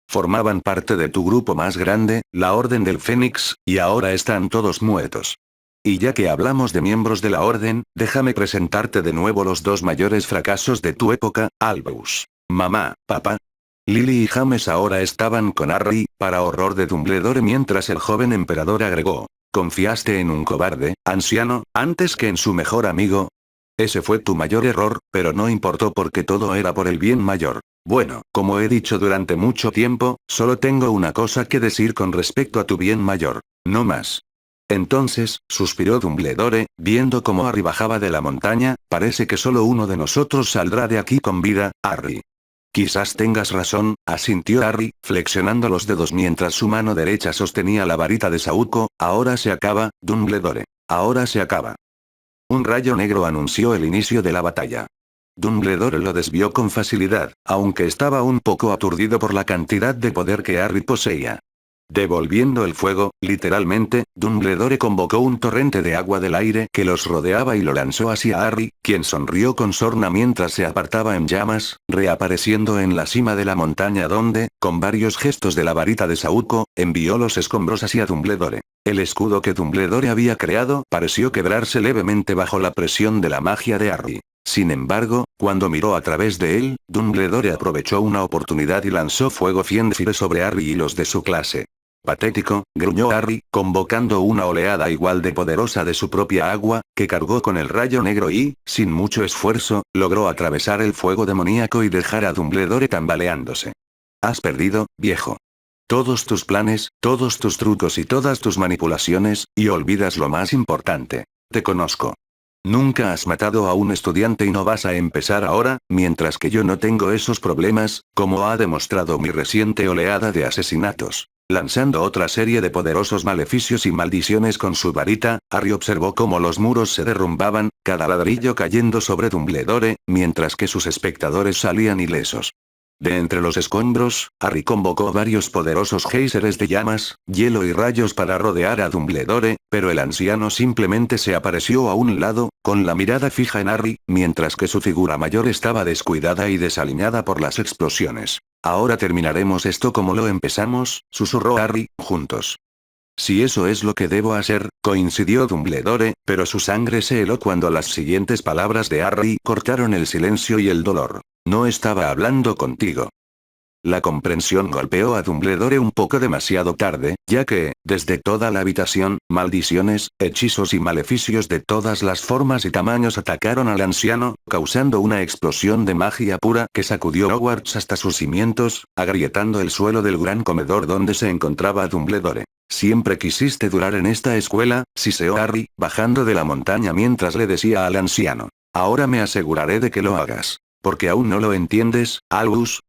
Formaban parte de tu grupo más grande, la Orden del Fénix, y ahora están todos muertos. Y ya que hablamos de miembros de la Orden, déjame presentarte de nuevo los dos mayores fracasos de tu época, Albus. Mamá, papá. Lily y James ahora estaban con Harry, para horror de Dumbledore mientras el joven emperador agregó. ¿Confiaste en un cobarde, anciano, antes que en su mejor amigo? Ese fue tu mayor error, pero no importó porque todo era por el bien mayor. Bueno, como he dicho durante mucho tiempo, solo tengo una cosa que decir con respecto a tu bien mayor. No más. Entonces, suspiró Dumbledore, viendo cómo Harry bajaba de la montaña, parece que solo uno de nosotros saldrá de aquí con vida, Harry. Quizás tengas razón, asintió Harry, flexionando los dedos mientras su mano derecha sostenía la varita de saúco. Ahora se acaba, Dumbledore. Ahora se acaba. Un rayo negro anunció el inicio de la batalla. Dumbledore lo desvió con facilidad, aunque estaba un poco aturdido por la cantidad de poder que Harry poseía. Devolviendo el fuego, literalmente, Dumbledore convocó un torrente de agua del aire que los rodeaba y lo lanzó hacia Harry, quien sonrió con sorna mientras se apartaba en llamas, reapareciendo en la cima de la montaña donde, con varios gestos de la varita de saúco, envió los escombros hacia Dumbledore. El escudo que Dumbledore había creado pareció quebrarse levemente bajo la presión de la magia de Harry. Sin embargo, cuando miró a través de él, Dumbledore aprovechó una oportunidad y lanzó fuego Fiendfire sobre Harry y los de su clase. Patético, gruñó Harry, convocando una oleada igual de poderosa de su propia agua, que cargó con el rayo negro y, sin mucho esfuerzo, logró atravesar el fuego demoníaco y dejar a Dumbledore tambaleándose. Has perdido, viejo. Todos tus planes, todos tus trucos y todas tus manipulaciones, y olvidas lo más importante. Te conozco. Nunca has matado a un estudiante y no vas a empezar ahora, mientras que yo no tengo esos problemas, como ha demostrado mi reciente oleada de asesinatos. Lanzando otra serie de poderosos maleficios y maldiciones con su varita, Harry observó cómo los muros se derrumbaban, cada ladrillo cayendo sobre Dumbledore, mientras que sus espectadores salían ilesos. De entre los escombros, Harry convocó varios poderosos géiseres de llamas, hielo y rayos para rodear a Dumbledore, pero el anciano simplemente se apareció a un lado, con la mirada fija en Harry, mientras que su figura mayor estaba descuidada y desaliñada por las explosiones. Ahora terminaremos esto como lo empezamos, susurró Harry, juntos. Si eso es lo que debo hacer, coincidió Dumbledore, pero su sangre se heló cuando las siguientes palabras de Harry cortaron el silencio y el dolor. No estaba hablando contigo. La comprensión golpeó a Dumbledore un poco demasiado tarde, ya que, desde toda la habitación, maldiciones, hechizos y maleficios de todas las formas y tamaños atacaron al anciano, causando una explosión de magia pura que sacudió Hogwarts hasta sus cimientos, agrietando el suelo del gran comedor donde se encontraba Dumbledore. Siempre quisiste durar en esta escuela, siseó Harry, bajando de la montaña mientras le decía al anciano. Ahora me aseguraré de que lo hagas. Porque aún no lo entiendes, Albus.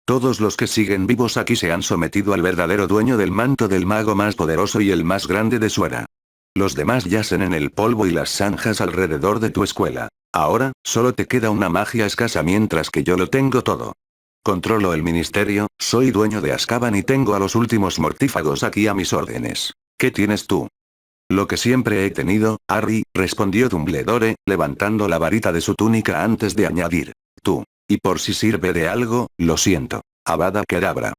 Todos los que siguen vivos aquí se han sometido al verdadero dueño del manto del mago más poderoso y el más grande de su era. Los demás yacen en el polvo y las zanjas alrededor de tu escuela. Ahora, solo te queda una magia escasa mientras que yo lo tengo todo. Controlo el ministerio, soy dueño de Azkaban y tengo a los últimos mortífagos aquí a mis órdenes. ¿Qué tienes tú? Lo que siempre he tenido, Harry, respondió Dumbledore, levantando la varita de su túnica antes de añadir. Tú. Y por si sirve de algo, lo siento. Avada Kedavra.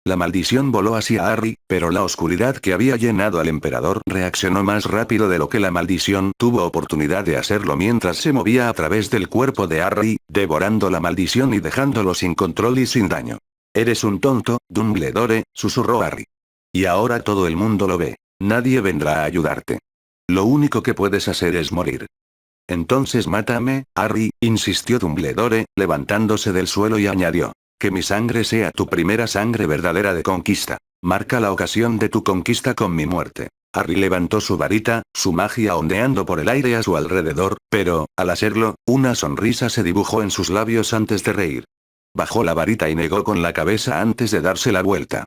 La maldición voló hacia Harry, pero la oscuridad que había llenado al emperador reaccionó más rápido de lo que la maldición tuvo oportunidad de hacerlo mientras se movía a través del cuerpo de Harry, devorando la maldición y dejándolo sin control y sin daño. Eres un tonto, Dumbledore, susurró Harry. Y ahora todo el mundo lo ve. Nadie vendrá a ayudarte. Lo único que puedes hacer es morir. Entonces mátame, Harry, insistió Dumbledore, levantándose del suelo y añadió. Que mi sangre sea tu primera sangre verdadera de conquista. Marca la ocasión de tu conquista con mi muerte. Harry levantó su varita, su magia ondeando por el aire a su alrededor, pero, al hacerlo, una sonrisa se dibujó en sus labios antes de reír. Bajó la varita y negó con la cabeza antes de darse la vuelta.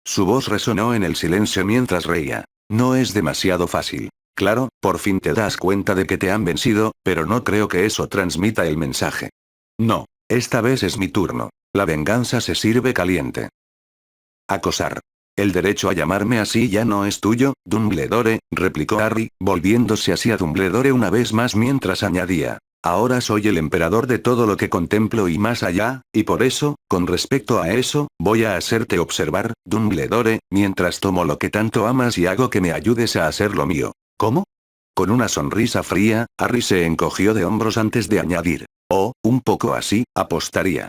Su voz resonó en el silencio mientras reía. No es demasiado fácil. Claro, por fin te das cuenta de que te han vencido, pero no creo que eso transmita el mensaje. No. Esta vez es mi turno. La venganza se sirve caliente. Acosar. El derecho a llamarme así ya no es tuyo, Dumbledore, replicó Harry, volviéndose hacia Dumbledore una vez más mientras añadía. Ahora soy el emperador de todo lo que contemplo y más allá, y por eso, con respecto a eso, voy a hacerte observar, Dumbledore, mientras tomo lo que tanto amas y hago que me ayudes a hacer lo mío. ¿Cómo? Con una sonrisa fría, Harry se encogió de hombros antes de añadir. Oh, un poco así, apostaría.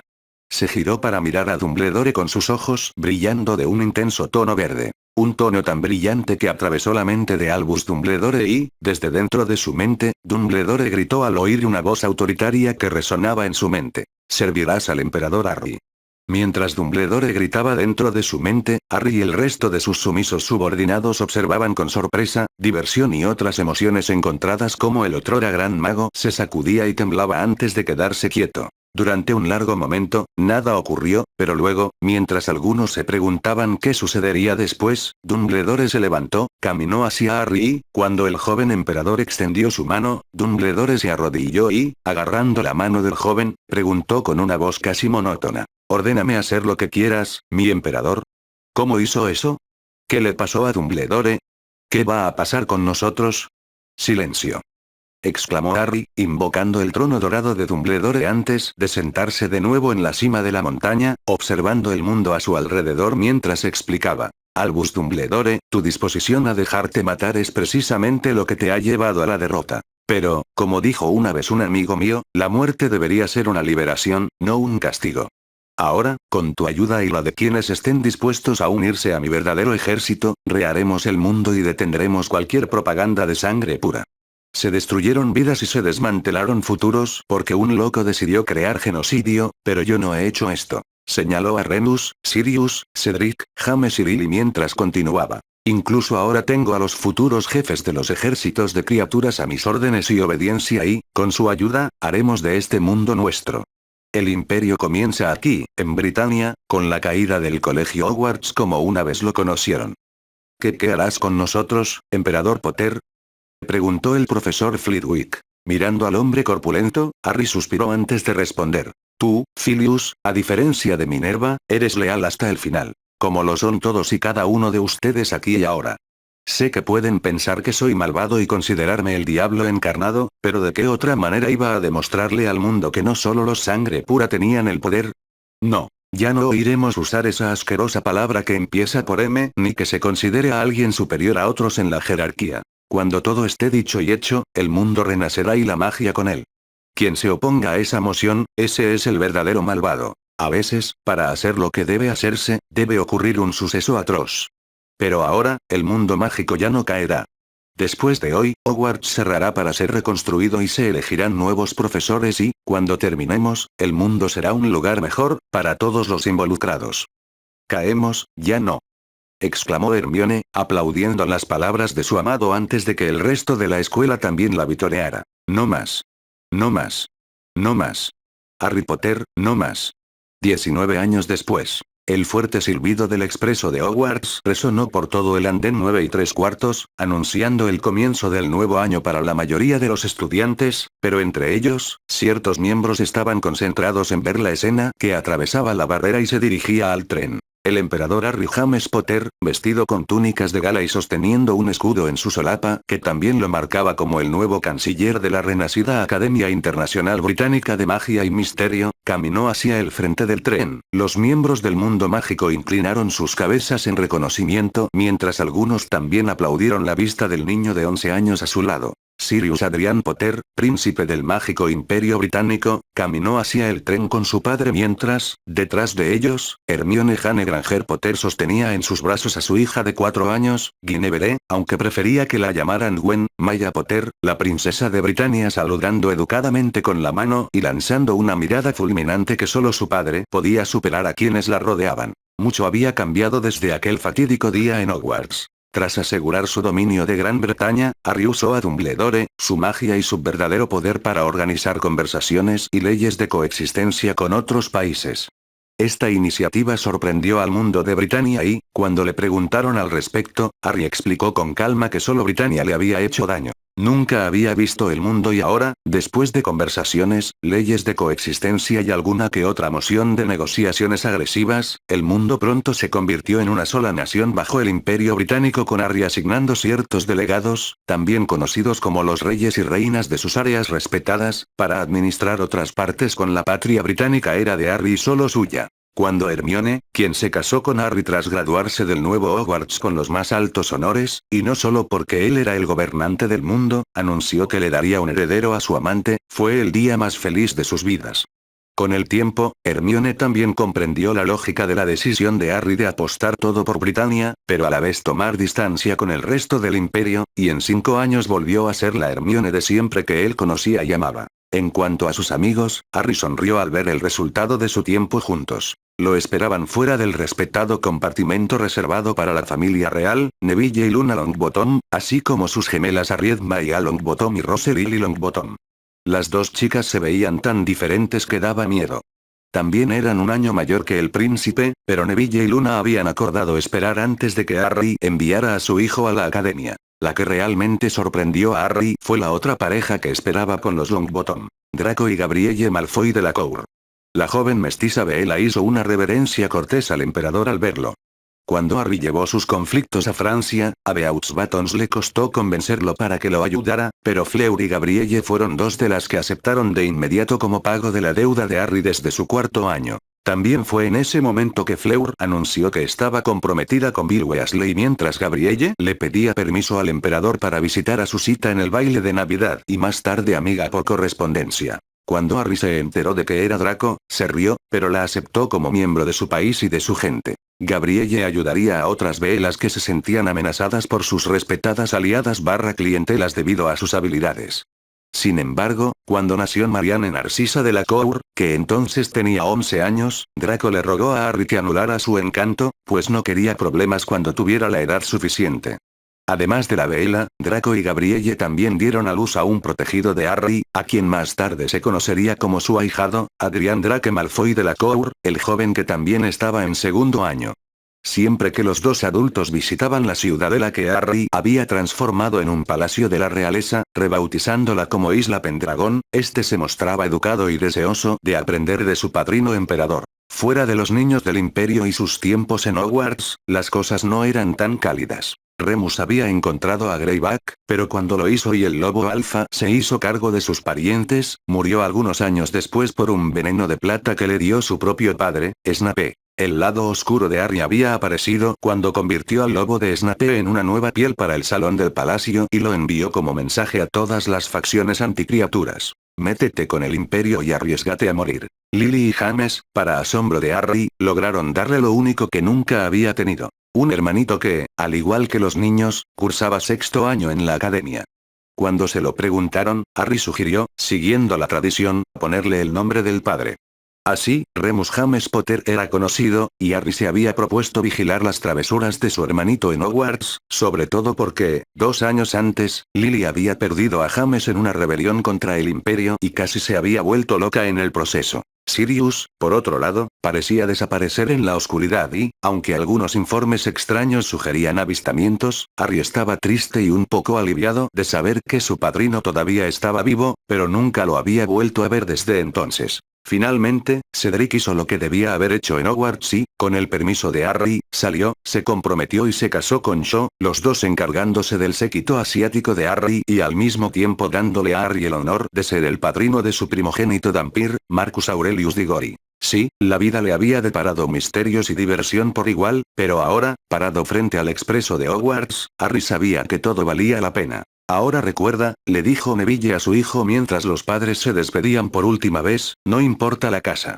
Se giró para mirar a Dumbledore con sus ojos brillando de un intenso tono verde. Un tono tan brillante que atravesó la mente de Albus Dumbledore y, desde dentro de su mente, Dumbledore gritó al oír una voz autoritaria que resonaba en su mente. Servirás al emperador Harry. Mientras Dumbledore gritaba dentro de su mente, Harry y el resto de sus sumisos subordinados observaban con sorpresa, diversión y otras emociones encontradas como el otrora gran mago se sacudía y temblaba antes de quedarse quieto. Durante un largo momento, nada ocurrió, pero luego, mientras algunos se preguntaban qué sucedería después, Dumbledore se levantó, caminó hacia Harry y, cuando el joven emperador extendió su mano, Dumbledore se arrodilló y, agarrando la mano del joven, preguntó con una voz casi monótona. «Ordéname hacer lo que quieras, mi emperador». ¿Cómo hizo eso? ¿Qué le pasó a Dumbledore? ¿Qué va a pasar con nosotros? Silencio. Exclamó Harry, invocando el trono dorado de Dumbledore antes de sentarse de nuevo en la cima de la montaña, observando el mundo a su alrededor mientras explicaba. Albus Dumbledore, tu disposición a dejarte matar es precisamente lo que te ha llevado a la derrota. Pero, como dijo una vez un amigo mío, la muerte debería ser una liberación, no un castigo. Ahora, con tu ayuda y la de quienes estén dispuestos a unirse a mi verdadero ejército, reharemos el mundo y detendremos cualquier propaganda de sangre pura. Se destruyeron vidas y se desmantelaron futuros porque un loco decidió crear genocidio, pero yo no he hecho esto. Señaló a Remus, Sirius, Cedric, James y Lily mientras continuaba. Incluso ahora tengo a los futuros jefes de los ejércitos de criaturas a mis órdenes y obediencia y, con su ayuda, haremos de este mundo nuestro. El imperio comienza aquí, en Britania, con la caída del colegio Hogwarts como una vez lo conocieron. ¿Qué harás con nosotros, emperador Potter? Preguntó el profesor Flitwick. Mirando al hombre corpulento, Harry suspiró antes de responder. Tú, Filius, a diferencia de Minerva, eres leal hasta el final. Como lo son todos y cada uno de ustedes aquí y ahora. Sé que pueden pensar que soy malvado y considerarme el diablo encarnado, pero ¿de qué otra manera iba a demostrarle al mundo que no solo los sangre pura tenían el poder? No. Ya no oiremos usar esa asquerosa palabra que empieza por M, ni que se considere a alguien superior a otros en la jerarquía. Cuando todo esté dicho y hecho, el mundo renacerá y la magia con él. Quien se oponga a esa moción, ese es el verdadero malvado. A veces, para hacer lo que debe hacerse, debe ocurrir un suceso atroz. Pero ahora, el mundo mágico ya no caerá. Después de hoy, Hogwarts cerrará para ser reconstruido y se elegirán nuevos profesores y, cuando terminemos, el mundo será un lugar mejor, para todos los involucrados. Caemos, ya no. Exclamó Hermione, aplaudiendo las palabras de su amado antes de que el resto de la escuela también la vitoreara. No más. No más. No más. Harry Potter, no más. 19 años después. El fuerte silbido del expreso de Hogwarts resonó por todo el andén 9 3/4, anunciando el comienzo del nuevo año para la mayoría de los estudiantes, pero entre ellos, ciertos miembros estaban concentrados en ver la escena que atravesaba la barrera y se dirigía al tren. El emperador Harry James Potter, vestido con túnicas de gala y sosteniendo un escudo en su solapa que también lo marcaba como el nuevo canciller de la renacida Academia Internacional Británica de Magia y Misterio, caminó hacia el frente del tren. Los miembros del mundo mágico inclinaron sus cabezas en reconocimiento, mientras algunos también aplaudieron la vista del niño de 11 años a su lado. Sirius Adrian Potter, príncipe del mágico imperio británico, caminó hacia el tren con su padre mientras, detrás de ellos, Hermione Jane Granger Potter sostenía en sus brazos a su hija de 4 años, Guinevere, aunque prefería que la llamaran Gwen, Maya Potter, la princesa de Britania, saludando educadamente con la mano y lanzando una mirada fulminante que solo su padre podía superar a quienes la rodeaban. Mucho había cambiado desde aquel fatídico día en Hogwarts. Tras asegurar su dominio de Gran Bretaña, Harry usó a Dumbledore, su magia y su verdadero poder para organizar conversaciones y leyes de coexistencia con otros países. Esta iniciativa sorprendió al mundo de Britania y, cuando le preguntaron al respecto, Harry explicó con calma que solo Britania le había hecho daño. Nunca había visto el mundo y ahora, después de conversaciones, leyes de coexistencia y alguna que otra moción de negociaciones agresivas, el mundo pronto se convirtió en una sola nación bajo el Imperio Británico, con Harry asignando ciertos delegados, también conocidos como los reyes y reinas de sus áreas respetadas, para administrar otras partes. Con la patria británica era de Harry y solo suya. Cuando Hermione, quien se casó con Harry tras graduarse del nuevo Hogwarts con los más altos honores, y no solo porque él era el gobernante del mundo, anunció que le daría un heredero a su amante, fue el día más feliz de sus vidas. Con el tiempo, Hermione también comprendió la lógica de la decisión de Harry de apostar todo por Britania, pero a la vez tomar distancia con el resto del imperio, y en 5 años volvió a ser la Hermione de siempre que él conocía y amaba. En cuanto a sus amigos, Harry sonrió al ver el resultado de su tiempo juntos. Lo esperaban fuera del respetado compartimento reservado para la familia real, Neville y Luna Longbottom, así como sus gemelas Harriet Maya Longbottom y Rose Lily Longbottom. Las dos chicas se veían tan diferentes que daba miedo. También eran un año mayor que el príncipe, pero Neville y Luna habían acordado esperar antes de que Harry enviara a su hijo a la academia. La que realmente sorprendió a Harry fue la otra pareja que esperaba con los Longbottom, Draco y Gabrielle Malfoy de la Cour. La joven mestiza Bella hizo una reverencia cortés al emperador al verlo. Cuando Harry llevó sus conflictos a Francia, a Beaux Batons le costó convencerlo para que lo ayudara, pero Fleur y Gabrielle fueron dos de las que aceptaron de inmediato como pago de la deuda de Harry desde su 4.º año. También fue en ese momento que Fleur anunció que estaba comprometida con Bill Weasley, mientras Gabrielle le pedía permiso al emperador para visitar a su cita en el baile de Navidad y más tarde amiga por correspondencia. Cuando Harry se enteró de que era Draco, se rió, pero la aceptó como miembro de su país y de su gente. Gabrielle ayudaría a otras Belas que se sentían amenazadas por sus respetadas aliadas clientelas debido a sus habilidades. Sin embargo, cuando nació Marianne Narcisa de la Cour, que entonces tenía 11 años, Draco le rogó a Harry que anulara su encanto, pues no quería problemas cuando tuviera la edad suficiente. Además de la Bella, Draco y Gabrielle también dieron a luz a un protegido de Harry, a quien más tarde se conocería como su ahijado, Adrian Drake Malfoy de la Cour, el joven que también estaba en 2.º año. Siempre que los dos adultos visitaban la ciudadela que Harry había transformado en un palacio de la realeza, rebautizándola como Isla Pendragón, este se mostraba educado y deseoso de aprender de su padrino emperador. Fuera de los niños del imperio y sus tiempos en Hogwarts, las cosas no eran tan cálidas. Remus había encontrado a Greyback, pero cuando lo hizo y el lobo alfa se hizo cargo de sus parientes, murió algunos años después por un veneno de plata que le dio su propio padre, Snape. El lado oscuro de Harry había aparecido cuando convirtió al lobo de Snape en una nueva piel para el salón del palacio y lo envió como mensaje a todas las facciones anticriaturas. Métete con el imperio y arriesgate a morir. Lily y James, para asombro de Harry, lograron darle lo único que nunca había tenido. Un hermanito que, al igual que los niños, cursaba 6.º año en la academia. Cuando se lo preguntaron, Harry sugirió, siguiendo la tradición, ponerle el nombre del padre. Así, Remus James Potter era conocido, y Harry se había propuesto vigilar las travesuras de su hermanito en Hogwarts, sobre todo porque, 2 años antes, Lily había perdido a James en una rebelión contra el imperio y casi se había vuelto loca en el proceso. Sirius, por otro lado, parecía desaparecer en la oscuridad y, aunque algunos informes extraños sugerían avistamientos, Harry estaba triste y un poco aliviado de saber que su padrino todavía estaba vivo, pero nunca lo había vuelto a ver desde entonces. Finalmente, Cedric hizo lo que debía haber hecho en Hogwarts y, con el permiso de Harry, salió, se comprometió y se casó con Cho, los dos encargándose del séquito asiático de Harry y al mismo tiempo dándole a Harry el honor de ser el padrino de su primogénito Dampir, Marcus Aurelius Diggory. Sí, la vida le había deparado misterios y diversión por igual, pero ahora, parado frente al expreso de Hogwarts, Harry sabía que todo valía la pena. Ahora recuerda, le dijo Neville a su hijo mientras los padres se despedían por última vez, no importa la casa.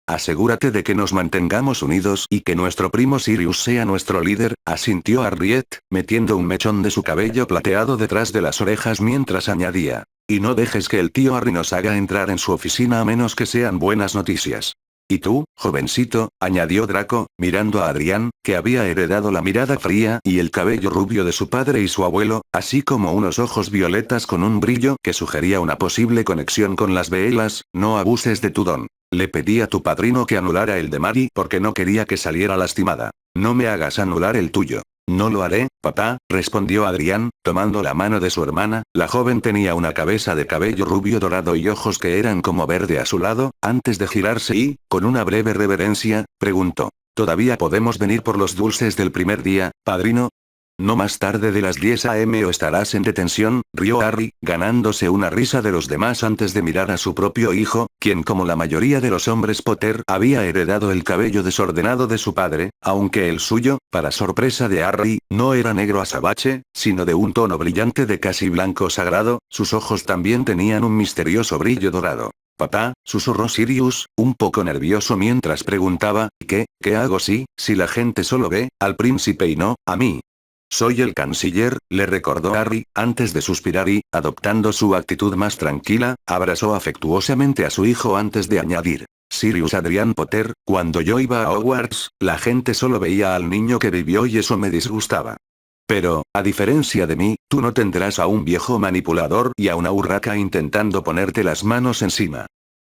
Asegúrate de que nos mantengamos unidos y que nuestro primo Sirius sea nuestro líder, asintió Harriet, metiendo un mechón de su cabello plateado detrás de las orejas mientras añadía. Y no dejes que el tío Harry nos haga entrar en su oficina a menos que sean buenas noticias. Y tú, jovencito, añadió Draco, mirando a Adrián, que había heredado la mirada fría y el cabello rubio de su padre y su abuelo, así como unos ojos violetas con un brillo que sugería una posible conexión con las veelas, no abuses de tu don. Le pedí a tu padrino que anulara el de Mary porque no quería que saliera lastimada. No me hagas anular el tuyo. No lo haré, papá, respondió Adrián, tomando la mano de su hermana. La joven tenía una cabeza de cabello rubio dorado y ojos que eran como verde a su lado, antes de girarse y, con una breve reverencia, preguntó. ¿Todavía podemos venir por los dulces del primer día, padrino? No más tarde de las 10 a.m. o estarás en detención, rió Harry, ganándose una risa de los demás antes de mirar a su propio hijo, quien como la mayoría de los hombres Potter había heredado el cabello desordenado de su padre, aunque el suyo, para sorpresa de Harry, no era negro azabache, sino de un tono brillante de casi blanco sagrado, sus ojos también tenían un misterioso brillo dorado. Papá, susurró Sirius, un poco nervioso mientras preguntaba, ¿qué hago si la gente solo ve al príncipe y no a mí? Soy el canciller, le recordó Harry, antes de suspirar y, adoptando su actitud más tranquila, abrazó afectuosamente a su hijo antes de añadir. Sirius Adrián Potter, cuando yo iba a Hogwarts, la gente solo veía al niño que vivió y eso me disgustaba. Pero, a diferencia de mí, tú no tendrás a un viejo manipulador y a una urraca intentando ponerte las manos encima.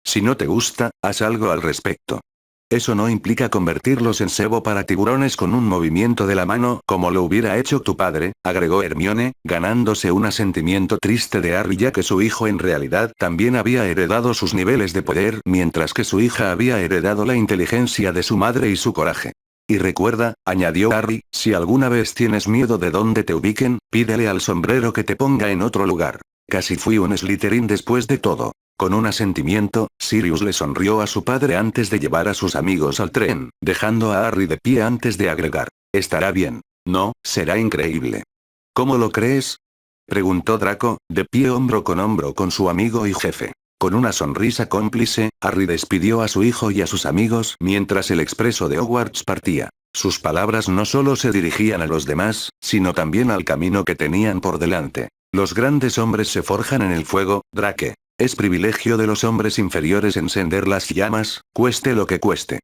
Si no te gusta, haz algo al respecto. Eso no implica convertirlos en cebo para tiburones con un movimiento de la mano como lo hubiera hecho tu padre, agregó Hermione, ganándose un asentimiento triste de Harry ya que su hijo en realidad también había heredado sus niveles de poder mientras que su hija había heredado la inteligencia de su madre y su coraje. Y recuerda, añadió Harry, si alguna vez tienes miedo de dónde te ubiquen, pídele al sombrero que te ponga en otro lugar. Casi fui un Slytherin después de todo. Con un asentimiento, Sirius le sonrió a su padre antes de llevar a sus amigos al tren, dejando a Harry de pie antes de agregar. Estará bien. No, será increíble. ¿Cómo lo crees? Preguntó Draco, de pie hombro con su amigo y jefe. Con una sonrisa cómplice, Harry despidió a su hijo y a sus amigos mientras el expreso de Hogwarts partía. Sus palabras no solo se dirigían a los demás, sino también al camino que tenían por delante. Los grandes hombres se forjan en el fuego, Drake. Es privilegio de los hombres inferiores encender las llamas, cueste lo que cueste.